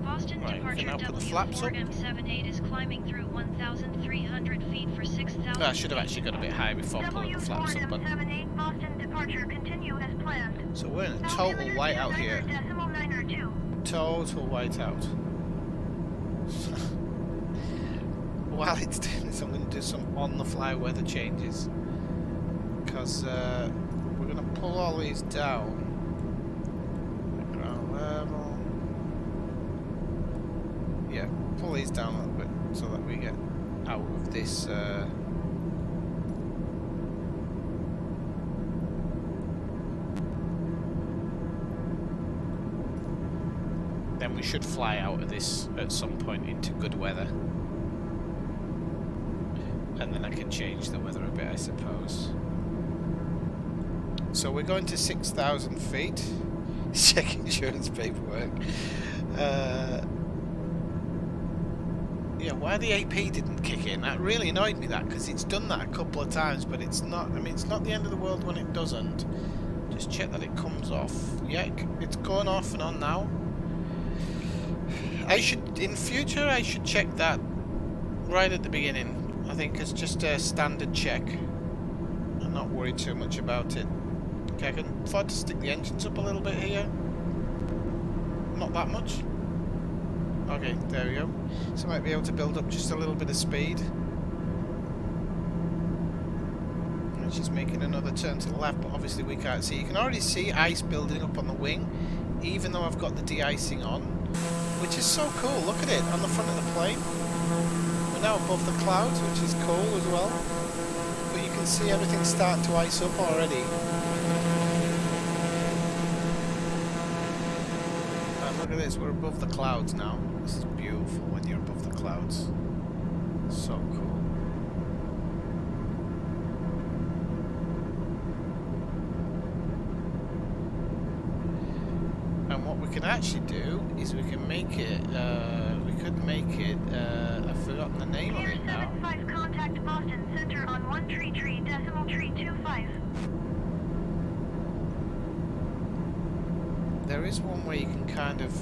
Boston Right, departure now put the flaps up. W4M78 is climbing through 1,300 feet for 6,000. I should have actually got a bit high before pulling the flaps up, but... W4M78, Boston departure, continue as planned. So we're in a total whiteout here. Decimal 902. Total whiteout. While it's doing this, I'm going to do some on-the-fly weather changes. Because we're going to pull all these down. Ground level. Yeah, pull these down a little bit so that we get out of this then we should fly out of this at some point into good weather. And then I can change the weather a bit, I suppose. So we're going to 6,000 feet. Check insurance paperwork. Yeah, why the AP didn't kick in? That really annoyed me, that, because it's done that a couple of times, but it's not, I mean, it's not the end of the world when it doesn't. Just check that it comes off. Yeah, it's going off and on now. In future, I should check that right at the beginning. I think it's just a standard check. I'm not worried too much about it. Okay, I can afford to stick the engines up a little bit here. Not that much. Okay, there we go. So I might be able to build up just a little bit of speed. And she's making another turn to the left, but obviously we can't see. You can already see ice building up on the wing, even though I've got the de-icing on, which is so cool. Look at it on the front of the plane. We're now above the clouds, which is cool as well. But you can see everything starting to ice up already. And look at this, we're above the clouds now. This is beautiful when you're above the clouds. So cool. And what we can actually do is we can make it, I've forgotten the name of it now. 75, contact Boston Center on 133.325. There is one where you can kind of, I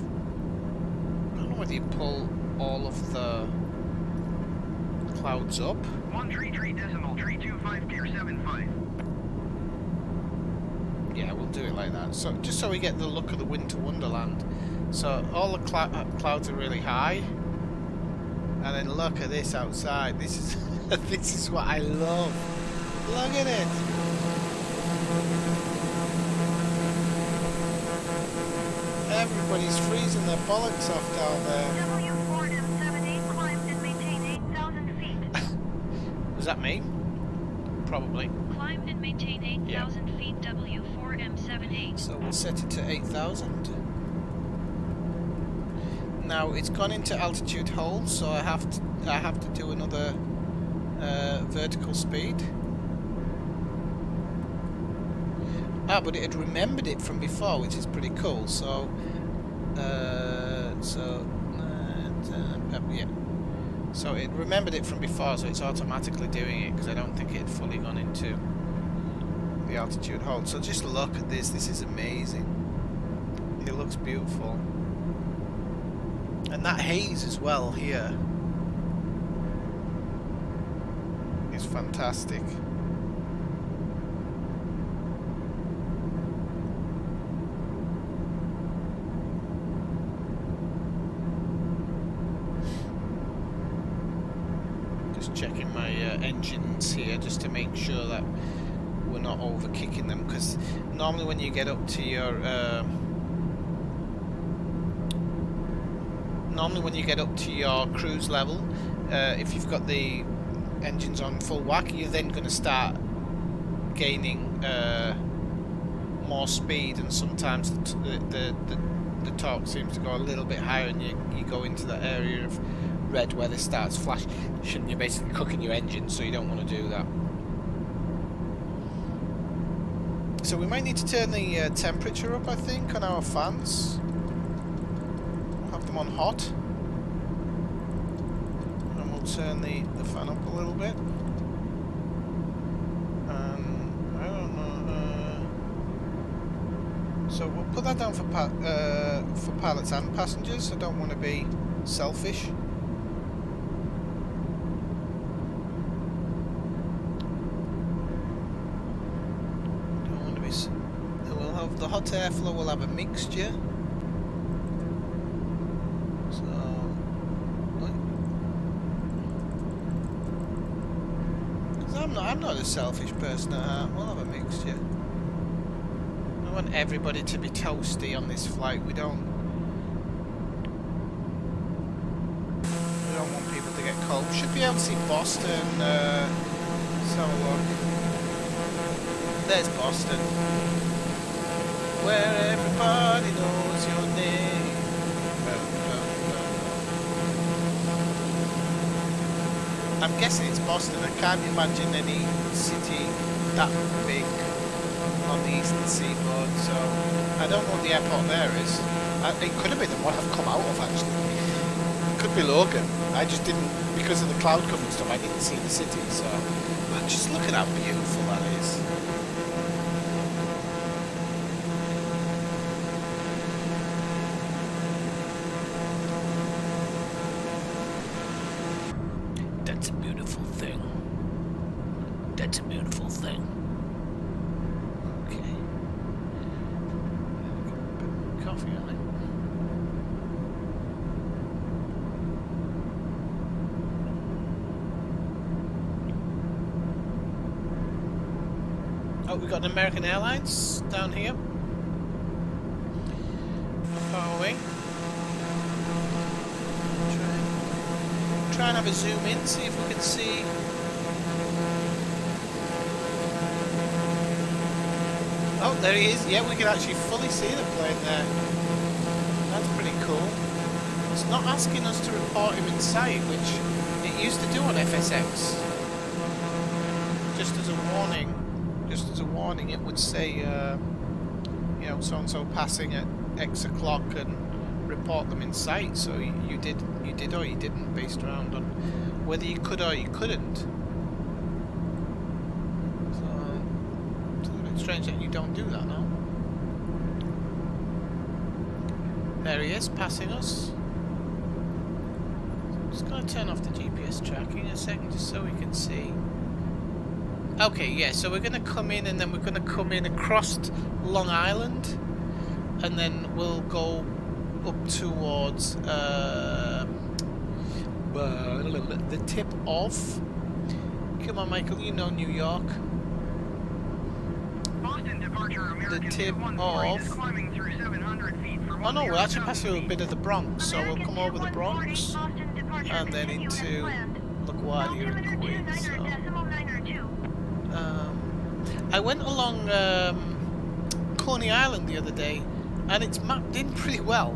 don't know whether you pull all of the clouds up. 133.325, Pier 75. Yeah, we'll do it like that. So just so we get the look of the winter wonderland. So all the clouds are really high, and then look at this outside. This is this is what I love. Look at it. Everybody's freezing their bollocks off down there. W4M78, climbed and maintained 8,000 feet. Was that me? Probably. Climb and maintain 8,000 feet W4M78. So we'll set it to 8,000. Now it's gone into altitude hold, so I have to do another vertical speed. But it had remembered it from before, which is pretty cool. So Yeah. So it remembered it from before, so it's automatically doing it because I don't think it had fully gone into the altitude hold. So just look at this. This is amazing. It looks beautiful. And that haze as well here is fantastic. Just checking my engines here just to make sure that we're not over kicking them, because normally when you get up to your cruise level, if you've got the engines on full whack, you're then going to start gaining more speed, and sometimes the torque seems to go a little bit higher, and you go into that area of red where this starts flashing. You're basically cooking your engine, so you don't want to do that. So we might need to turn the temperature up, I think, on our fans. We'll have them on hot. And we'll turn the fan up a little bit. I don't know. So we'll put that down for pilots and passengers. I don't want to be selfish. The hot airflow will have a mixture. So, because I'm not a selfish person at heart. We'll have a mixture. I want everybody to be toasty on this flight. We don't want people to get cold. We should be able to see Boston. So look, there's Boston, where everybody knows your name. I'm guessing it's Boston. I can't imagine any city that big on the eastern seaboard, so I don't know what the airport there is. It could have been the one I've come out of, actually. It could be Logan. I just didn't, because of the cloud cover and stuff, I didn't see the city, so... But just look at how beautiful that is. That's a beautiful thing. That's a beautiful thing. Okay. A bit more coffee on it. Oh, we've got an American Airlines down here. Far away. Try and have a zoom in, see if we can see. Oh, there he is. Yeah, we can actually fully see the plane there. That's pretty cool. It's not asking us to report him in sight, which it used to do on FSX. Just as a warning, it would say, you know, so-and-so passing at X o'clock and report them in sight. So you did or you didn't, based around on whether you could or you couldn't. So it's a bit strange that you don't do that now. There he is, passing us. Just gonna turn off the GPS tracking a second, just so we can see. Okay, yeah, so we're gonna come in, and then we're gonna come in across Long Island, and then we'll go up towards the tip of. Come on, Michael, you know New York. Boston departure American The tip 213 of. is climbing through 700 feet for Oh no, we'll actually pass through a bit of the Bronx, so we'll come over the Bronx and then into LaGuardia and Queens. So. I went along Coney Island the other day, and it's mapped in pretty well.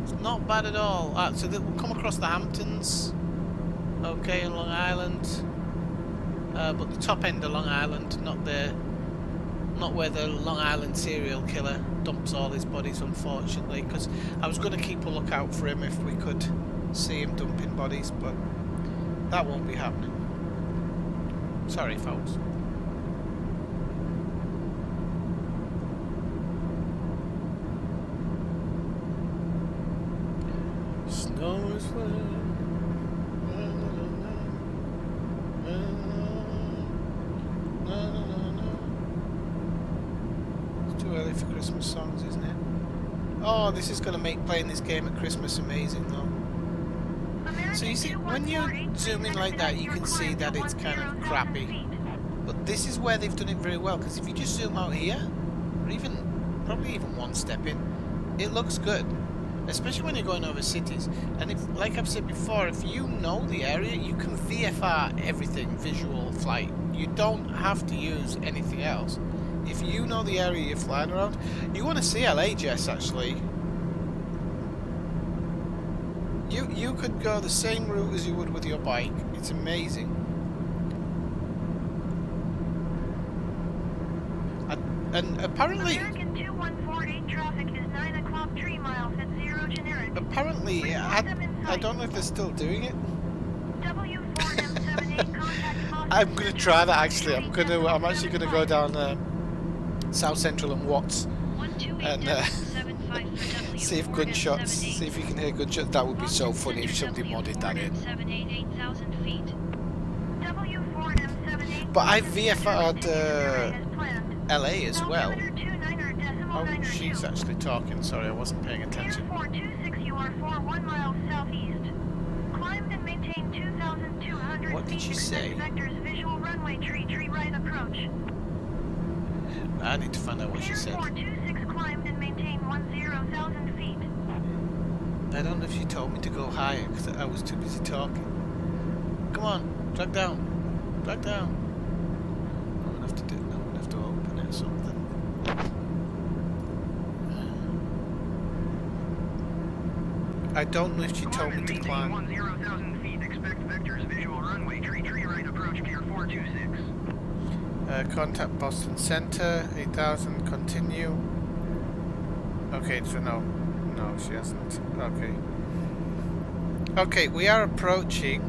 It's not bad at all. So we'll come across the Hamptons, okay, on Long Island, but the top end of Long Island, not the not where the Long Island serial killer dumps all his bodies, unfortunately, because I was going to keep a lookout for him if we could see him dumping bodies, but that won't be happening. Sorry, folks. Snow is falling. It's too early for Christmas songs, isn't it? Oh, this is going to make playing this game at Christmas amazing, though. So you see, when you zoom in like that, you can see that it's kind of crappy. But this is where they've done it very well, because if you just zoom out here, or even, probably even one step in, it looks good. Especially when you're going over cities. And if, like I've said before, if you know the area, you can VFR everything, visual flight. You don't have to use anything else. If you know the area you're flying around, you want to see LA, Jess, actually. You could go the same route as you would with your bike. It's amazing. And apparently... American 2148 traffic is 9 o'clock 3 miles at 0 generic. Apparently, I don't know if they're still doing it. W4M78 contact I'm gonna try that actually. I'm actually gonna go down South Central and Watts and see if gunshots. See if you can hear gunshots. That would be so funny if somebody modded that in. But I VFR'd LA as well. Oh, she's actually talking. Sorry, I wasn't paying attention. 426 UR4 1 mile southeast. Climb and maintain 2,200 What did she say? Vectors visual runway tree right approach. I need to find out what she said. 426 climb and maintain 10,000 feet. I don't know if she told me to go higher because I was too busy talking. Come on, drag down. Drag down. I'm gonna have to do it. I'm gonna have to open it or something. I don't know if she told me to climb. 10,000 feet. Expect vectors visual runway tree right approach gear 426. Contact Boston Center 8,000. Continue. Okay, so no, she hasn't. Okay. Okay, we are approaching.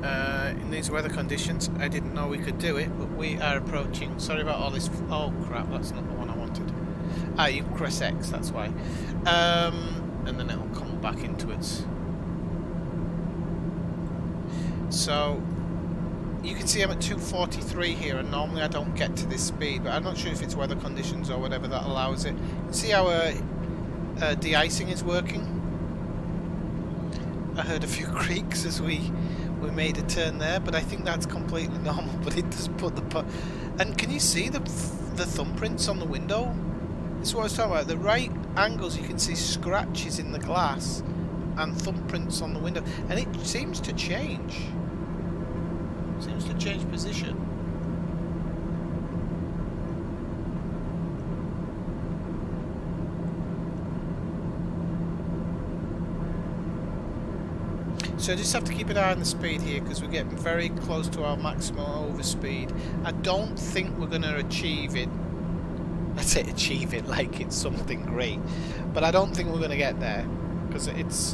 In these weather conditions, I didn't know we could do it, but we are approaching. Sorry about all this. Oh crap, that's not the one I wanted. Ah, you press X, that's why. And then it'll come back into it. So you can see I'm at 243 here, and normally I don't get to this speed, but I'm not sure if it's weather conditions or whatever that allows it. See how de-icing is working? I heard a few creaks as we made a turn there, but I think that's completely normal. But it does put the and can you see the thumbprints on the window? This is what I was talking about. The right angles, you can see scratches in the glass and thumbprints on the window, and it seems to change. Seems to change position. So I just have to keep an eye on the speed here because we're getting very close to our maximum overspeed. I don't think we're going to achieve it. I say achieve it like it's something great, but I don't think we're going to get there because it's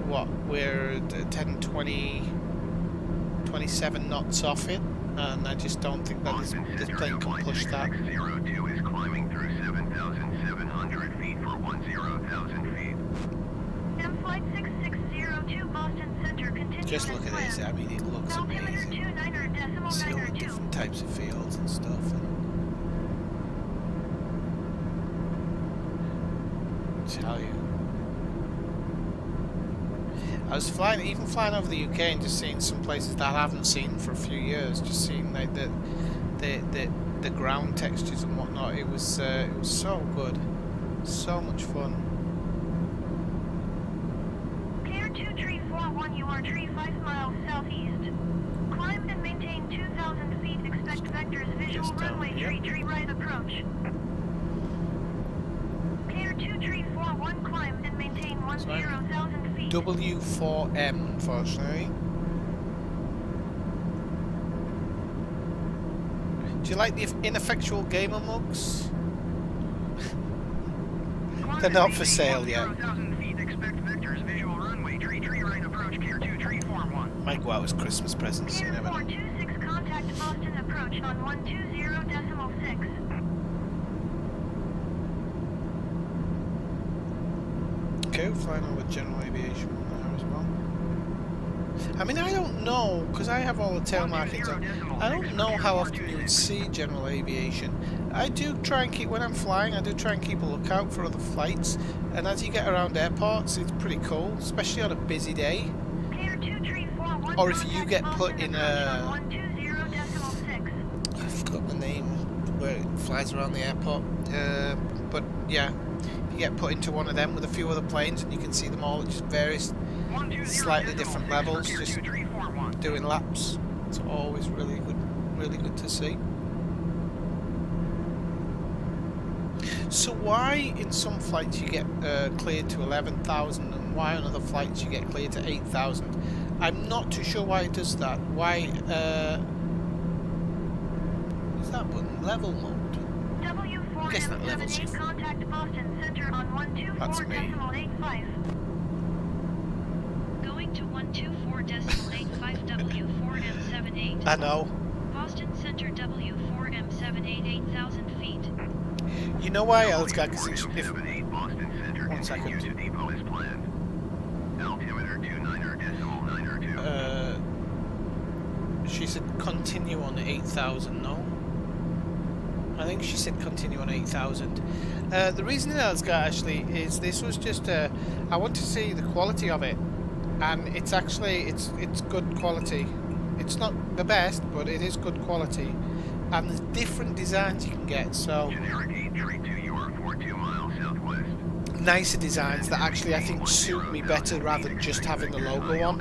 what, we're 10, 20, 27 knots off it, and I just don't think that this plane can push that. 602 is climbing through 7,700 feet for 10,000 feet. M flight 6602 Boston Center continue. Just look at this. I mean, it looks amazing. See all the different types of fields and stuff. Tell you, I was even flying over the UK and just seeing some places that I haven't seen for a few years. Just seeing like the ground textures and whatnot. It was so good, so much fun. Clear 2341, you are tree 5 miles southeast. Climb and maintain 2,000 feet. Expect vectors visual Just down runway here. tree right approach. Clear 2341, climb and maintain 10,000 feet. W4M, unfortunately. you like the Ineffectual gamer mugs? They're not for sale yet. 0,000 feet, expect vectors, visual runway, tree right approach, gear 2341. Might go out as Christmas presents, you Gear never know. 426, contact Boston approach on 120.6. Okay, we're flying over general aviation there as well. I mean, I don't know, because I have all the tail markings on. I don't know how often you would see general aviation. I do try and keep, when I'm flying, I do try and keep a lookout for other flights. And as you get around airports, it's pretty cool, especially on a busy day. Gear 2341, Or if you get contact put Boston in approach a... on 120.6. I forgot the name where it flies around the airport. But yeah, you get put into one of them with a few other planes and you can see them all at just various slightly different levels, just doing laps. It's always really good to see. So why in some flights you get cleared to 11,000 and why on other flights you get cleared to 8,000? I'm not too sure why it does that. Why is that button level mode? W4 Guess that levels you. contact Boston Center on That's me. 124.85. Going to 124.85 W4M78. I know. Boston Center W4M78 8,000 feet. You know why else, guy? Because if 1 second. Depot is planned. Altimeter 29.902. She said continue on 8,000. No, I think she said continue on 8,000. The reason else, guy, actually is this was just I want to see the quality of it, and it's actually it's good quality. It's not the best, but it is good quality, and there's different designs you can get. So. Generic 832, you are 42 miles southwest. Nicer designs that actually I think suit me better rather than just having the logo on.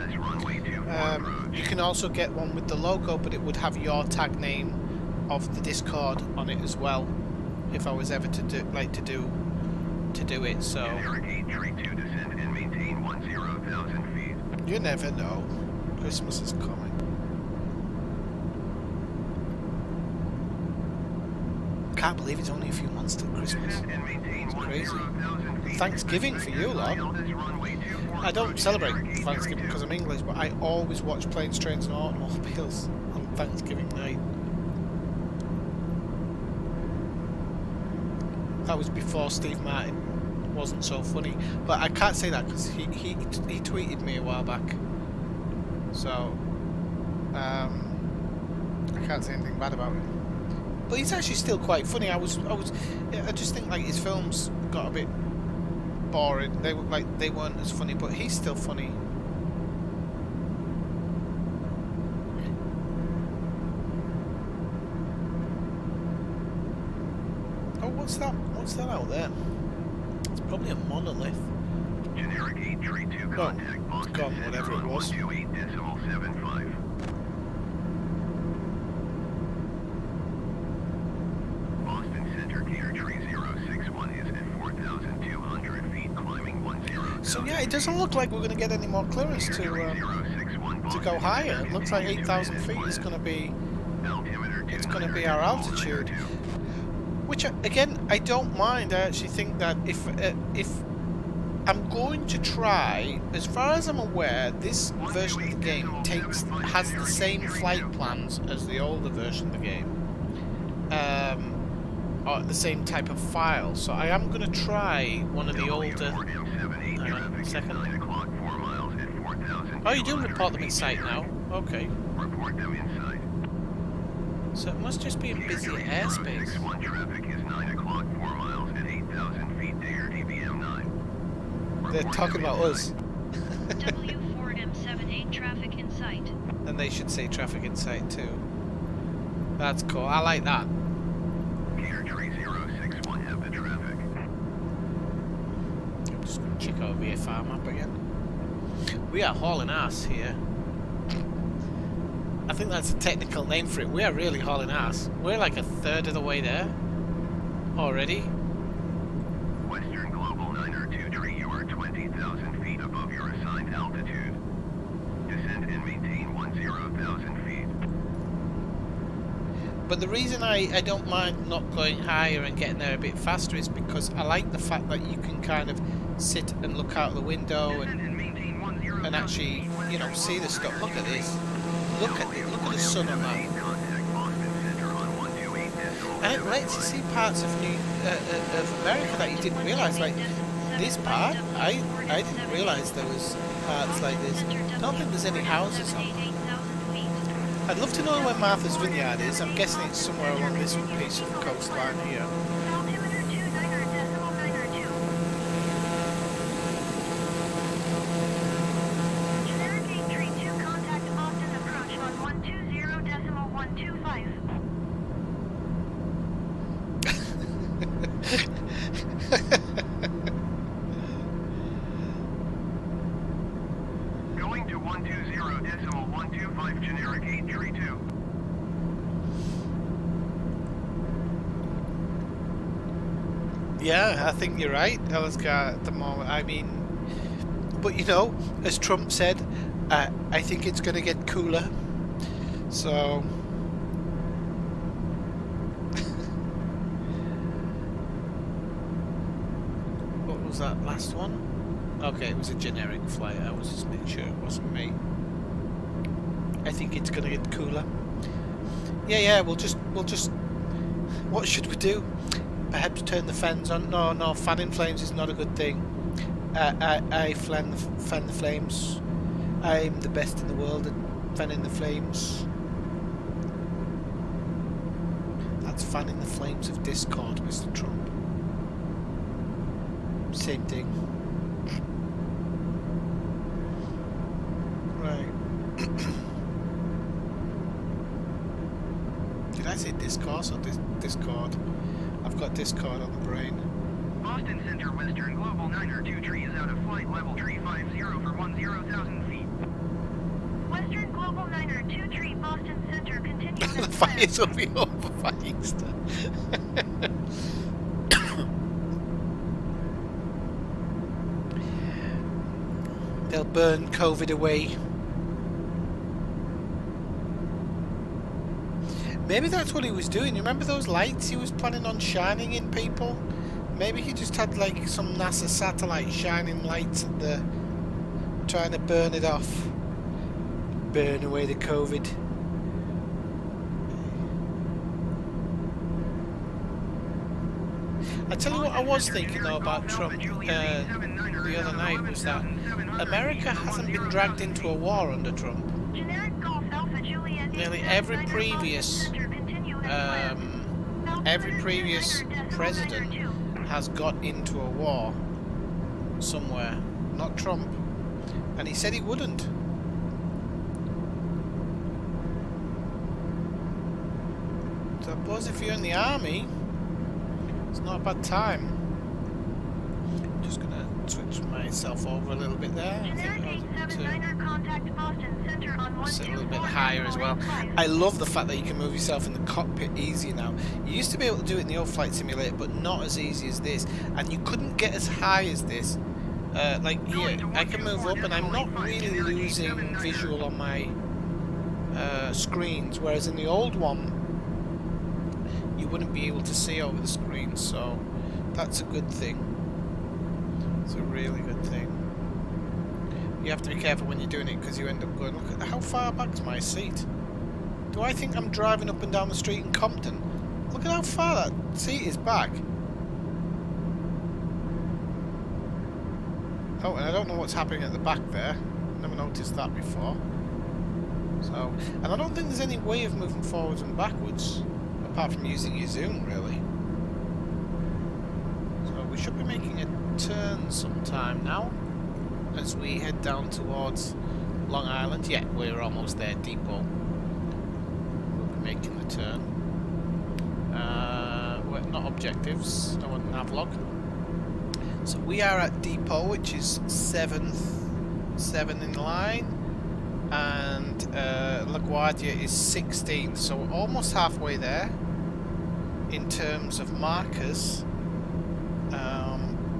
You can also get one with the logo, but it would have your tag name of the Discord on it as well, if I was ever to do it. So Generic 832, descend and maintain 10,000 feet. you never know. Christmas is coming. Can't believe it's only a few months till Christmas. It's crazy. Thanksgiving for you lot. I don't celebrate Thanksgiving because I'm English, but I always watch Planes, Trains and Automobiles on Thanksgiving night. That was before Steve Martin wasn't so funny, but I can't say that because he tweeted me a while back, so I can't say anything bad about him. But he's actually still quite funny. I just think like his films got a bit boring. They weren't as funny, but he's still funny. Oh, what's that? What's that out there? It's probably a monolith. Generic 832, Oh, contact it's Boston gone, Center whatever it on was. 128.75. Boston Center gear 3061 is at 4,200 feet, climbing 10. So yeah, it doesn't look like we're going to get any more clearance to go higher. It looks like 8,000 feet is going to be our altitude. Which again, I don't mind. I actually think that if I'm going to try, as far as I'm aware, this version of the game has the same flight plans as the older version of the game, or the same type of file. So I am going to try one of the older. Hang on a second. Oh, you do report them in sight now. Okay. Report them in sight. So it must just be in busy airspace. 61 traffic is 9 o'clock, 4 miles at 8,000 feet, Dare DBM 9. They're talking about us. W4M78 traffic in sight. And they should say traffic in sight too. That's cool. I like that. Gear 3061, have the traffic. I'm just going to check our VFR map again. We are hauling ass here. I think that's a technical name for it. We are really hauling ass. We're like a third of the way there already. Western Global 902 you are 20,000 feet above your assigned altitude. Descend and maintain 10,000 feet. But the reason I don't mind not going higher and getting there a bit faster is because I like the fact that you can kind of sit and look out the window and actually, you know, see the stuff. Look at this. Look at the sun on that. And it lets you see parts of of America that you didn't realise. Like this part, I didn't realise there was parts like this. I don't think there's any houses on them. I'd love to know where Martha's Vineyard is. I'm guessing it's somewhere along this piece of the coastline here. Altimeter 29.92. Generic 832, contact Boston approach on 120.125. Going to 120.125, generic 832. Yeah, I think you're right, Alaska, at the moment. I mean, but you know, as Trump said, I think it's going to get cooler. So, what was that last one? Okay, it was a generic flight. I was just making sure it wasn't me. I think it's going to get cooler. Yeah, we'll just. What should we do? Perhaps turn the fans on. No, fanning flames is not a good thing. I fan the flames. I'm the best in the world at fanning the flames. That's fanning the flames of discord, Mr. Trump. Same thing. Right. Did I say discourse or discord? I've got discord on the brain. Boston Center Western Global 902 tree is out of flight level tree 50 for 10,000 feet. Western Global 902 tree Boston Center continues The fires will be over by Easter. They'll burn COVID away. Maybe that's what he was doing. You remember those lights he was planning on shining in people? Maybe he just had like some NASA satellite shining lights at the... trying to burn it off. Burn away the COVID. I tell you what I was thinking though about Trump the other night was that America hasn't been dragged into a war under Trump. Nearly every previous president has got into a war somewhere, not Trump, and he said he wouldn't. So I suppose if you're in the army, it's not a bad time. Just gonna switch myself over a little bit there. I think I'll sit a little bit higher as well. I love the fact that you can move yourself in the cockpit easy now. You used to be able to do it in the old flight simulator, but not as easy as this. And you couldn't get as high as this. Like here, I can move up and I'm not really losing visual on my screens, whereas in the old one, you wouldn't be able to see over the screen, so that's a good thing. It's a really good thing. You have to be careful when you're doing it because you end up going, look at how far back's my seat. Do I think I'm driving up and down the street in Compton? Look at how far that seat is back. Oh, and I don't know what's happening at the back there. Never noticed that before. So, and I don't think there's any way of moving forwards and backwards apart from using your zoom, really. So we should be making a turn sometime now as we head down towards Long Island. Yeah, we're almost there, depot. We'll be making the turn. Well, not objectives, I want navlog. So we are at depot, which is 7 in line, and LaGuardia is 16th, so we're almost halfway there in terms of markers.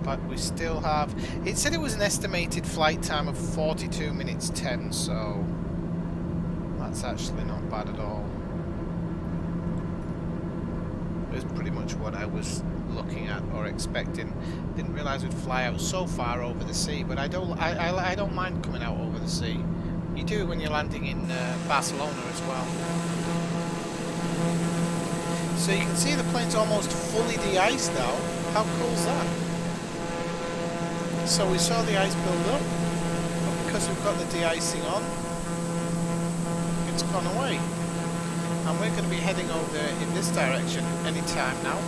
But we still have... It said it was an estimated flight time of 42 minutes 10, so that's actually not bad at all. is pretty much what I was looking at or expecting. Didn't realise we'd fly out so far over the sea, but I don't mind coming out over the sea. You do when you're landing in Barcelona as well. So you can see the plane's almost fully de-iced now. How cool is that? So we saw the ice build up, but because we've got the de-icing on, it's gone away. And we're going to be heading over in this direction any time now.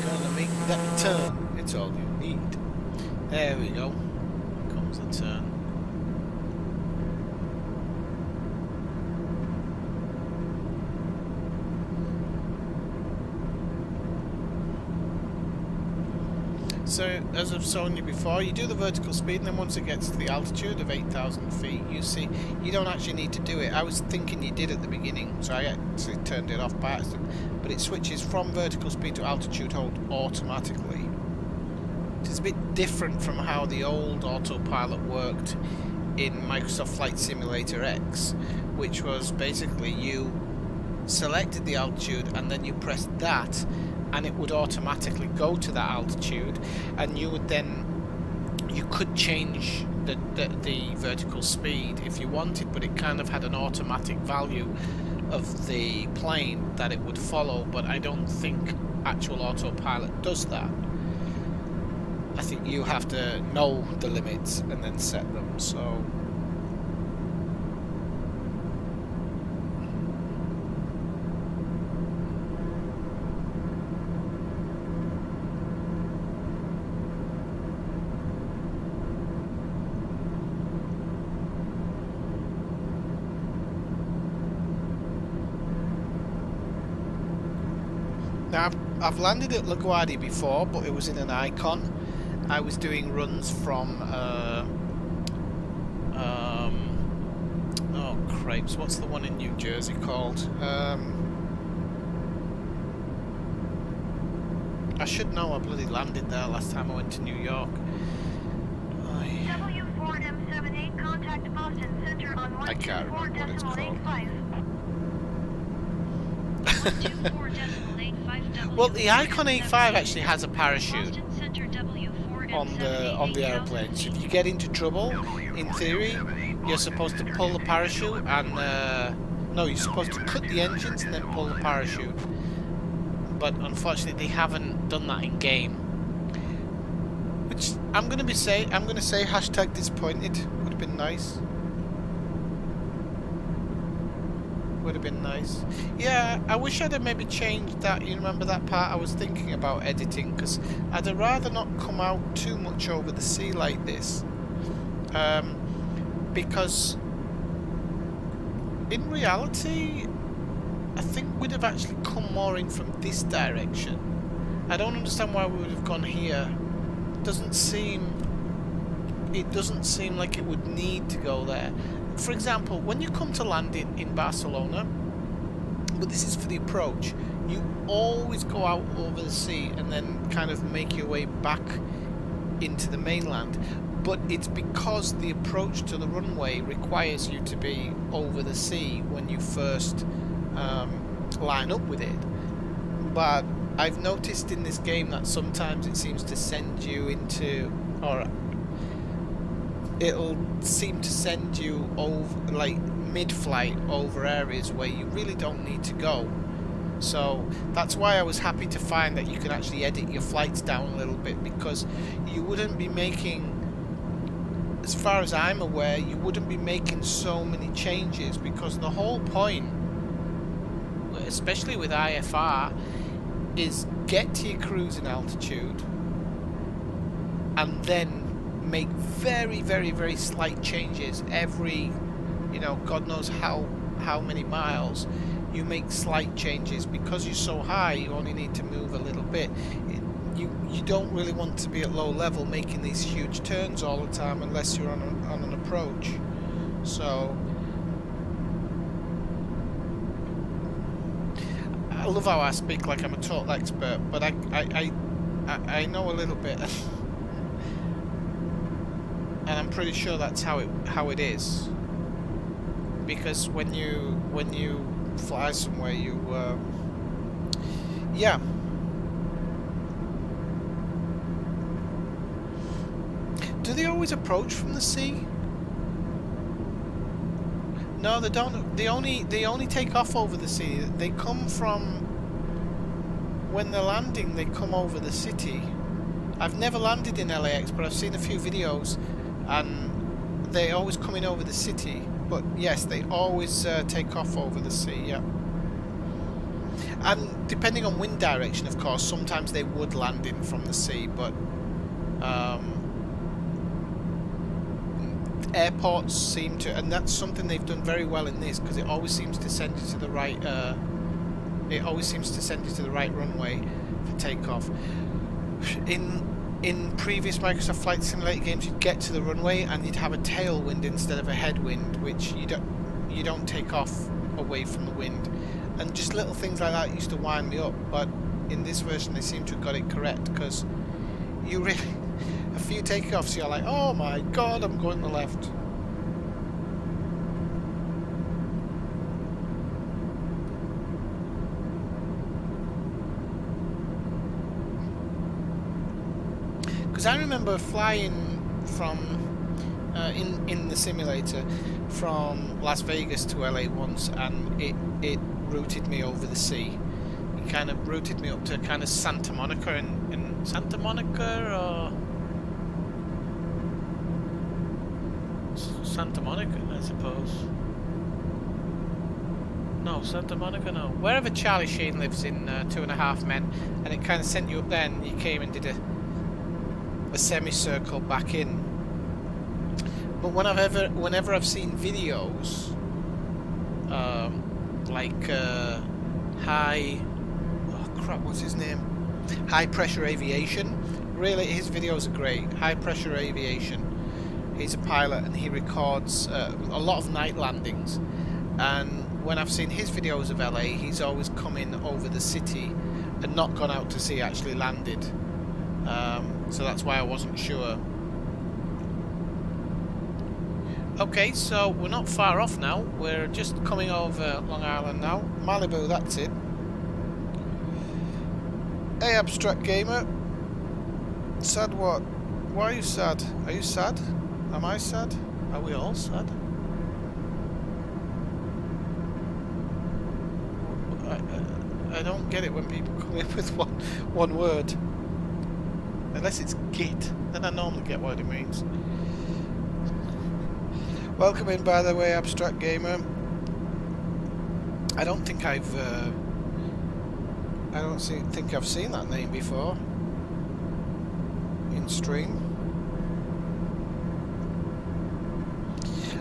Gonna make that turn. It's all you need. There we go. Here comes the turn. So, as I've shown you before, you do the vertical speed, and then once it gets to the altitude of 8,000 feet, you see, you don't actually need to do it. I was thinking you did at the beginning, so I actually turned it off by accident. But it switches from vertical speed to altitude hold automatically. Which is a bit different from how the old Autopilot worked in Microsoft Flight Simulator X, which was basically you selected the altitude and then you pressed that, and it would automatically go to that altitude, and you would then, you could change the vertical speed if you wanted, but it kind of had an automatic value of the plane that it would follow. But I don't think actual Autopilot does that. I think you have to know the limits and then set them. So now, I've landed at LaGuardia before, but it was in an Icon. I was doing runs from, oh crepes, what's the one in New Jersey called? I should know, I bloody landed there last time I went to New York. W4M78, contact Boston Center on I can't remember what it's called. 124.85. Well, the Icon 85 actually has a parachute on the airplane. So if you get into trouble, in theory, you're supposed to pull the parachute and no, you're supposed to cut the engines and then pull the parachute. But unfortunately, they haven't done that in game. Which I'm gonna say hashtag disappointed. Would have been nice. Would have been nice. Yeah, I wish I'd have maybe changed that. You remember that part? I was thinking about editing, because I'd have rather not come out too much over the sea like this, because in reality I think we'd have actually come more in from this direction. I don't understand why we would have gone here. It doesn't seem like it would need to go there. For example, when you come to land in Barcelona, but this is for the approach, you always go out over the sea and then kind of make your way back into the mainland. But it's because the approach to the runway requires you to be over the sea when you first line up with it. But I've noticed in this game that sometimes it seems to send you into, or it'll seem to send you over, like mid-flight, over areas where you really don't need to go. So that's why I was happy to find that you can actually edit your flights down a little bit, because you wouldn't be making, as far as I'm aware, you wouldn't be making so many changes, because the whole point, especially with IFR, is get to your cruising altitude and then make very, very, very slight changes every, you know, God knows how many miles. You make slight changes. Because you're so high, you only need to move a little bit. You don't really want to be at low level making these huge turns all the time unless you're on an approach. So I love how I speak like I'm a total expert, but I know a little bit. And I'm pretty sure that's how it is, because when you fly somewhere, you yeah. Do they always approach from the sea? No, they don't. They only take off over the sea. They come from, when they're landing, they come over the city. I've never landed in LAX, but I've seen a few videos, and they're always coming over the city. But yes, they always take off over the sea. Yeah. And depending on wind direction, of course, sometimes they would land in from the sea, but airports seem to, and that's something they've done very well in this, because it always seems to send you to the right. It always seems to send you to the right runway for takeoff. In previous Microsoft Flight Simulator games, you'd get to the runway and you'd have a tailwind instead of a headwind, which you don't take off away from the wind, and just little things like that used to wind me up. But in this version, they seem to have got it correct, because you really, a few takeoffs, you're like, oh my god, I'm going to the left. Because I remember flying from in the simulator from Las Vegas to LA once, and it routed me over the sea. It kind of routed me up to kind of Santa Monica, in Santa Monica or Santa Monica, I suppose. No, Santa Monica, no. Wherever Charlie Sheen lives in 2.5 Men, and it kind of sent you up there, and you came and did a semicircle back in. But whenever I've seen videos, like what's his name? High Pressure Aviation. Really, his videos are great. High Pressure Aviation. He's a pilot and he records a lot of night landings. And when I've seen his videos of LA, he's always come in over the city and not gone out to sea, actually landed. So that's why I wasn't sure. Okay, so we're not far off now. We're just coming over Long Island now. Malibu, that's it. Hey, Abstract Gamer. Sad what? Why are you sad? Are you sad? Am I sad? Are we all sad? I don't get it when people come in with one word. Unless it's git, then I normally get what it means. Welcome in, by the way, Abstract Gamer. I don't think I've seen that name before in stream.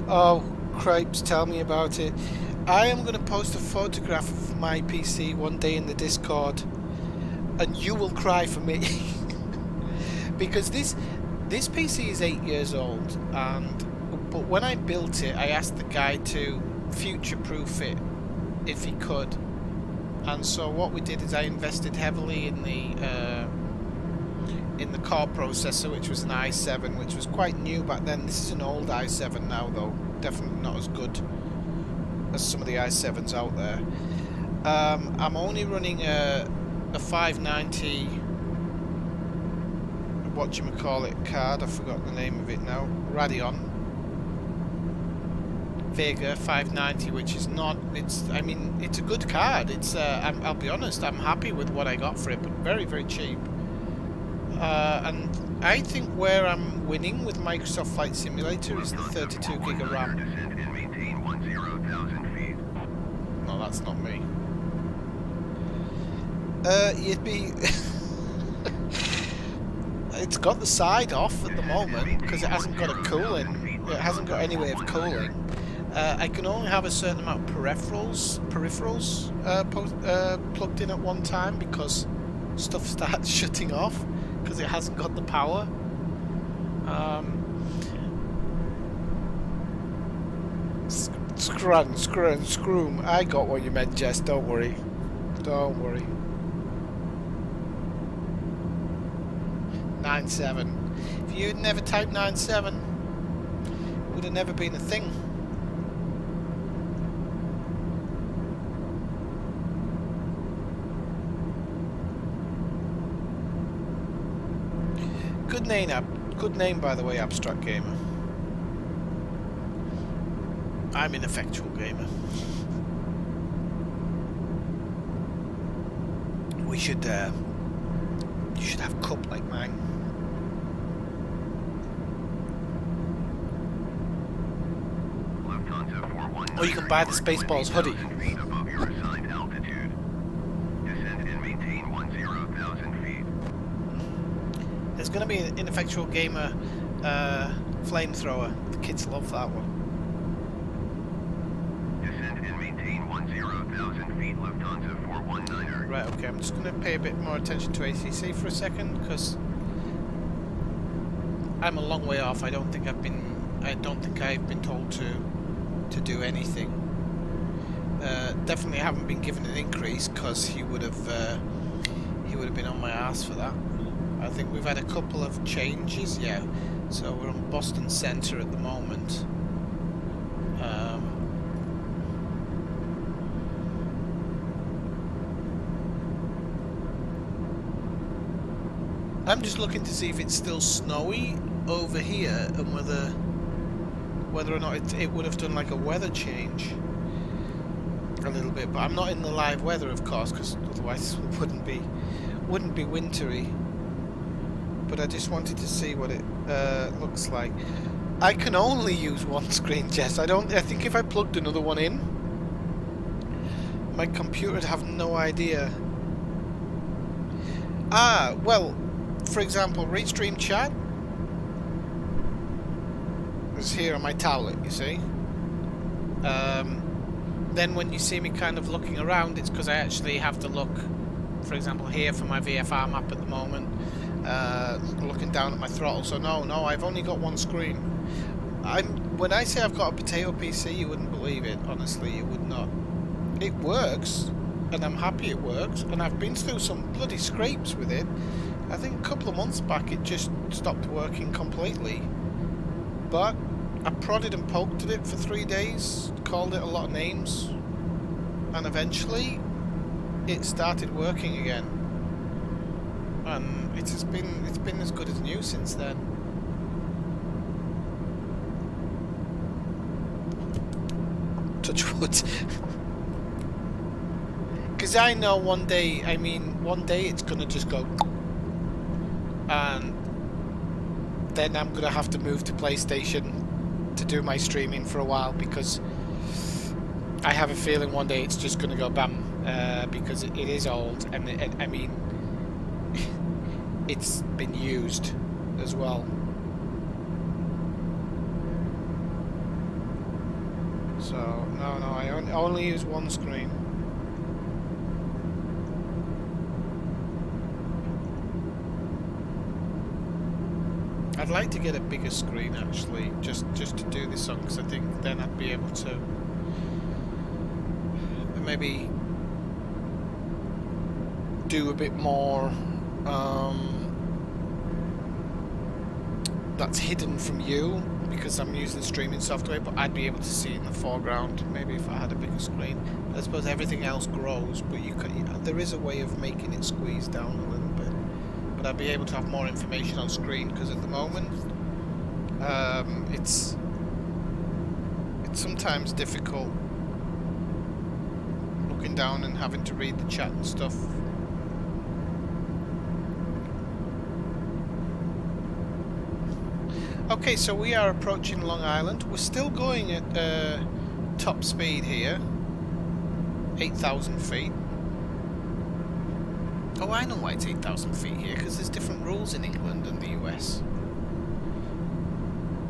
Oh, cripes, tell me about it. I am going to post a photograph of my PC one day in the Discord, and you will cry for me. Because this PC is 8 years old, but when I built it, I asked the guy to future-proof it if he could. And so what we did is I invested heavily in the core processor, which was an i7, which was quite new back then. This is an old i7 now, though. Definitely not as good as some of the i7s out there. I'm only running a 590, whatchamacallit card, I forgot the name of it now, Radeon Vega 590, which is not, it's a good card. It's I'll be honest, I'm happy with what I got for it, but very, very cheap. And I think where I'm winning with Microsoft Flight Simulator is the 32 gig of RAM. No, that's not me. You'd be... It's got the side off at the moment because it hasn't got a cooling. It hasn't got any way of cooling. I can only have a certain amount of peripherals plugged in at one time because stuff starts shutting off because it hasn't got the power. Scroom. I got what you meant, Jess. Don't worry. Don't worry. 9.7. If you'd never typed 9.7, it would have never been a thing. Good name, good name, by the way, Abstract Gamer. I'm Ineffectual Gamer. We should, you should have a cup like mine. Or you can buy the Spaceballs hoodie. Feet above your assigned altitude. Descend and maintain 10,000 feet. There's going to be an Ineffectual Gamer flamethrower. The kids love that one. Descend and maintain 10,000 feet. Lufthansa 419er. Right, okay, I'm just going to pay a bit more attention to ACC for a second, because I'm a long way off. I don't think I've been told to do anything. Definitely haven't been given an increase, because he would have been on my ass for that. I think we've had a couple of changes, yeah. So we're on Boston Center at the moment. I'm just looking to see if it's still snowy over here, and whether or not it would have done like a weather change a little bit. But I'm not in the live weather, of course, because otherwise it wouldn't be wintry. But I just wanted to see what it looks like. I can only use one screen, Jess. I think if I plugged another one in, my computer would have no idea. Ah, well, for example, Restream Chat is here on my tablet, you see. Then when you see me kind of looking around, it's because I actually have to look, for example, here for my VFR map at the moment, looking down at my throttle. So no, I've only got one screen. When I say I've got a potato PC, you wouldn't believe it. Honestly, you would not. It works, and I'm happy it works, and I've been through some bloody scrapes with it. I think a couple of months back it just stopped working completely. But I prodded and poked at it for 3 days, called it a lot of names, and eventually it started working again. And it's been as good as new since then. Touch wood. Because I know one day it's gonna just go, and then I'm gonna have to move to PlayStation to do my streaming for a while, because I have a feeling one day it's just gonna go bam, because it is old, and I mean it's been used as well. So no, I only use one screen. I'd like to get a bigger screen actually, just to do this song, because I think then I'd be able to maybe do a bit more that's hidden from you, because I'm using streaming software, but I'd be able to see in the foreground maybe if I had a bigger screen. I suppose everything else grows, but there is a way of making it squeeze down a little bit. But I'd be able to have more information on screen, because at the moment it's sometimes difficult looking down and having to read the chat and stuff. Okay, so we are approaching Long Island. We're still going at top speed here, 8,000 feet. Oh, I know why it's 8,000 feet here, because there's different rules in England and the US.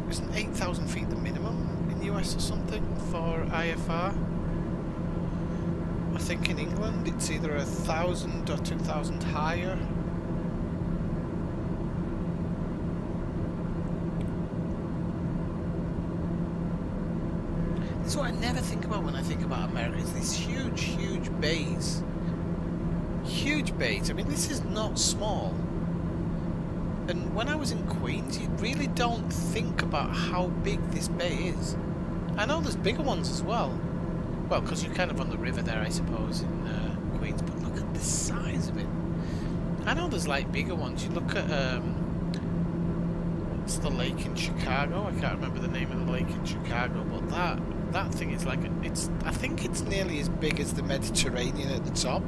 Isn't 8,000 feet the minimum in the US or something for IFR? I think in England it's either 1,000 or 2,000 higher. This is what I never think about when I think about America, is these huge bays. Huge bays. I mean, this is not small. And when I was in Queens, you really don't think about how big this bay is. I know there's bigger ones as well. Well, because you're kind of on the river there, I suppose, in Queens. But look at the size of it. I know there's like bigger ones. You look at It's the lake in Chicago. I can't remember the name of the lake in Chicago, but that thing is like I think it's nearly as big as the Mediterranean at the top.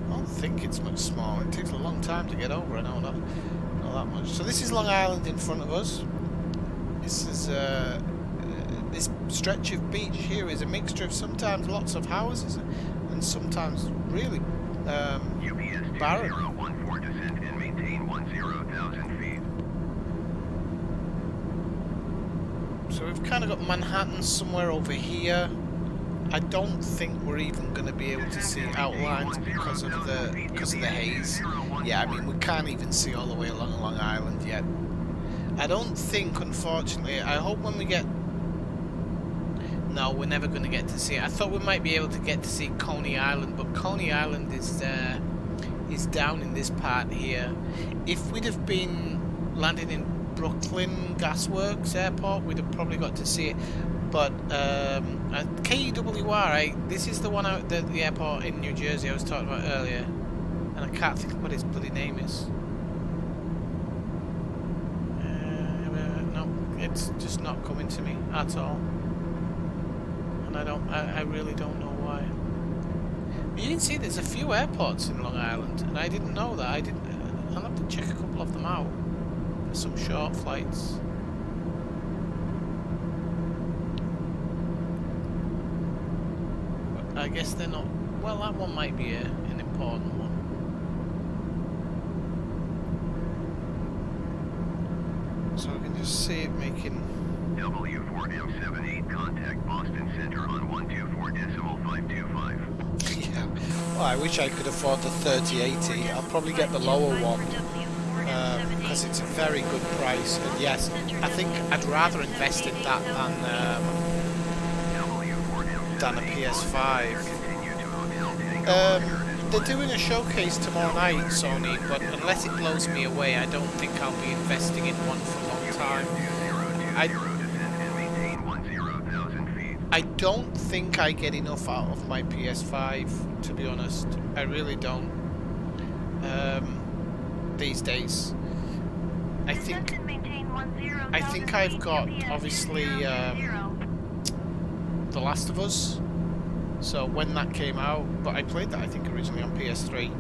I don't think it's much smaller. It takes a long time to get over. I know not that much. So this is Long Island in front of us. This is this stretch of beach here is a mixture of sometimes lots of houses and sometimes really barren. Descent and maintain 10,000 feet. So we've kind of got Manhattan somewhere over here. I don't think we're even going to be able to see outlines because of the haze. Yeah, I mean we can't even see all the way along Long Island yet. I don't think, unfortunately. I hope when we get. No, we're never going to get to see it. I thought we might be able to get to see Coney Island, but Coney Island is down in this part here. If we'd have been landing in Brooklyn Gasworks Airport, we'd have probably got to see it. But at KWR, this is the one out at the airport in New Jersey I was talking about earlier, and I can't think of what his bloody name is. No, it's just not coming to me at all, and I really don't know why. You can see there's a few airports in Long Island, and I didn't know that. I'll have to check a couple of them out for some short flights. But I guess they're not. Well, that one might be an important one. So we can just see it making. W4M78, contact Boston Center on 124.525. Yeah. Well, I wish I could afford the 3080. I'll probably get the lower one because it's a very good price. And yes, I think I'd rather invest in that than a PS5. They're doing a showcase tomorrow night, Sony, but unless it blows me away, I don't think I'll be investing in one for a long time. I don't think I get enough out of my PS5, to be honest. I really don't. These days, I think I've got obviously The Last of Us. So when that came out, but I played that I think originally on PS3.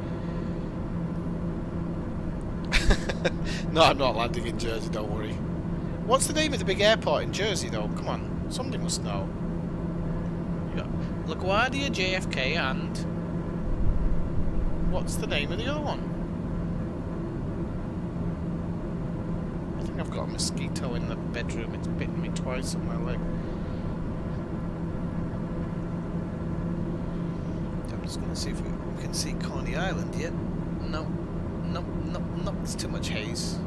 No, I'm not landing in Jersey. Don't worry. What's the name of the big airport in Jersey, though? Come on, somebody must know. You got LaGuardia, JFK, and what's the name of the other one? I think I've got a mosquito in the bedroom. It's bitten me twice on my leg. I'm just going to see if we can see Coney Island yet. No, there's too much haze,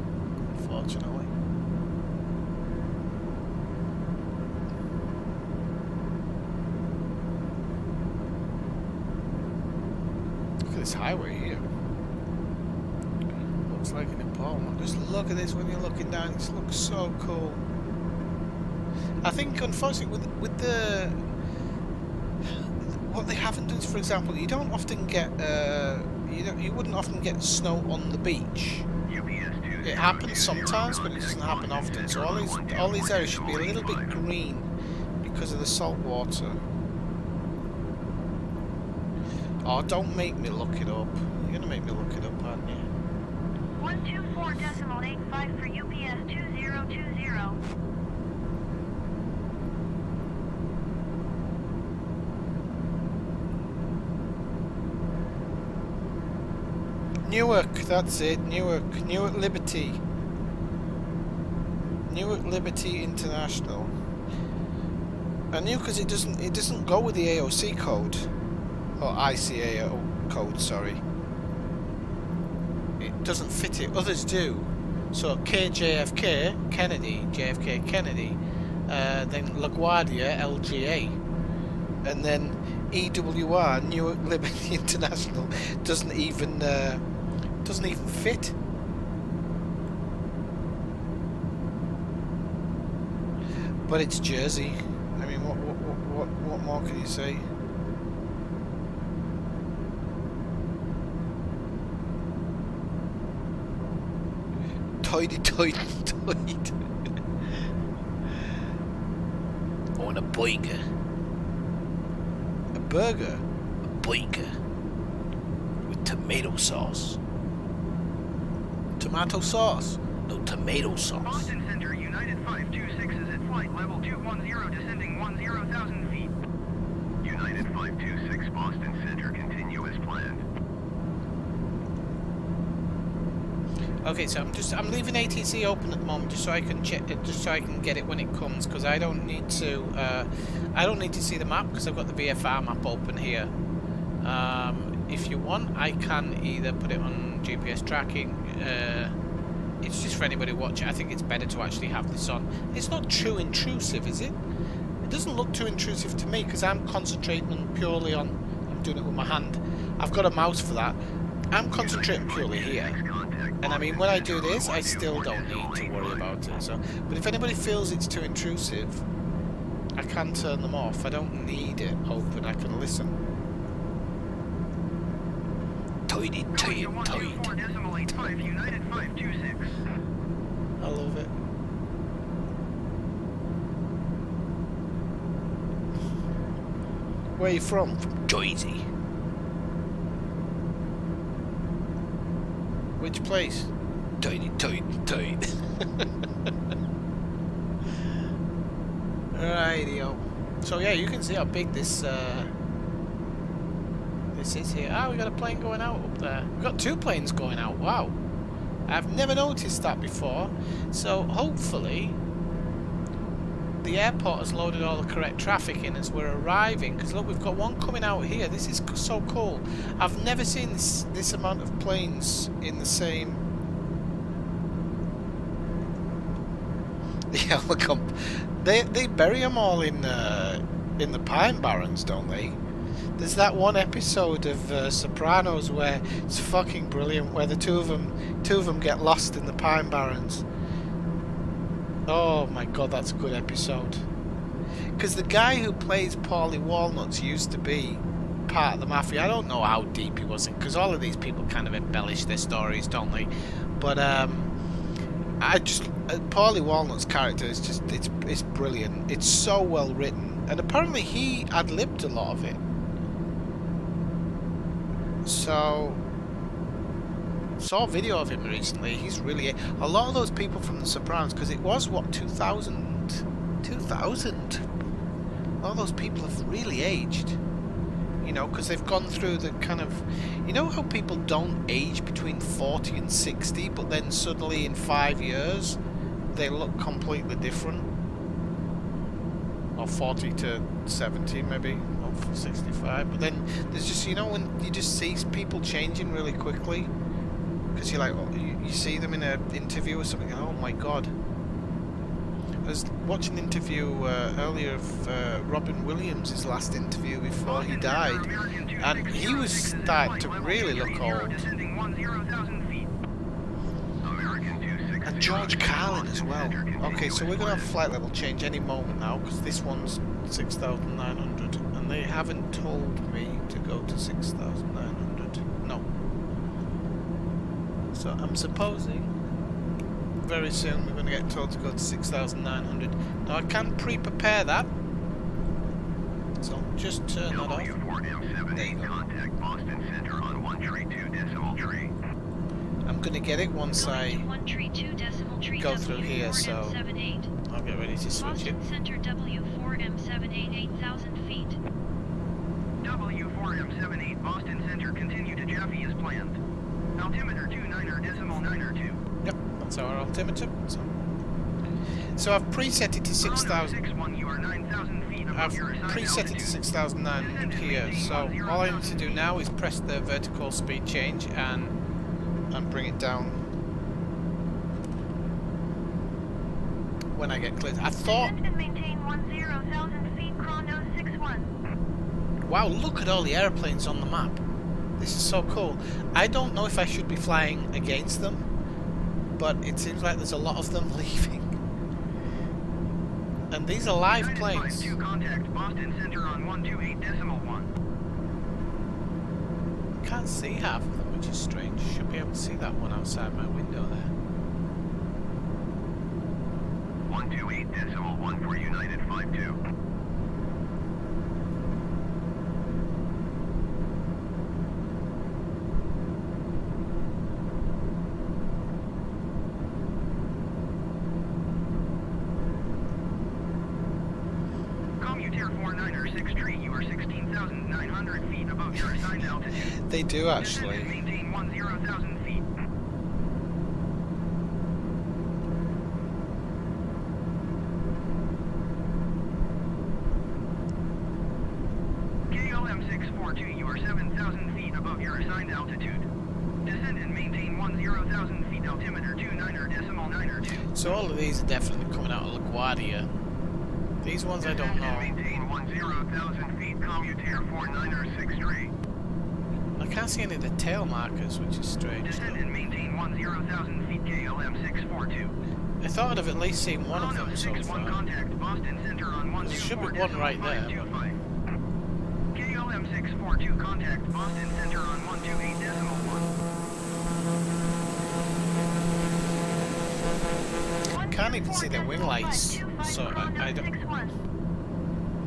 unfortunately. This highway here looks like an important one. Just look at this when you're looking down. This looks so cool. I think, unfortunately, with the what they haven't done, for example, you don't often get you wouldn't often get snow on the beach. It happens sometimes, but it doesn't happen often. So all these areas should be a little bit green because of the salt water. Oh, don't make me look it up. You're gonna make me look it up, aren't you? 124.85 for UPS 2020. Newark, that's it. Newark Liberty. Newark Liberty International. I knew because it doesn't go with the AOC code. Or ICAO code, sorry. It doesn't fit it. Others do. So KJFK, Kennedy, JFK Kennedy, then LaGuardia, LGA, and then EWR, Newark Liberty International, doesn't even fit. But it's Jersey. I mean, what more can you say? Toity. I want a burger. A burger? A burger. With tomato sauce. Tomato sauce? No, tomato sauce. Boston Center, United 526 is at flight level 210, descending 10,000 feet. United 526, Boston Center, continue as planned. Okay, so I'm leaving ATC open at the moment just so I can check it, just so I can get it when it comes, because I don't need to see the map because I've got the VFR map open here. If you want, I can either put it on GPS tracking. It's just for anybody watching. I think it's better to actually have this on. It's not too intrusive, is it? It doesn't look too intrusive to me because I'm concentrating purely on. I'm doing it with my hand. I've got a mouse for that. I'm concentrating purely here. And I mean, when I do this, I still don't need to worry about it. So, but if anybody feels it's too intrusive, I can turn them off. I don't need it open. I can listen. Toity. United 526. I love it. Where are you from? From Jersey. Which place? Toity. Rightio. So yeah, you can see how big this is here. Ah, we got a plane going out up there. We've got two planes going out. Wow. I've never noticed that before. So hopefully the airport has loaded all the correct traffic in as we're arriving. Because look, we've got one coming out here. This is so cool. I've never seen this amount of planes in the same. Yeah, look up. They bury them all in the Pine Barrens, don't they? There's that one episode of Sopranos where it's fucking brilliant, where the two of them get lost in the Pine Barrens. Oh my god, that's a good episode. Because the guy who plays Paulie Walnuts used to be part of the mafia. I don't know how deep he was in, because all of these people kind of embellish their stories, don't they? But Paulie Walnut's character is just it's brilliant. It's so well written, and apparently he ad-libbed a lot of it. So, saw a video of him recently. He's really a lot of those people from The Sopranos, because it was what 2000. A lot of those people have really aged, you know, because they've gone through the kind of, you know how people don't age between 40 and 60, but then suddenly in 5 years they look completely different, or 40 to 70 maybe, or 65. But then there's just, you know, when you just see people changing really quickly, because you're like, oh, you see them in an interview or something, oh my god. I was watching an interview earlier of Robin Williams, his last interview before he died, and he was starting to really look old. And George Carlin as well. Okay, so we're going to have flight level change any moment now, because this one's 6,900, and they haven't told me to go to 6,900. No. So I'm supposing very soon we're going to get told to go to 6,900. Now I can pre-prepare that, so I'll just turn that off. There you go. Contact Boston Center on 132.3. I'm going to get it once I go through here, so W4M78. I'll get ready to switch it. Boston Center W4M78 8,000 feet. W4M78 Boston Center, continue to Jaffe as planned. Altimeter 29.92. Yep, that's our altimeter. So I've preset it to 6,000. I've preset it to 6,900 here. So all I need to do now is press the vertical speed change and bring it down when I get clear. I thought. Wow, look at all the airplanes on the map. This is so cool. I don't know if I should be flying against them, but it seems like there's a lot of them leaving. And these are live planes. Contact Boston Center on 128.1. Can't see half of them, which is strange. Should be able to see that one outside my window there. 128.1 for United 52. Commutator 49er 6 tree, you are 16,900 feet above your assigned altitude. They do actually. Descend and maintain 10,000 feet. KLM 642, you are 7,000 feet above your assigned altitude. Descend and maintain 10,000 feet, altimeter 29er.92. So all of these are definitely coming out of LaGuardia. These ones I don't Descend and know. maintain 10,000 feet, commutator 49er 6 tree. I can't see any of the tail markers, which is strange. Descend and maintain 10,000 feet, KLM 642. I thought I'd have at least seen one of them so 61 far. contact Boston Center on There should be one right there. 124.525. KLM 642 contact Boston Center on 128.1. Can't even see their wing lights, so I don't.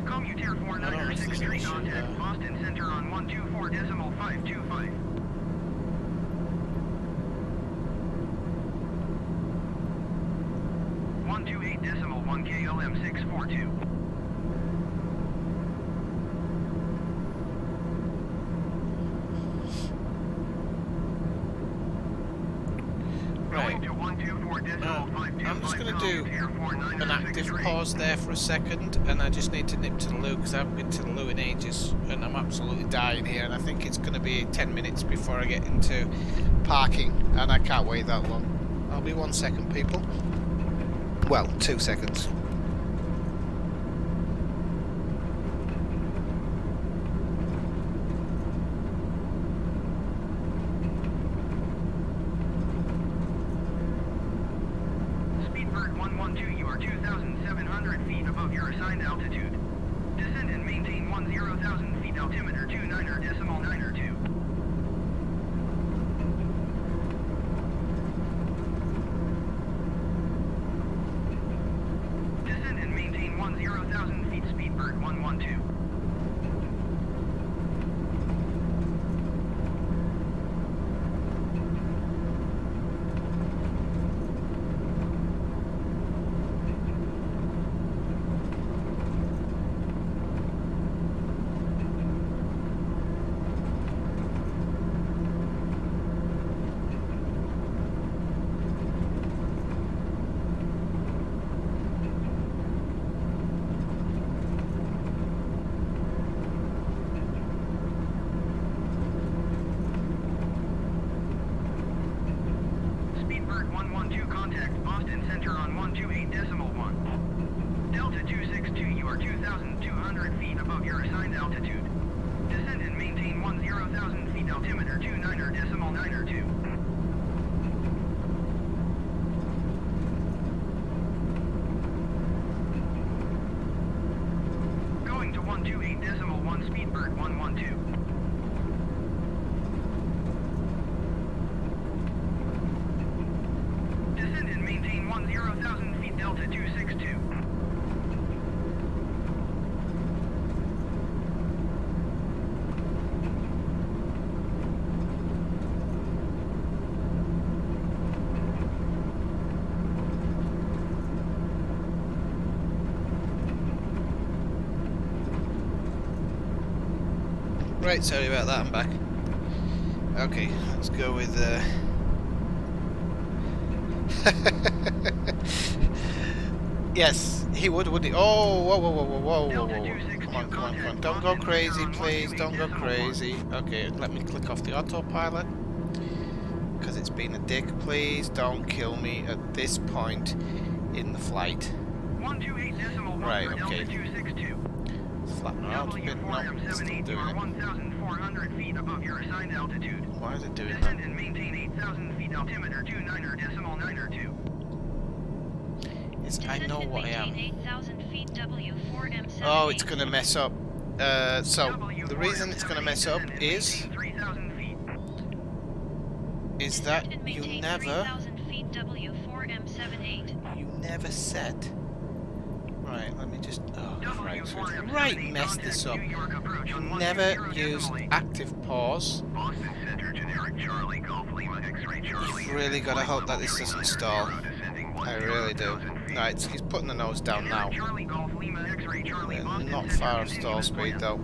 Commutator I don't know if 49er there's 63 an issue contact there. Boston Center on 124.525. 128.1 KLM 642. Right. Going to 124.525. I'm just going to do Commutator 49er an active 63. pause there for a second, and I just need to nip to the loo because I haven't been to the loo in ages, and I'm absolutely dying here. And I think it's going to be 10 minutes before I get into parking, and I can't wait that long. I'll be 1 second, people. Well, 2 seconds. Speedbird 112, you are 2,700 feet above your assigned altitude. Descend and maintain 10,000 feet, altimeter 29er.92. Descend and maintain 10,000 feet, Speedbird 112. Speedbird 112 contact Boston Center on 128.1. Delta 262, you are 2,200 feet above your assigned altitude. Descend and maintain 10,000 feet, altimeter 29er.92. Going to 128.1 Speedbird 112. Descend and maintain 10,000 feet, Delta 262. Right, sorry about that, I'm back. Okay, let's go with yes, he would, wouldn't he? Oh, whoa, whoa, whoa, whoa, whoa, whoa, whoa. Come on, come on, come on. Don't go crazy, please. Don't go crazy. Okay, let me click off the autopilot. Because it's been a dick. Please don't kill me at this point in the flight. 128.1 Right, for okay. Delta 262. Flatten out a bit. No, it's still W4M78, you doing are it. 1,400 feet above your assigned altitude. Why is it doing that? Descend and maintain 8,000 feet, altimeter 29er.92. It's, I know what I am. 8,000 feet W4M78. Oh, it's going to mess up. So, the reason it's going to mess up is 3,000 feet. that Descend and you maintain never 3,000 feet W4M78. set Right, let me just... Oh, right, so it's right messed this up. Never use active pause. Boston Center, generic Charlie, Golf Lima, X-ray Charlie. You've really got to hope that this doesn't stall. I really do. Right, so he's putting the nose down now. Charlie, Golf Lima, X-ray Charlie, We're Boston not Center, far of stall speed though.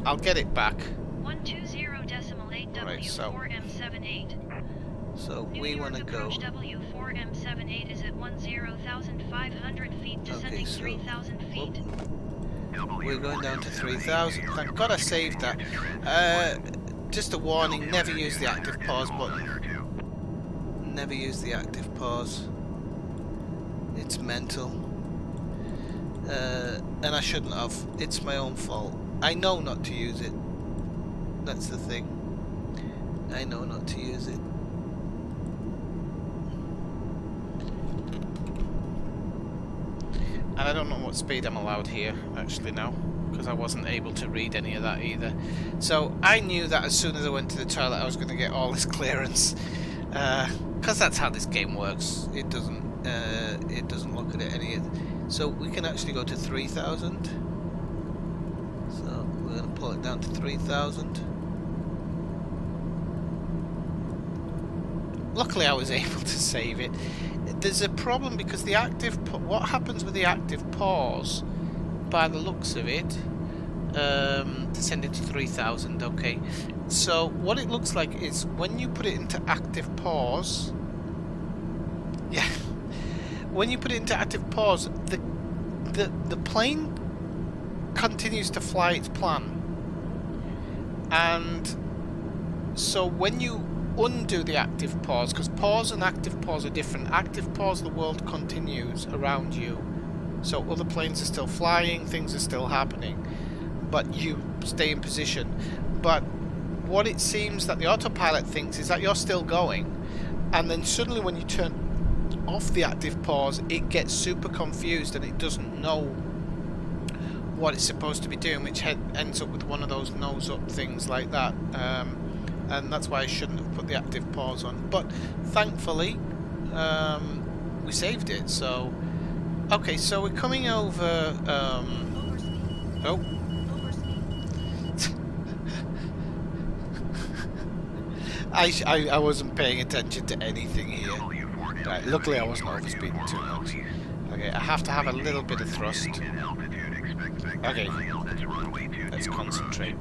I'll get it back. 120.8 Right, so- W4M78. So New we York want to go... approach W4M78 is at 10,500 feet, descending so- 3,000 feet. We're going down to 3,000. Thank God I saved that. Just a warning, never use the active pause button. Never use the active pause. It's mental. And I shouldn't have. It's my own fault. I know not to use it. That's the thing. I know not to use it. And I don't know what speed I'm allowed here, actually, now, because I wasn't able to read any of that either. So I knew that as soon as I went to the toilet I was going to get all this clearance, because that's how this game works. It doesn't look at it any. So we can actually go to 3,000. So we're going to pull it down to 3,000. Luckily I was able to save it. There's a problem because the active... What happens with the active pause, by the looks of it, descended to 3,000, okay. So what it looks like is when you put it into active pause... Yeah. When you put it into active pause, the plane continues to fly its plan. And so when you undo the active pause, because pause and active pause are different. Active pause, the world continues around you, so other planes are still flying, things are still happening, but you stay in position. But what it seems that the autopilot thinks is that you're still going, and then suddenly when you turn off the active pause, it gets super confused and it doesn't know what it's supposed to be doing, which ends up with one of those nose up things like that. And that's why I shouldn't have put the active pause on. But thankfully, we saved it. So, okay, so we're coming over. Overspeed. Oh, Overspeed. I wasn't paying attention to anything here. Right, luckily, I wasn't overspeeding too much. Okay, I have to have a little bit of thrust. Okay, let's concentrate.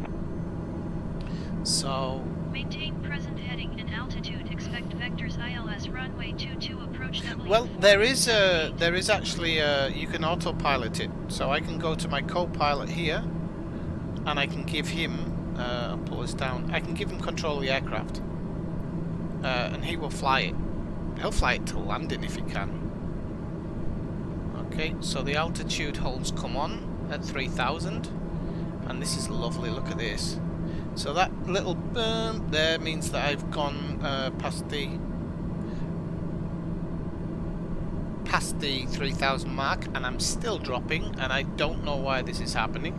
So. Maintain present heading and altitude. Expect vectors ILS runway 22 approach W4. Well, there is actually you can autopilot it. So I can go to my co-pilot here, and I can give him. I'll pull this down. I can give him control of the aircraft, and he will fly it. He'll fly it to landing if he can. Okay, so the altitude holds come on at 3,000, and this is lovely. Look at this. So that little bump there means that I've gone past the 3,000 mark, and I'm still dropping, and I don't know why this is happening.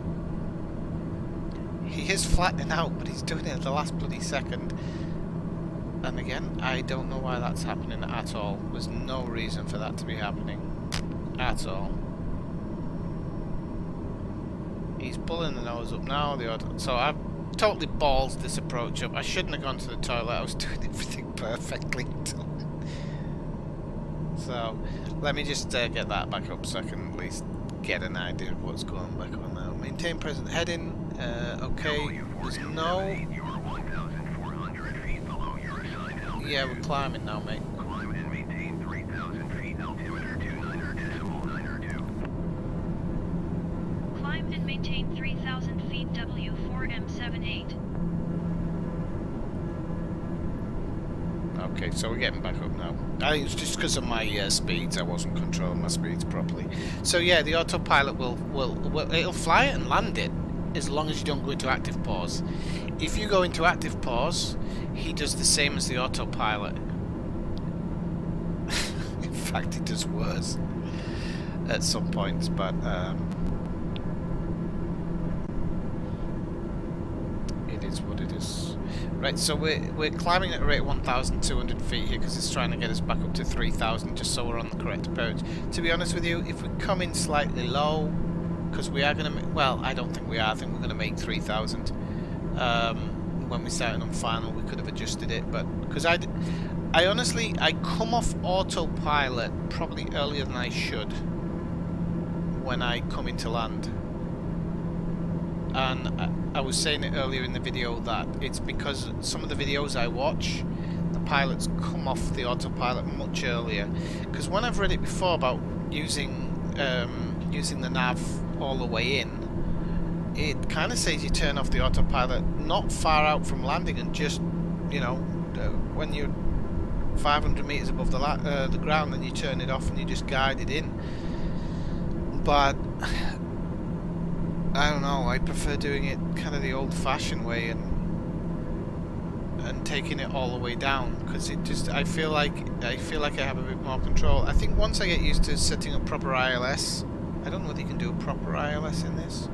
He is flattening out, but he's doing it at the last bloody second. And again, I don't know why that's happening at all. There's no reason for that to be happening at all. He's pulling the nose up now. So I've totally balls this approach up. I shouldn't have gone to the toilet. I was doing everything perfectly. So let me just get that back up so I can at least get an idea of what's going back on now. Maintain present heading. Okay, there's no... Yeah, we're climbing now, mate. Climb and maintain 3,000 feet, altimeter 29.902. Climb and maintain 3,000 feet W4M78. Okay, so we're getting back up now. I think it's just because of my speeds. I wasn't controlling my speeds properly. So yeah, the autopilot will it'll fly it and land it as long as you don't go into active pause. If you go into active pause, he does the same as the autopilot. In fact, he does worse at some points, but it is what it just... Right, so we're climbing at a rate of 1,200 feet here because it's trying to get us back up to 3,000 just so we're on the correct approach. To be honest with you, if we come in slightly low, because we are going to... Well, I don't think we are. I think we're going to make 3,000. When we started on final, we could have adjusted it, but... Because I honestly, I come off autopilot probably earlier than I should when I come into land. And I was saying it earlier in the video that it's because some of the videos I watch, the pilots come off the autopilot much earlier. Because when I've read it before about using the nav all the way in, it kind of says you turn off the autopilot not far out from landing and just, you know, when you're 500 meters above the ground, then you turn it off and you just guide it in. But I don't know, I prefer doing it kind of the old-fashioned way and taking it all the way down, because it just I feel like I have a bit more control. I think once I get used to setting up proper ILS, I don't know whether you can do a proper ILS in this,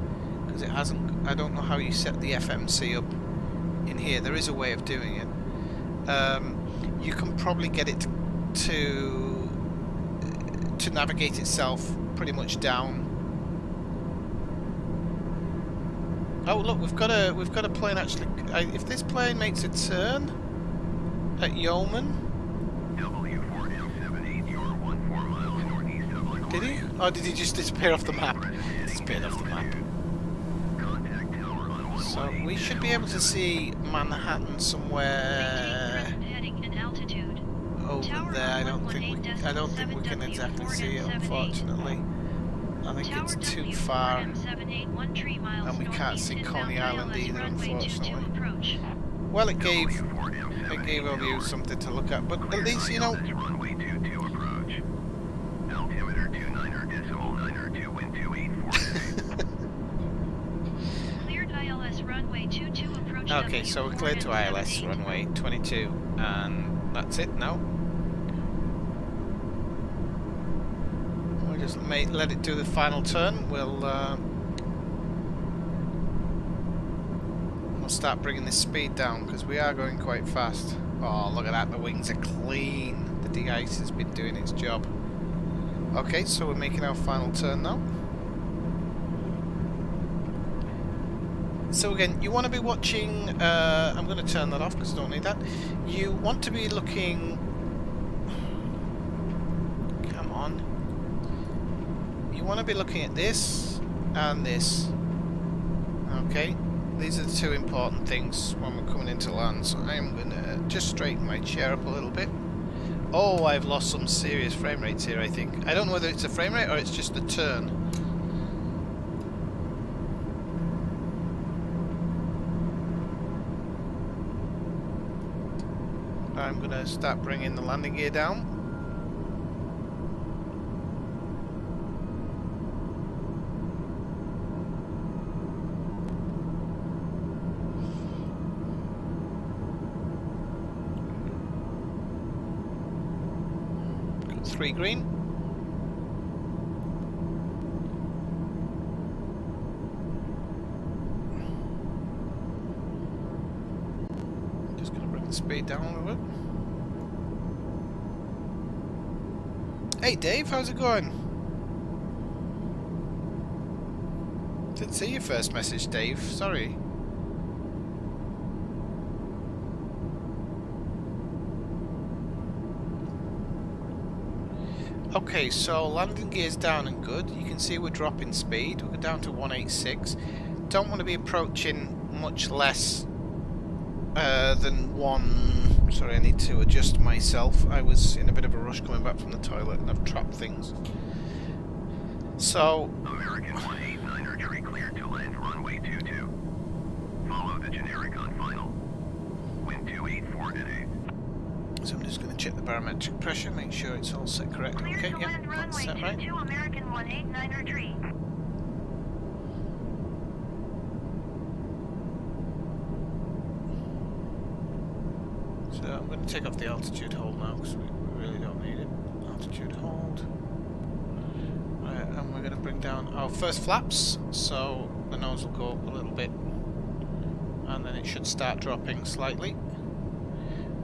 because it hasn't. I don't know how you set the FMC up in here. There is a way of doing it. You can probably get it to navigate itself pretty much down. Oh look, we've got a plane actually. If this plane makes a turn at Yeoman, W4M78, you're 14 miles northeast of Lake did he? Oh, did he just disappear off the map? Disappeared off the map. Contact tower on So we should be able to see Manhattan somewhere Heading and altitude. over there. I don't think we can exactly see it, unfortunately. I think it's too far, and we can't see Coney Island either, unfortunately. Well, it gave you something to look at, but at least, you know. Runway 22 approach. Altimeter 29er decimal 9er 2 wind 284. Cleared ILS runway 22 approach. Okay, so we're cleared to ILS runway 22, and that's it now. We'll just let it do the final turn. We'll start bringing this speed down because we are going quite fast. Oh, look at that, the wings are clean. The de-ice has been doing its job. Okay, so we're making our final turn now. So again, you want to be watching, I'm going to turn that off because I don't need that. You want to be looking, come on. You want to be looking at this and this. Okay, these are the two important things when we're coming into land. So I'm going to just straighten my chair up a little bit. Oh, I've lost some serious frame rates here, I think. I don't know whether it's a frame rate or it's just the turn. I'm going to start bringing the landing gear down. Got 3 green. Just going to bring the speed down a little bit. Hey Dave, how's it going? Didn't see your first message, Dave. Sorry. Okay, so landing gear's down and good. You can see we're dropping speed. We're down to 186. Don't want to be approaching much less than 1. Sorry, I need to adjust myself. I was in a bit of a rush coming back from the toilet and I've trapped things. So, American 189er tree cleared to land runway 22. Follow the generic on final. Wind 284 today. So I'm just going to check the barometric pressure, make sure it's all set correctly. Okay, yeah, that's set right. American 189er tree. So I'm going to take off the altitude hold now because we really don't need it. Altitude hold. Right, and we're going to bring down our first flaps, so the nose will go up a little bit. And and then it should start dropping slightly.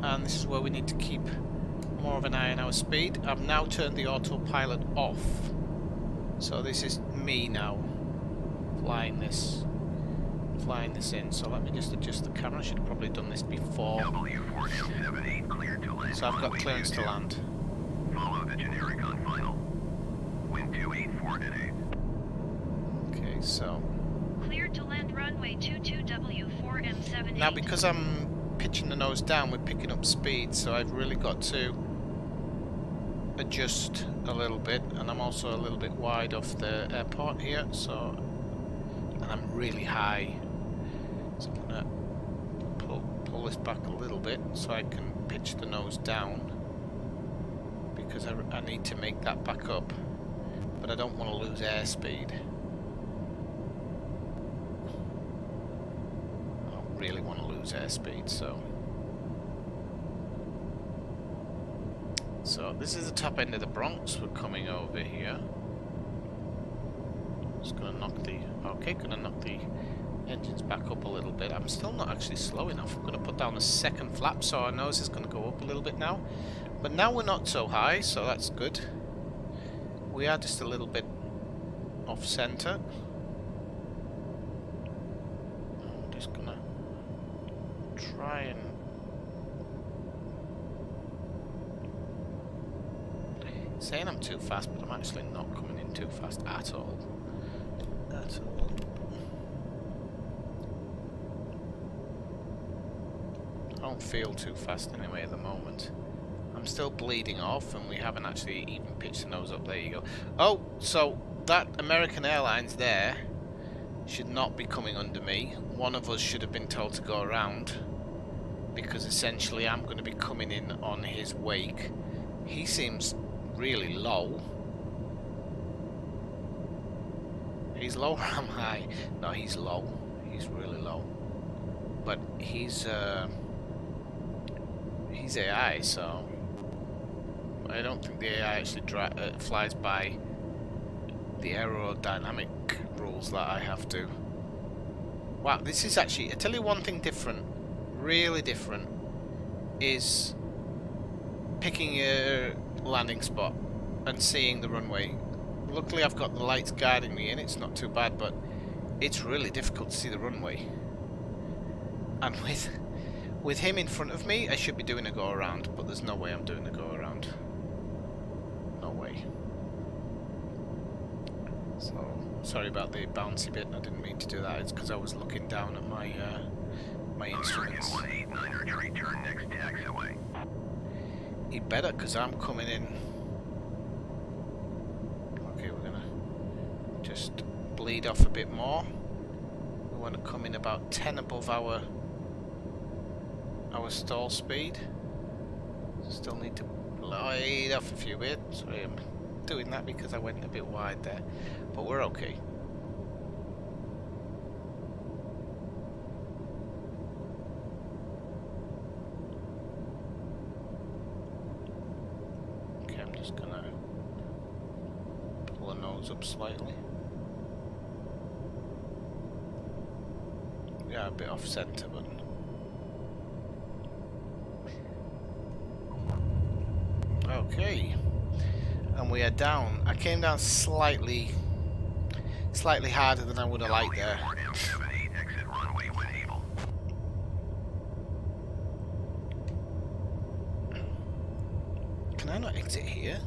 And this is where we need to keep more of an eye on our speed. I've now turned the autopilot off, so this is me now flying this in. So let me just adjust the camera. I should have probably done this before. W4M78 cleared to land. So I've got clearance to land. Follow the generic on final. Wind 284 today. Okay, so Cleared to land runway 22W4M78. now because I'm pitching the nose down, we're picking up speed, so I've really got to adjust a little bit, and I'm also a little bit wide off the airport here, so, and I'm really high, so I'm gonna pull this back a little bit so I can pitch the nose down, because I need to make that back up, but I don't want to lose airspeed. I don't really want to lose airspeed, so this is the top end of the Bronx. We're coming over here. Just gonna knock the engines back up a little bit. I'm still not actually slow enough. I'm gonna put down the second flap, so our nose is gonna go up a little bit now. But now we're not so high, so that's good. We are just a little bit off center. I'm just gonna try and saying I'm too fast, but I'm actually not coming in too fast at all. At all. I don't feel too fast anyway at the moment. I'm still bleeding off, and we haven't actually even pitched the nose up. There you go. Oh, so that American Airlines there should not be coming under me. One of us should have been told to go around, because essentially I'm going to be coming in on his wake. He seems really low. He's low or I'm high? No, he's low. He's really low. But he's AI, so I don't think the AI actually flies by the aerodynamic rules that I have to. Wow, this is actually, I tell you one thing different, really different, is picking a landing spot and seeing the runway. Luckily I've got the lights guiding me in, it's not too bad, but it's really difficult to see the runway. And with him in front of me, I should be doing a go around, but there's no way I'm doing a go around. No way. So sorry about the bouncy bit, I didn't mean to do that. It's because I was looking down at my my instruments. American 189 retreat, turn next taxiway. He better, because I'm coming in. Okay, we're gonna just bleed off a bit more. We want to come in about 10 above our stall speed. Still need to bleed off a few bit. Sorry, I'm doing that because I went a bit wide there, but we're okay. Okay, I'm just gonna pull the nose up slightly. Yeah, a bit off center, but okay. And we are down. I came down slightly harder than I would have liked there. W4M78 exit runway when able. Can I not exit here?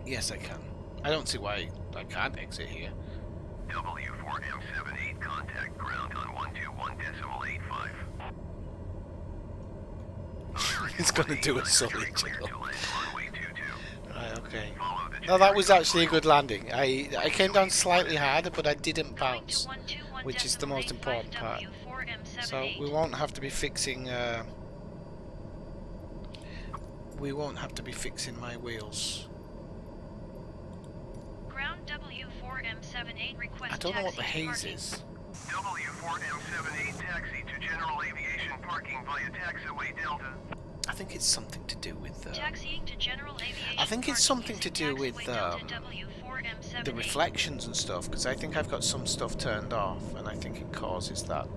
Yes, I can. I don't see why I can't exit here. W4M78 contact ground on 121.85. It's gonna do a solid Cleared job. to land runway 22. Right, okay. Follow the No, that was actually a good landing. I came down slightly harder, but I didn't Going to bounce, 121.85 which is the most important part. W4M78. So we won't have to be fixing. We won't have to be fixing my wheels. Ground W4M78 request I don't know what the taxi haze parking. is. W4M78 taxi to general aviation parking via taxiway Delta. I think it's something to do with Taxiing to general aviation. I think it's something to do with taxiway Delta W4M78. the reflections and stuff, because I think I've got some stuff turned off, and I think it causes that.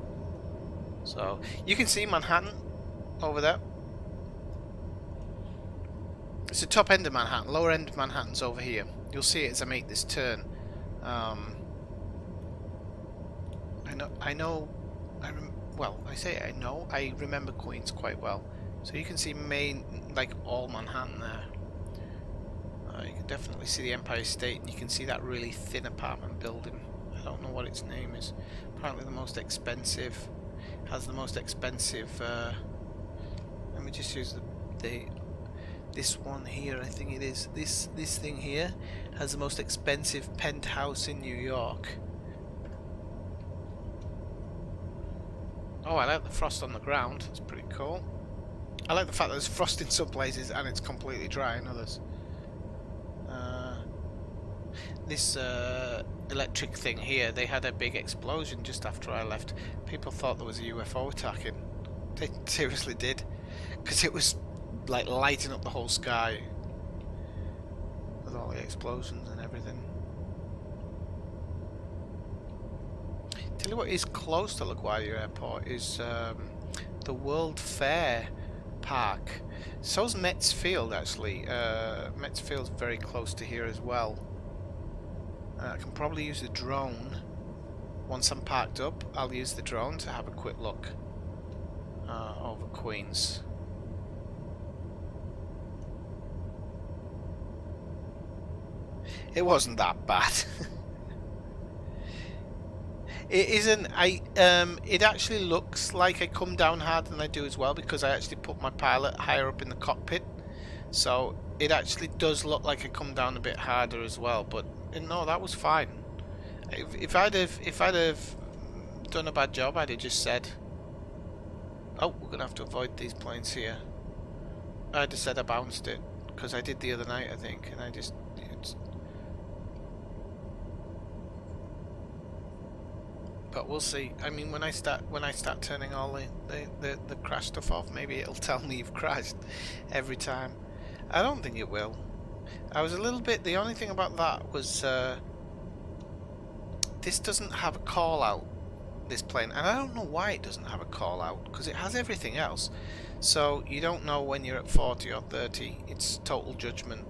So you can see Manhattan over there. It's the top end of Manhattan. Lower end of Manhattan's over here. You'll see it as I make this turn. I remember Queens quite well. So you can see like all Manhattan there. You can definitely see the Empire State, and you can see that really thin apartment building. I don't know what its name is. Apparently the most expensive, has the most expensive, let me just use this one here, I think it is. This thing here has the most expensive penthouse in New York. Oh, I like the frost on the ground. It's pretty cool. I like the fact that there's frost in some places and it's completely dry in others. This electric thing here, they had a big explosion just after I left. People thought there was a UFO attacking. They seriously did, because it was like lighting up the whole sky with all the explosions and everything. Tell you what is close to LaGuardia Airport is the World Fair Park. So's Metz Field actually. Metz Field's very close to here as well. I can probably use the drone. Once I'm parked up, I'll use the drone to have a quick look over Queens. It wasn't that bad. It isn't. It actually looks like I come down harder than I do as well, because I actually put my pilot higher up in the cockpit. So it actually does look like I come down a bit harder as well. But no, that was fine. If I'd have done a bad job, I'd have just said, "Oh, we're gonna have to avoid these planes here." I'd have said I bounced it, because I did the other night, I think, and I just. But we'll see. I mean, when I start turning all the crash stuff off, maybe it'll tell me you've crashed every time. I don't think it will. I was a little bit. The only thing about that was this doesn't have a call out. This plane, and I don't know why it doesn't have a call out, because it has everything else. So you don't know when you're at 40 or 30. It's total judgment.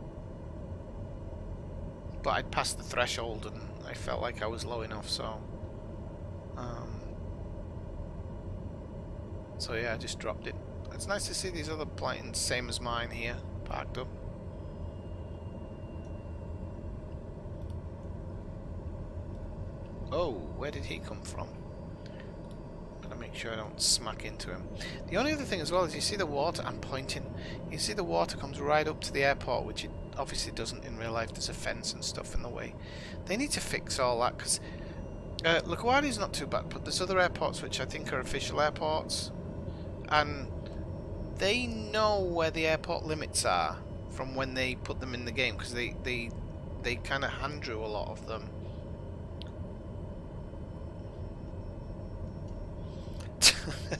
But I'd passed the threshold, and I felt like I was low enough. So yeah, I just dropped it. It's nice to see these other planes, same as mine here, parked up. Oh, where did he come from? Gotta make sure I don't smack into him. The only other thing as well is you see the water, I'm pointing, you see the water comes right up to the airport, which it obviously doesn't in real life. There's a fence and stuff in the way. They need to fix all that, because LaGuardia's not too bad, but there's other airports which I think are official airports, and they know where the airport limits are from when they put them in the game, because they kind of hand drew a lot of them.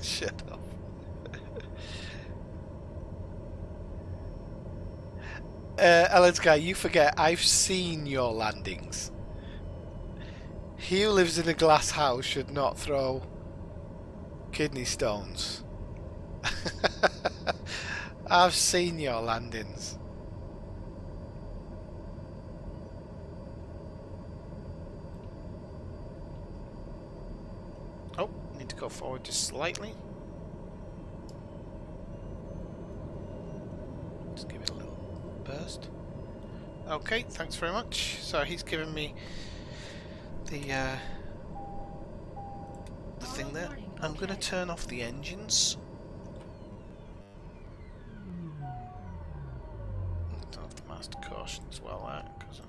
Shut up. Ellen's guy, you forget I've seen your landings. He who lives in a glass house should not throw kidney stones. I've seen your landings. Oh, need to go forward just slightly. Just give it a little burst. Okay, thanks very much. So he's given me the thing there. I'm going to turn off the engines. Turn off the master caution as well, because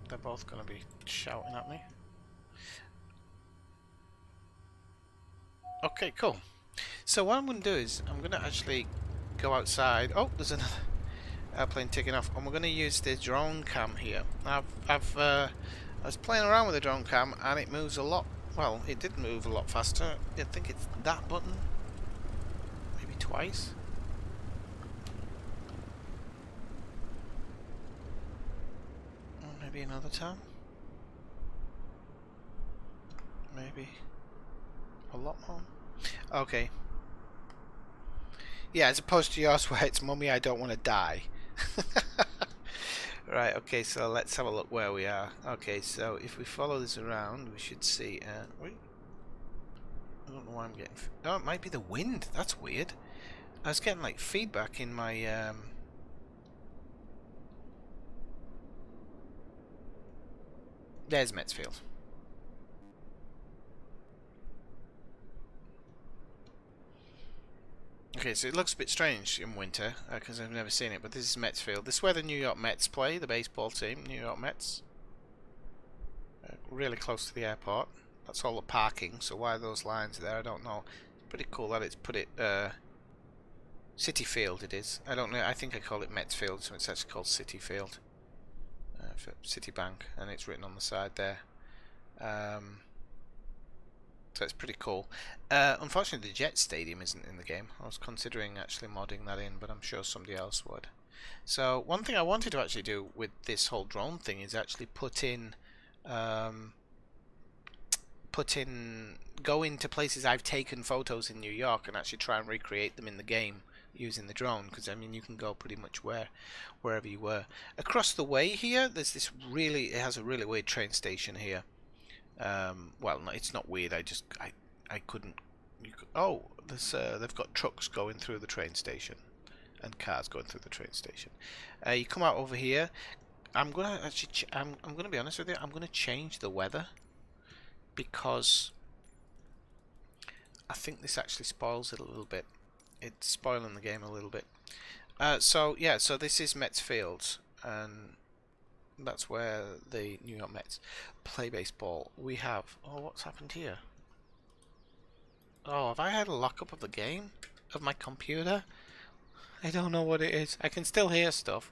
they're both going to be shouting at me. Okay, cool. So what I'm going to do is I'm going to actually go outside. Oh, there's another airplane taking off, and we're going to use the drone cam here. I was playing around with the drone cam, and it moves a lot Well, it did move a lot faster. I think it's that button. Maybe twice. Or maybe another time. Maybe a lot more. Okay. Yeah, as opposed to yours where it's mummy, I don't want to die. Right, okay, so let's have a look where we are. Okay, so if we follow this around, we should see... wait. I don't know why I'm getting... Oh, it might be the wind. That's weird. I was getting, like, feedback in my... There's Metsfield. Okay, so it looks a bit strange in winter, because I've never seen it, but this is Metsfield. This is where the New York Mets play, the baseball team, New York Mets. Really close to the airport. That's all the parking, so why are those lines there, I don't know. It's pretty cool that it's put it, City Field it is. I don't know, I think I call it Metsfield, so it's actually called City Field. For Citibank, and it's written on the side there. So it's pretty cool. Unfortunately, the Jet Stadium isn't in the game. I was considering actually modding that in, but I'm sure somebody else would. So one thing I wanted to actually do with this whole drone thing is actually go into places I've taken photos in New York and actually try and recreate them in the game using the drone, because I mean you can go pretty much wherever you were. Across the way here, there's this it has a really weird train station here. Well, no, it's not weird. I couldn't. Oh, there's they've got trucks going through the train station, and cars going through the train station. You come out over here. I'm gonna actually. I'm gonna be honest with you. I'm gonna change the weather because I think this actually spoils it a little bit. It's spoiling the game a little bit. So yeah. So this is Mets Field, and that's where the New York Mets play baseball. We have... Oh, what's happened here? Oh, have I had a lockup of the game? Of my computer? I don't know what it is. I can still hear stuff.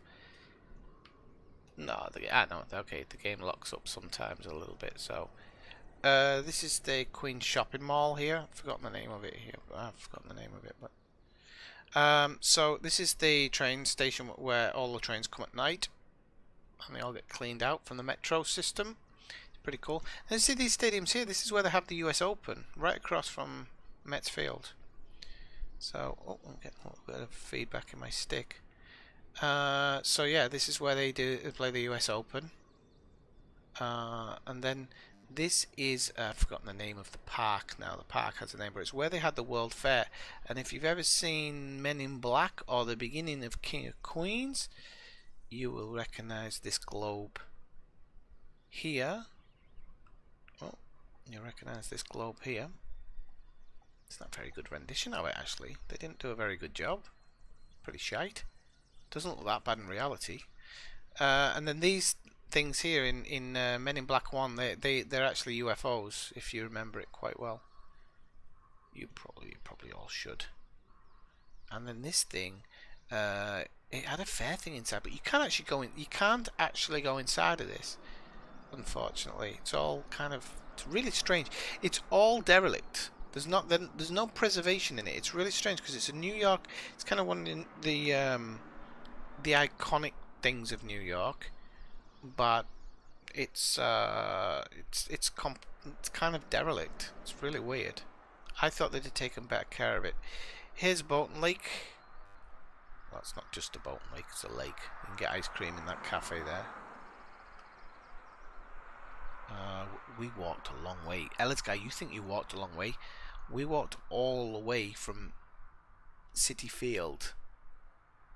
No, no, okay, the game locks up sometimes a little bit, so... this is the Queen's Shopping Mall here. I've forgotten the name of it here. I've forgotten the name of it, but... so this is the train station where all the trains come at night. And they all get cleaned out from the metro system. It's pretty cool. And see these stadiums here, this is where they have the US Open, right across from Mets Field. So, oh, I'm getting a little bit of feedback in my stick. So yeah, this is where they play the US Open. And then this is, I've forgotten the name of the park now. The park has a name, but it's where they had the World Fair. And if you've ever seen Men in Black or the beginning of King of Queens, you will recognize this globe here. Oh, you recognize this globe here. It's not a very good rendition of it, actually. They didn't do a very good job. Pretty shite. Doesn't look that bad in reality. And then these things here in Men in Black 1, they're actually UFOs, if you remember it quite well. You probably all should. And then this thing, it had a fair thing inside, but you can't actually go in. You can't actually go inside of this, unfortunately. It's all kind of, it's really strange. It's all derelict. There's no preservation in it. It's really strange because it's a New York. It's kind of one of the iconic things of New York, but it's kind of derelict. It's really weird. I thought they'd have taken better care of it. Here's Bolton Lake. Well, it's not just a Bolton Lake, it's a lake. You can get ice cream in that cafe there. We walked a long way. Ellis guy, you think you walked a long way? We walked all the way from City Field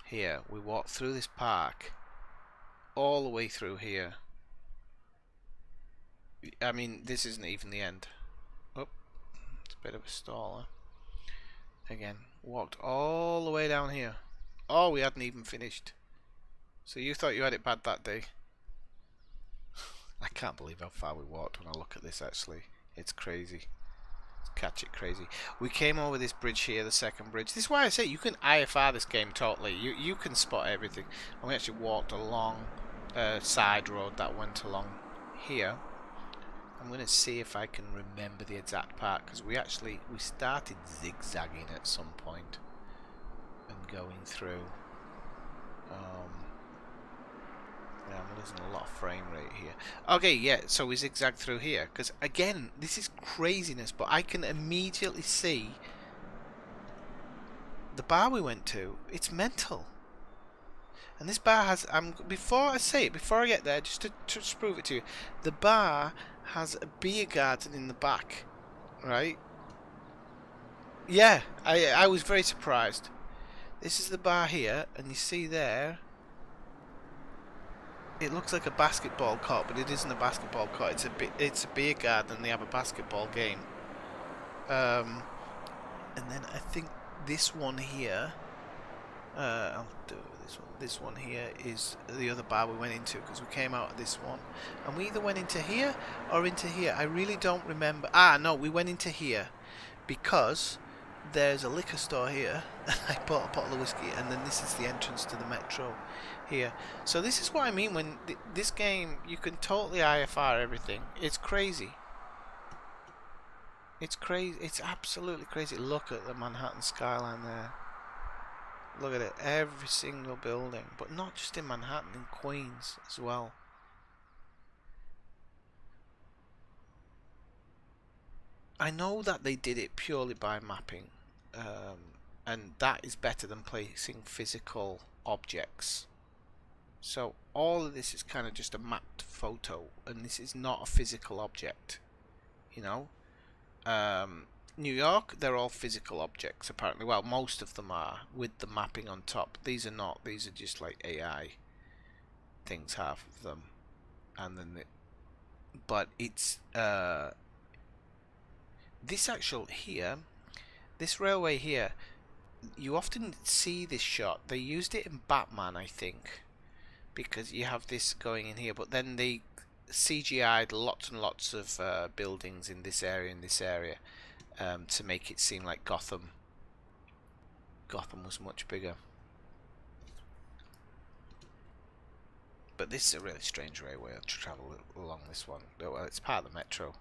here. We walked through this park all the way through here. I mean, this isn't even the end. Oh, it's a bit of a stall, huh? Again, walked all the way down here. Oh, we hadn't even finished. So you thought you had it bad that day? I can't believe how far we walked when I look at this, actually. It's crazy. Catch it crazy. We came over this bridge here, the second bridge. This is why I say you can IFR this game totally. You can spot everything. And we actually walked along a side road that went along here. I'm going to see if I can remember the exact part, because we started zigzagging at some point and going through. Yeah, I'm losing a lot of frame rate here. Okay, yeah, so we zigzag through here, because again, this is craziness, but I can immediately see the bar we went to. It's mental. And this bar has, before I say it, before I get there, just to prove it to you, the bar has a beer garden in the back, right? Yeah, I was very surprised. This is the bar here, and you see there, it looks like a basketball court, but it isn't a basketball court. It's a beer garden, and they have a basketball game. And then I think this one here, I'll do this one. This one here is the other bar we went into, because we came out of this one, and we either went into here or into here. I really don't remember. No, we went into here because there's a liquor store here. I bought a bottle of whiskey, and then this is the entrance to the metro here. So this is what I mean when this game, you can totally IFR everything. It's crazy. It's crazy. It's absolutely crazy. Look at the Manhattan skyline there. Look at it, every single building, but not just in Manhattan, in Queens as well. I know that they did it purely by mapping, and that is better than placing physical objects. So all of this is kind of just a mapped photo, and this is not a physical object, you know. New York, they're all physical objects apparently. Well, most of them are, with the mapping on top. These are not. These are just like AI things, half of them. And then but it's this actual here, this railway here, you often see this shot. They used it in Batman, I think, because you have this going in here, but then they CGI'd lots and lots of buildings in this area, to make it seem like Gotham was much bigger. But this is a really strange railway to travel along this one. Well, it's part of the metro,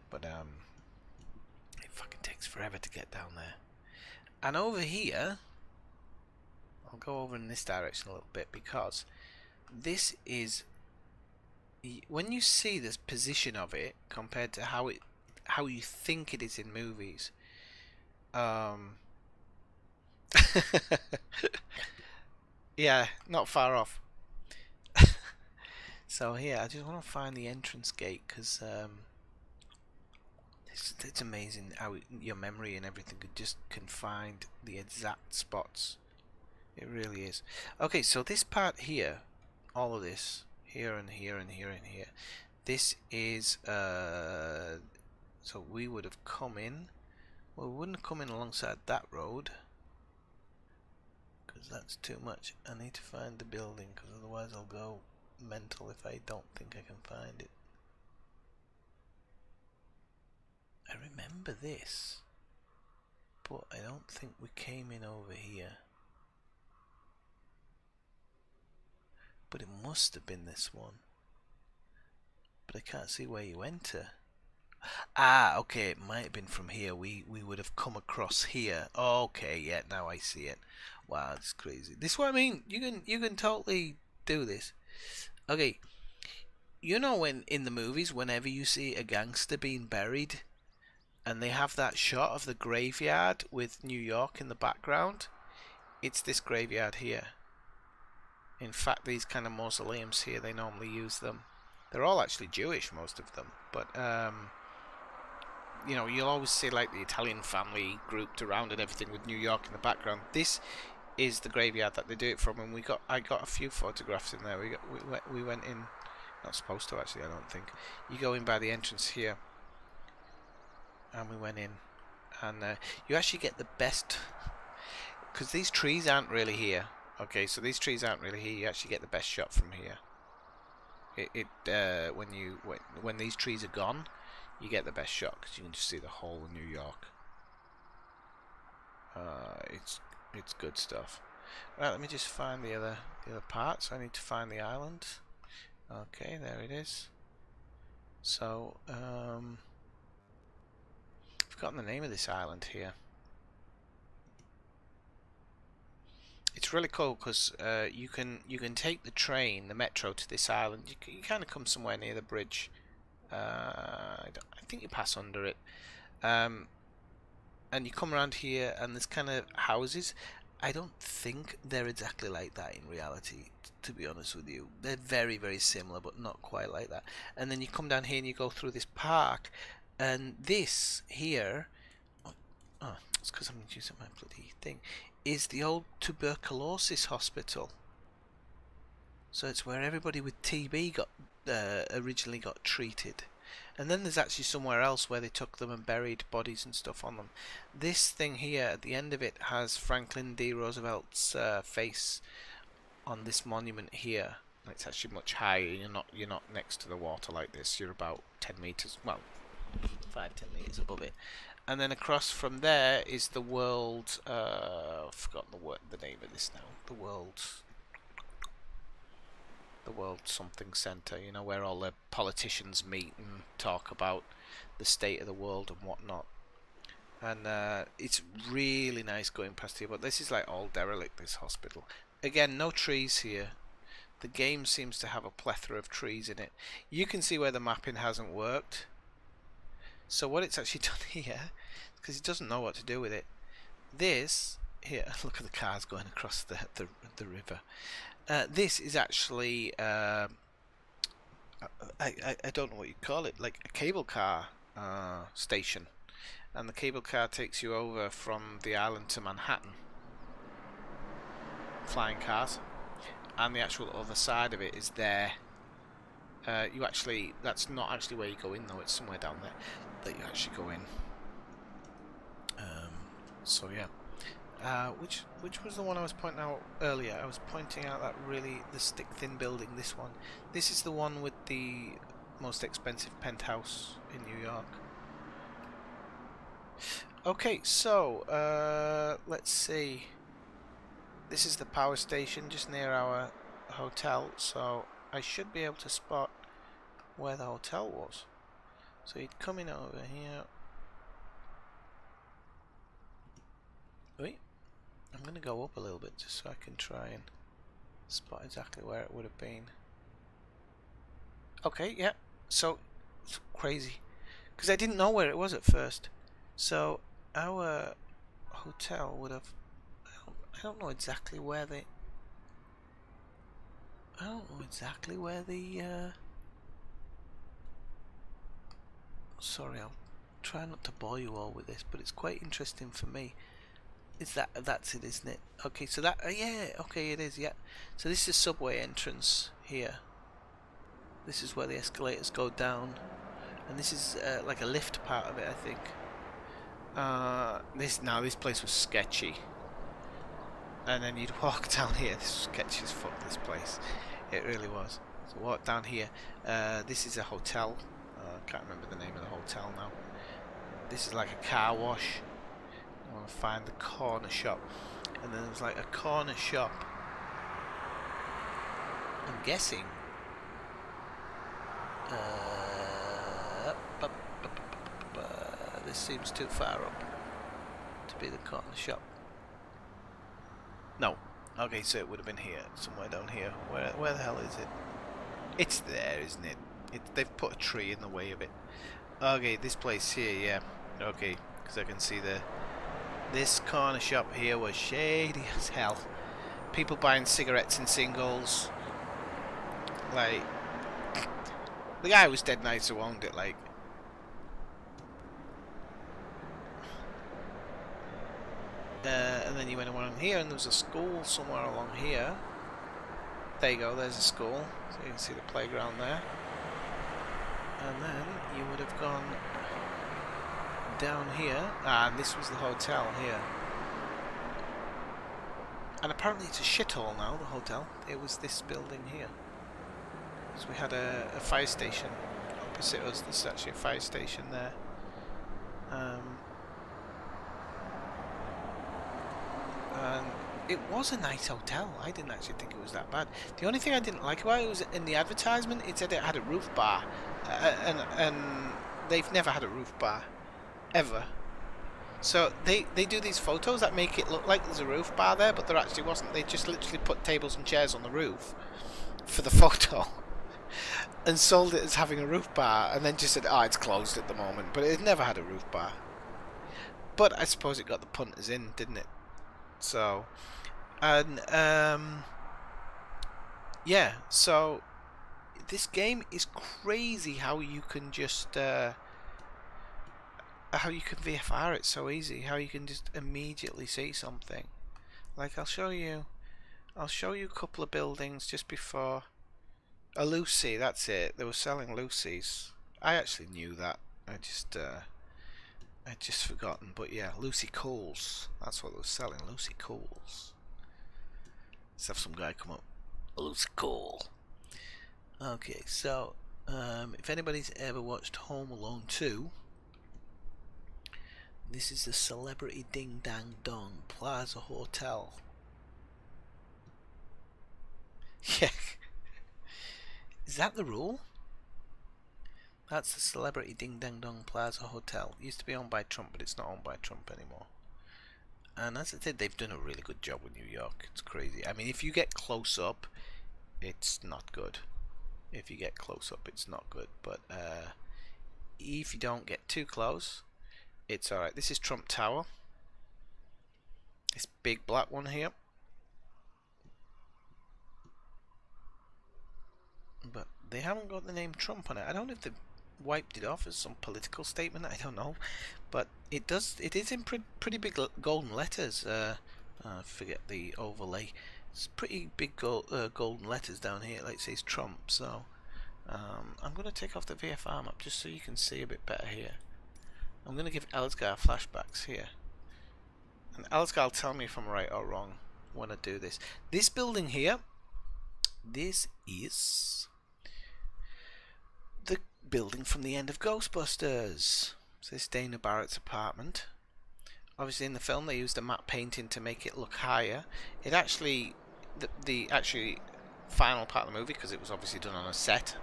but it fucking takes forever to get down there. And over here, I'll go over in this direction a little bit, because this is, when you see this position of it compared to how you think it is in movies, yeah, not far off. So here, I just want to find the entrance gate, because it's amazing how your memory and everything can find the exact spots. It really is. Okay, so this part here, all of this, here and here and here and here, this is so we would have come in. Well, we wouldn't have come in alongside that road, because that's too much. I need to find the building, because otherwise I'll go mental if I don't think I can find it. I remember this, but I don't think we came in over here. But it must have been this one. But I can't see where you enter. Okay, it might have been from here. We would have come across here. Okay, yeah, now I see it. Wow, it's crazy. This is what I mean. You can totally do this. Okay, you know when in the movies, whenever you see a gangster being buried, and they have that shot of the graveyard with New York in the background, it's this graveyard here. In fact, these kind of mausoleums here, they normally use them. They're all actually Jewish, most of them, but you know, you'll always see like the Italian family grouped around and everything with New York in the background. This is the graveyard that they do it from, and I got a few photographs in there. We went in, not supposed to actually, I don't think. You go in by the entrance here, and we went in, and you actually get the best, because these trees aren't really here. Okay, so these trees aren't really here. You actually get the best shot from here. When these trees are gone, you get the best shot, because you can just see the whole of New York. It's good stuff. Right, let me just find the other parts. I need to find the island. Okay, there it is. So, I've forgotten the name of this island here. It's really cool because you can take the train, the metro, to this island. You kind of come somewhere near the bridge. I think you pass under it, and you come around here, and there's kind of houses. I don't think they're exactly like that in reality, to be honest with you. They're very, very similar, but not quite like that. And then you come down here and you go through this park, and this here, oh, it's because I'm using my bloody thing, is the old tuberculosis hospital. So it's where everybody with TB got originally got treated. And then there's actually somewhere else where they took them and buried bodies and stuff on them. This thing here at the end of it has Franklin D. Roosevelt's face on this monument here. It's actually much higher. You're not next to the water like this. You're about 10 meters, well, 5-10 meters above it. And then across from there is the world. I've forgotten the name of this now. The World Something Centre, you know, where all the politicians meet and talk about the state of the world and whatnot. And it's really nice going past here, but this is like all derelict, this hospital. Again, no trees here. The game seems to have a plethora of trees in it. You can see where the mapping hasn't worked. So what it's actually done here, because it doesn't know what to do with it. This here, look at the cars going across the river. This is actually I don't know what you call it, like a cable car station, and the cable car takes you over from the island to Manhattan. Flying cars, and the actual other side of it is there. That's not actually where you go in though. It's somewhere down there that you actually go in. So yeah. Which was the one I was pointing out earlier? I was pointing out that the stick thin building, this one. This is the one with the most expensive penthouse in New York. Okay, so let's see. This is the power station just near our hotel, so I should be able to spot where the hotel was. So you'd come in over here. Wait. I'm going to go up a little bit just so I can try and spot exactly where it would have been. Okay, yeah. So, it's crazy. Because I didn't know where it was at first. So, our hotel would have... I don't know exactly where the... Sorry, I'll try not to bore you all with this, but it's quite interesting for me. That's it, isn't it? Okay, so that yeah, okay, it is, yeah. So this is subway entrance here. This is where the escalators go down, and this is like a lift part of it, I think. This place was sketchy, and then you'd walk down here. This was sketchy as fuck. This place, it really was. So walk down here. This is a hotel. I can't remember the name of the hotel now. This is like a car wash. I want to find the corner shop, and then there's like a corner shop. I'm guessing this seems too far up to be the corner shop. No. Okay, so it would have been here, somewhere down here. Where the hell is it? It's there, isn't it? They've put a tree in the way of it. Okay, this place here, yeah. Okay, because I can see this corner shop here was shady as hell. People buying cigarettes in singles. Like, the guy was dead nice who owned it, like. And then you went along here, and there was a school somewhere along here. There you go, there's a school. So you can see the playground there. And then you would have gone down here, and this was the hotel here. And apparently it's a shithole now, the hotel. It was this building here. So we had a fire station opposite us. There's actually a fire station there. And it was a nice hotel. I didn't actually think it was that bad. The only thing I didn't like about it was in the advertisement. It said it had a roof bar, and they've never had a roof bar, ever. So they do these photos that make it look like there's a roof bar there, but there actually wasn't. They just literally put tables and chairs on the roof for the photo and sold it as having a roof bar, and then just said, "Oh, it's closed at the moment," but it never had a roof bar. But I suppose it got the punters in, didn't it? So, and yeah. So this game is crazy how you can just how you can VFR it so easy. How you can just immediately see something. Like I'll show you a couple of buildings just before. A Lucy, that's it. They were selling Lucy's. I actually knew that. I'd just forgotten. But yeah, Lucy Coles. That's what they were selling. Lucy Coles. Let's have some guy come up. Lucy Cole. Okay, so if anybody's ever watched Home Alone 2, this is the Celebrity Ding Dang Dong Plaza Hotel. Yeah. Is that the rule? That's the Celebrity Ding Dang Dong Plaza Hotel. It used to be owned by Trump, but it's not owned by Trump anymore. And as I said, they've done a really good job with New York. It's crazy. I mean, if you get close up, it's not good. If you get close up, it's not good. But if you don't get too close, it's alright. This is Trump Tower. This big black one here. But they haven't got the name Trump on it. I don't know if they've wiped it off as some political statement. I don't know, but it does. It is in pretty big golden letters. I forget the overlay. It's pretty big golden letters down here. Like it says Trump. So I'm going to take off the VFR map just so you can see a bit better here. I'm going to give Elsgar flashbacks here, and Elsgar will tell me if I'm right or wrong when I do this. This building here. This is the building from the end of Ghostbusters. So this is Dana Barrett's apartment. Obviously in the film they used a matte painting to make it look higher. It actually, the actually final part of the movie, because it was obviously done on a set,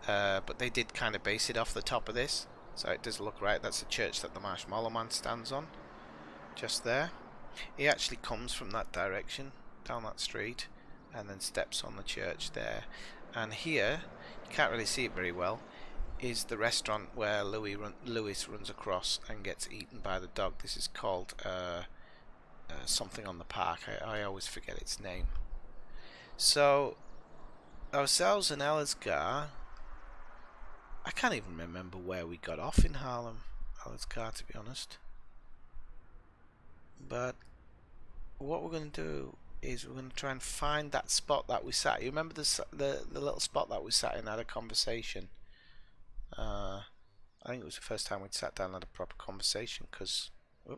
but they did kind of base it off the top of this. So it does look right. That's the church that the Marshmallow Man stands on. Just there. He actually comes from that direction, down that street, and then steps on the church there. And here, you can't really see it very well, is the restaurant where Lewis runs across and gets eaten by the dog. This is called something on the park. I always forget its name. So ourselves and Elsgar, I can't even remember where we got off in Harlem, Elsgar, to be honest. But what we're going to do is we're going to try and find that spot that we sat. You remember the little spot that we sat in and had a conversation? I think it was the first time we'd sat down and had a proper conversation, because I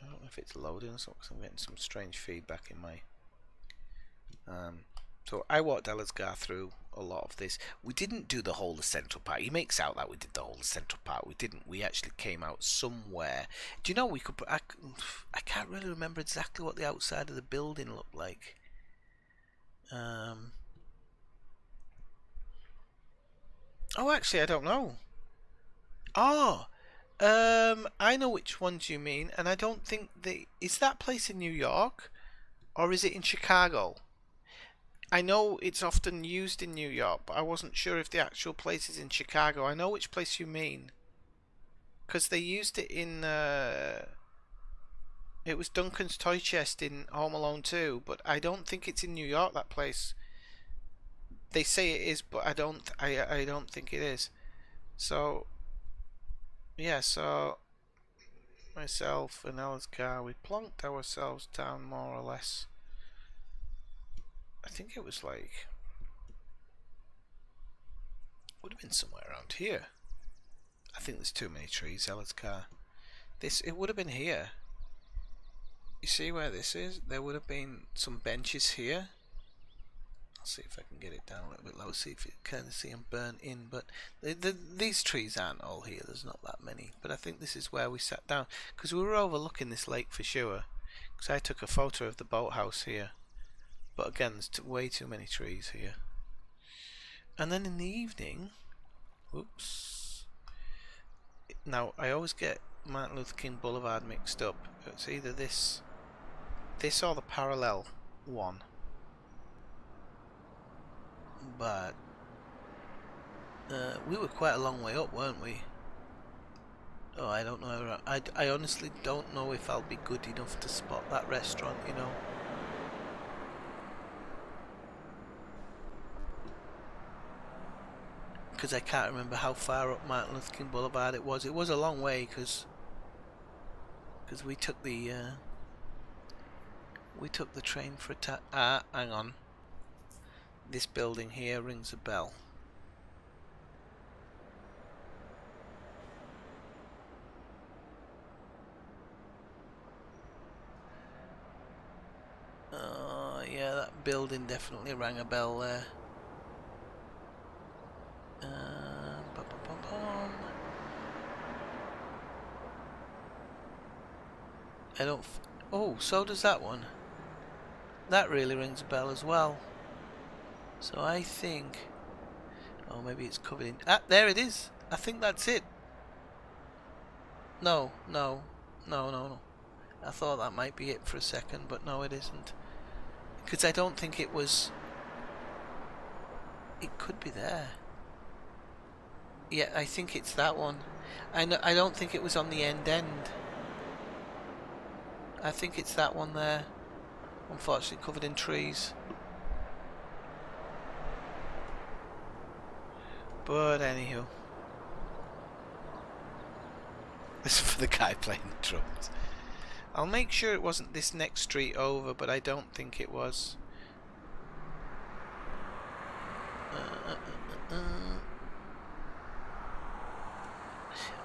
don't know if it's loading or something, because I'm getting some strange feedback in my so I walked Elsgar through a lot of this. We didn't do the whole of Central Park. He makes out that we did the whole of Central Park. We didn't. We actually came out somewhere. Do you know, we could... I can't really remember exactly what the outside of the building looked like. Oh, actually, I don't know. Oh, I know which ones you mean, and I don't think is that place in New York, or is it in Chicago? I know it's often used in New York, but I wasn't sure if the actual place is in Chicago. I know which place you mean, because they used it in it was Duncan's Toy Chest in Home Alone 2, but I don't think it's in New York, that place. They say it is, but I don't think it is. So yeah, so myself and Elsgar, we plonked ourselves down more or less. I think it was like, would have been somewhere around here. I think there's too many trees, Elsgar. It would have been here. You see where this is? There would have been some benches here. I'll see if I can get it down a little bit low, see if you can see them burn in. But these trees aren't all here, there's not that many. But I think this is where we sat down, because we were overlooking this lake for sure. because I took a photo of the boathouse here. But again, there's way too many trees here. And then in the evening, whoops. Now I always get Martin Luther King Boulevard mixed up. It's either this or the parallel one. But we were quite a long way up, weren't we? Oh, I don't know. I honestly don't know if I'll be good enough to spot that restaurant, you know. Because I can't remember how far up Martin Luther King Boulevard it was. It was a long way because we took the train for a hang on. This building here rings a bell. Yeah, that building definitely rang a bell there. I don't. Oh, so does that one. That really rings a bell as well. So I think. Oh, maybe it's covered in. Ah, there it is. I think that's it. No. I thought that might be it for a second, but no, it isn't. Because I don't think it was. It could be there. Yeah, I think it's that one. I don't think it was on the end. I think it's that one there. Unfortunately covered in trees. But anywho. This is for the guy playing the drums. I'll make sure it wasn't this next street over, but I don't think it was.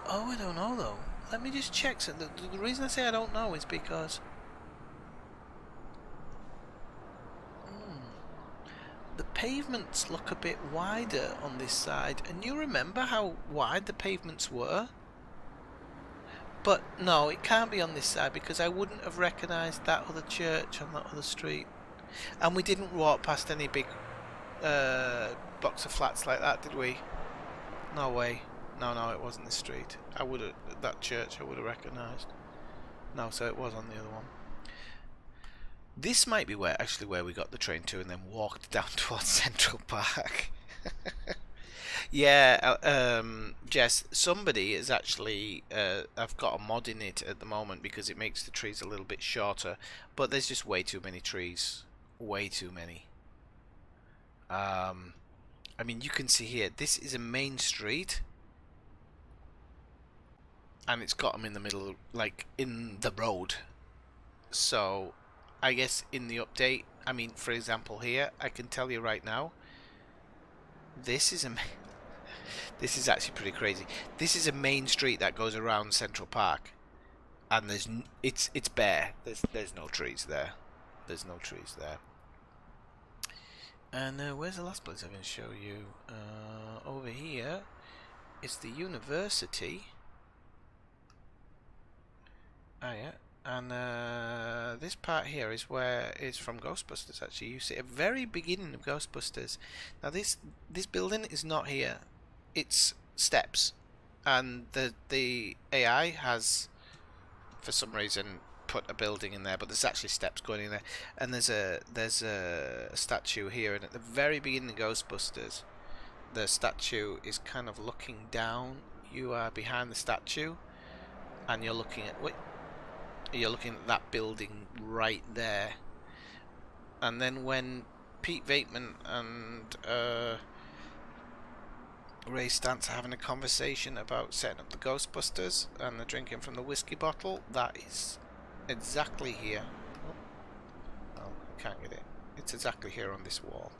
Oh, I don't know though. Let me just check. So the reason I say I don't know is because the pavements look a bit wider on this side, and you remember how wide the pavements were? But no, it can't be on this side because I wouldn't have recognised that other church on that other street. And we didn't walk past any big blocks of flats like that, did we? No way. No, it wasn't this street. That church I would have recognised. No, so it was on the other one. This might be where we got the train to and then walked down towards Central Park. Yeah, Jess, somebody is actually, I've got a mod in it at the moment because it makes the trees a little bit shorter, but there's just way too many trees. Way too many. I mean, you can see here, this is a main street. And it's got them in the middle, like in the road. So, I guess in the update, I mean, for example here, I can tell you right now, this is actually pretty crazy. This is a main street that goes around Central Park, and it's bare. There's no trees there. There's no trees there. And where's the last place I'm going to show you? Over here is the university. Oh yeah, and this part here is where it's from Ghostbusters. Actually, you see at the very beginning of Ghostbusters. Now this building is not here; it's steps, and the AI has, for some reason, put a building in there, but there's actually steps going in there. And there's a statue here, and at the very beginning of Ghostbusters, the statue is kind of looking down. You are behind the statue, and you're looking at that building right there. And then when Pete Veitman and Ray Stantz are having a conversation about setting up the Ghostbusters and they're drinking from the whiskey bottle, that is exactly here. Oh, I can't get it. It's exactly here on this wall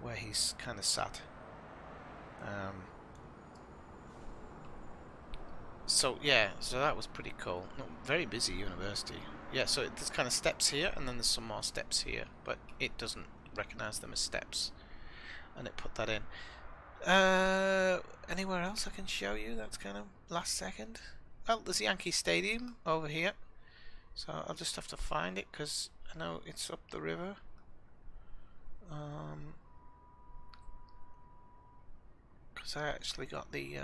where he's kind of sat. So yeah, so that was pretty cool. Very busy university. Yeah, so there's kind of steps here, and then there's some more steps here, but it doesn't recognise them as steps, and it put that in. Anywhere else I can show you? That's kind of last second. Well, there's Yankee Stadium over here. So I'll just have to find it because I know it's up the river. Because I actually got the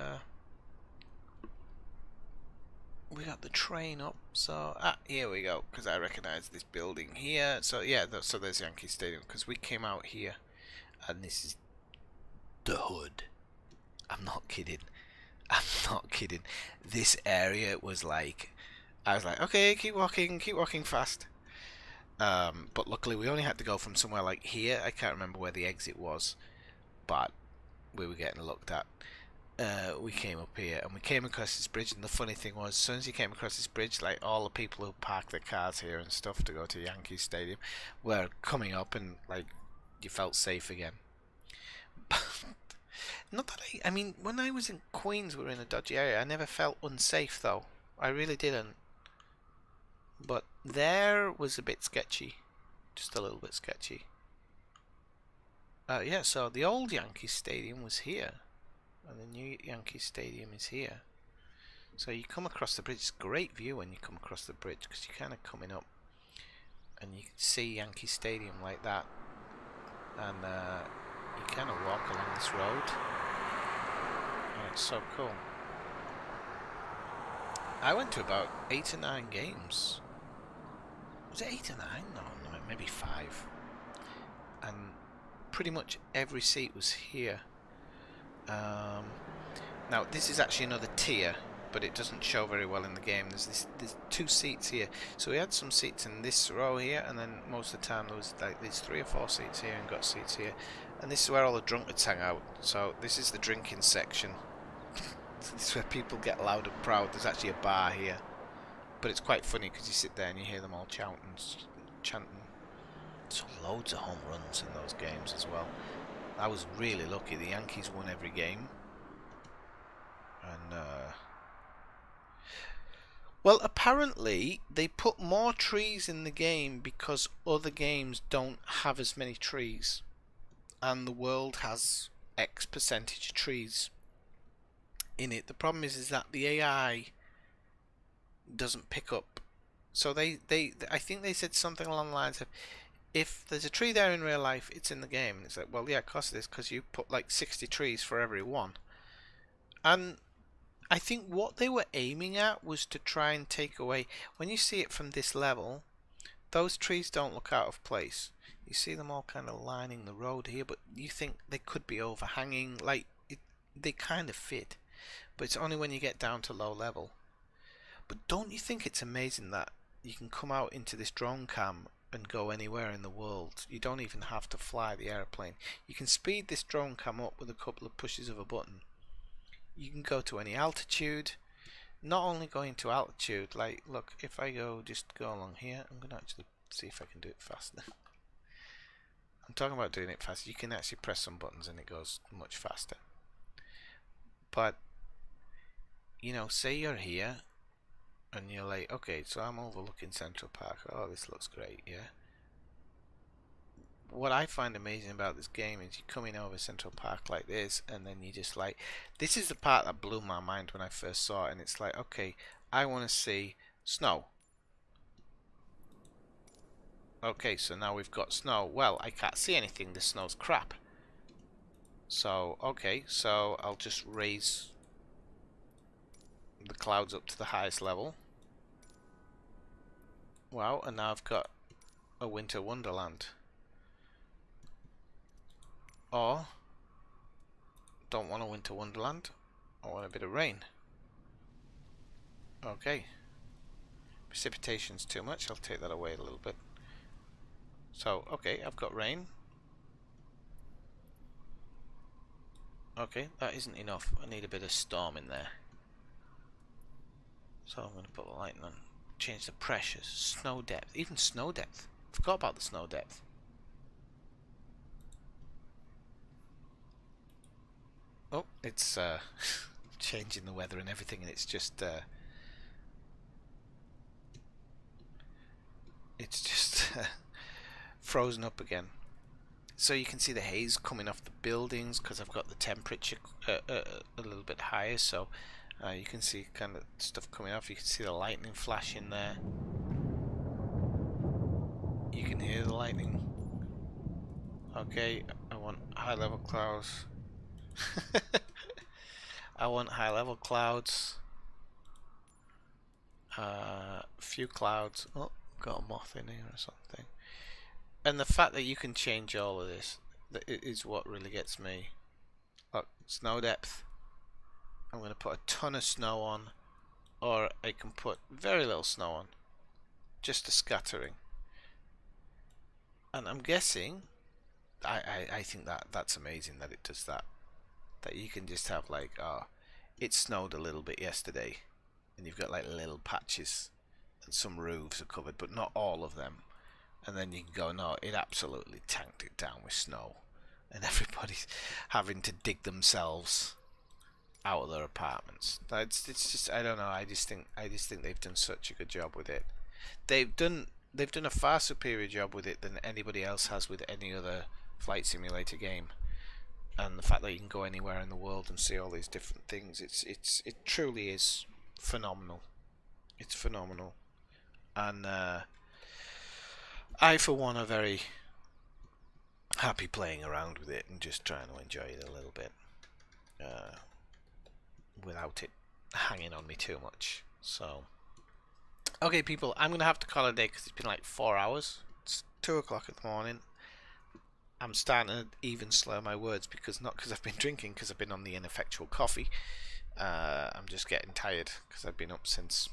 we got the train up. So here we go. Because I recognise this building here. So yeah, so there's Yankee Stadium. Because we came out here, and this is the hood. I'm not kidding. I'm not kidding. This area was like, I was like, okay, keep walking fast. But luckily we only had to go from somewhere like here. I can't remember where the exit was, but we were getting looked at. We came up here and we came across this bridge, and the funny thing was, as soon as you came across this bridge, like all the people who parked their cars here and stuff to go to Yankee Stadium were coming up, and like you felt safe again. Not that I mean, when I was in Queens, we were in a dodgy area. I never felt unsafe though. I really didn't. But there was a bit sketchy, just a little bit sketchy. Yeah, so the old Yankee Stadium was here, and the new Yankee Stadium is here. So you come across the bridge. It's a great view when you come across the bridge, because you're kind of coming up, and you can see Yankee Stadium like that, and you kind of walk along this road, and it's so cool. I went to about 8 or 9 games. Was it 8 or 9? No, maybe 5. And pretty much every seat was here. Now this is actually another tier, but it doesn't show very well in the game. There's 2 seats here. So we had some seats in this row here, and then most of the time there was like these 3 or 4 seats here, and got seats here. And this is where all the drunkards hang out. So this is the drinking section. This is where people get loud and proud. There's actually a bar here, but it's quite funny because you sit there and you hear them all chanting. So loads of home runs in those games as well. I was really lucky. The Yankees won every game, and well, apparently they put more trees in the game because other games don't have as many trees, and the world has X percentage of trees in it. The problem is that the AI doesn't pick up. So I think they said something along the lines of, if there's a tree there in real life, it's in the game. And it's like, well, yeah, of course it is, because you put like 60 trees for every one. And I think what they were aiming at was to try and take away, when you see it from this level, those trees don't look out of place. You see them all kind of lining the road here, but you think they could be overhanging, like they kind of fit. But it's only when you get down to low level. But don't you think it's amazing that you can come out into this drone cam and go anywhere in the world? You don't even have to fly the airplane. You can speed this drone cam up with a couple of pushes of a button. You can go to any altitude. Not only going to altitude, like look, if I just go along here, I'm going to actually see if I can do it faster. I'm talking about doing it faster. You can actually press some buttons and it goes much faster. But you know, say you're here and you're like, okay, so I'm overlooking Central Park. Oh, this looks great, yeah. What I find amazing about this game is you come in over Central Park like this, and then you just like, this is the part that blew my mind when I first saw it, and it's like, okay, I want to see snow. Okay, so now we've got snow. Well, I can't see anything. The snow's crap. So, okay, so I'll just raise the clouds up to the highest level. Wow, and now I've got a winter wonderland. Or, don't want a winter wonderland, I want a bit of rain. Okay. Precipitation's too much, I'll take that away a little bit. So, okay, I've got rain. Okay, that isn't enough. I need a bit of storm in there. So I'm going to put the lighting on. Change the pressures. Snow depth. Even snow depth. Forgot about the snow depth. Oh, it's changing the weather and everything, and it's just frozen up again. So you can see the haze coming off the buildings because I've got the temperature a little bit higher, so you can see kind of stuff coming off. You can see the lightning flashing there. can hear the lightning. Okay, I want high level clouds. I want high level clouds. Few clouds. Oh, got a moth in here or something. And the fact that you can change all of this is what really gets me. Look, snow depth. I'm going to put a ton of snow on, or I can put very little snow on, just a scattering. And I'm guessing, I think that's amazing that it does that. That you can just have like, oh, it snowed a little bit yesterday, and you've got like little patches, and some roofs are covered, but not all of them. And then you can go, no, it absolutely tanked it down with snow, and everybody's having to dig themselves out of their apartments. It's just, I don't know. I just think they've done such a good job with it. They've done a far superior job with it than anybody else has with any other flight simulator game. And the fact that you can go anywhere in the world and see all these different things, it truly is phenomenal. It's phenomenal, and I, for one, are very happy playing around with it and just trying to enjoy it a little bit, without it hanging on me too much. So, okay, people, I'm gonna have to call it a day because it's been like 4 hours. It's 2 o'clock in the morning. I'm starting to even slur my words because not because I've been drinking, because I've been on the Ineffectual coffee. I'm just getting tired because I've been up since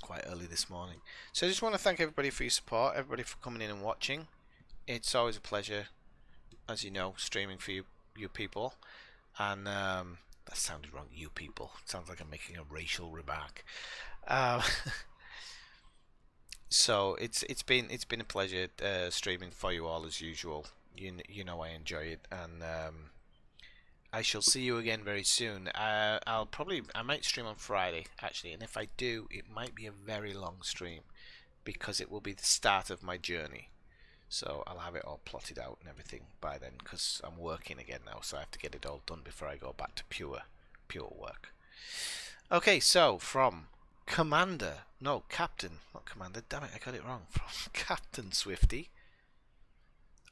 quite early this morning. So I just want to thank everybody for your support, everybody for coming in and watching. It's always a pleasure, as you know, streaming for you people. And that sounded wrong, you people. It sounds like I'm making a racial remark. So it's been a pleasure streaming for you all as usual. You know I enjoy it, and I shall see you again very soon. I might stream on Friday actually, and if I do, it might be a very long stream because it will be the start of my journey. So I'll have it all plotted out and everything by then, because I'm working again now, so I have to get it all done before I go back to pure work. Okay, so from Captain, not Commander, damn it, I got it wrong. From Captain Swifty,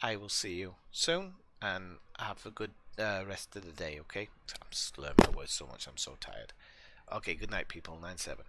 I will see you soon, and have a good rest of the day, okay? I'm slurring my words so much, I'm so tired. Okay, good night, people. 9-7.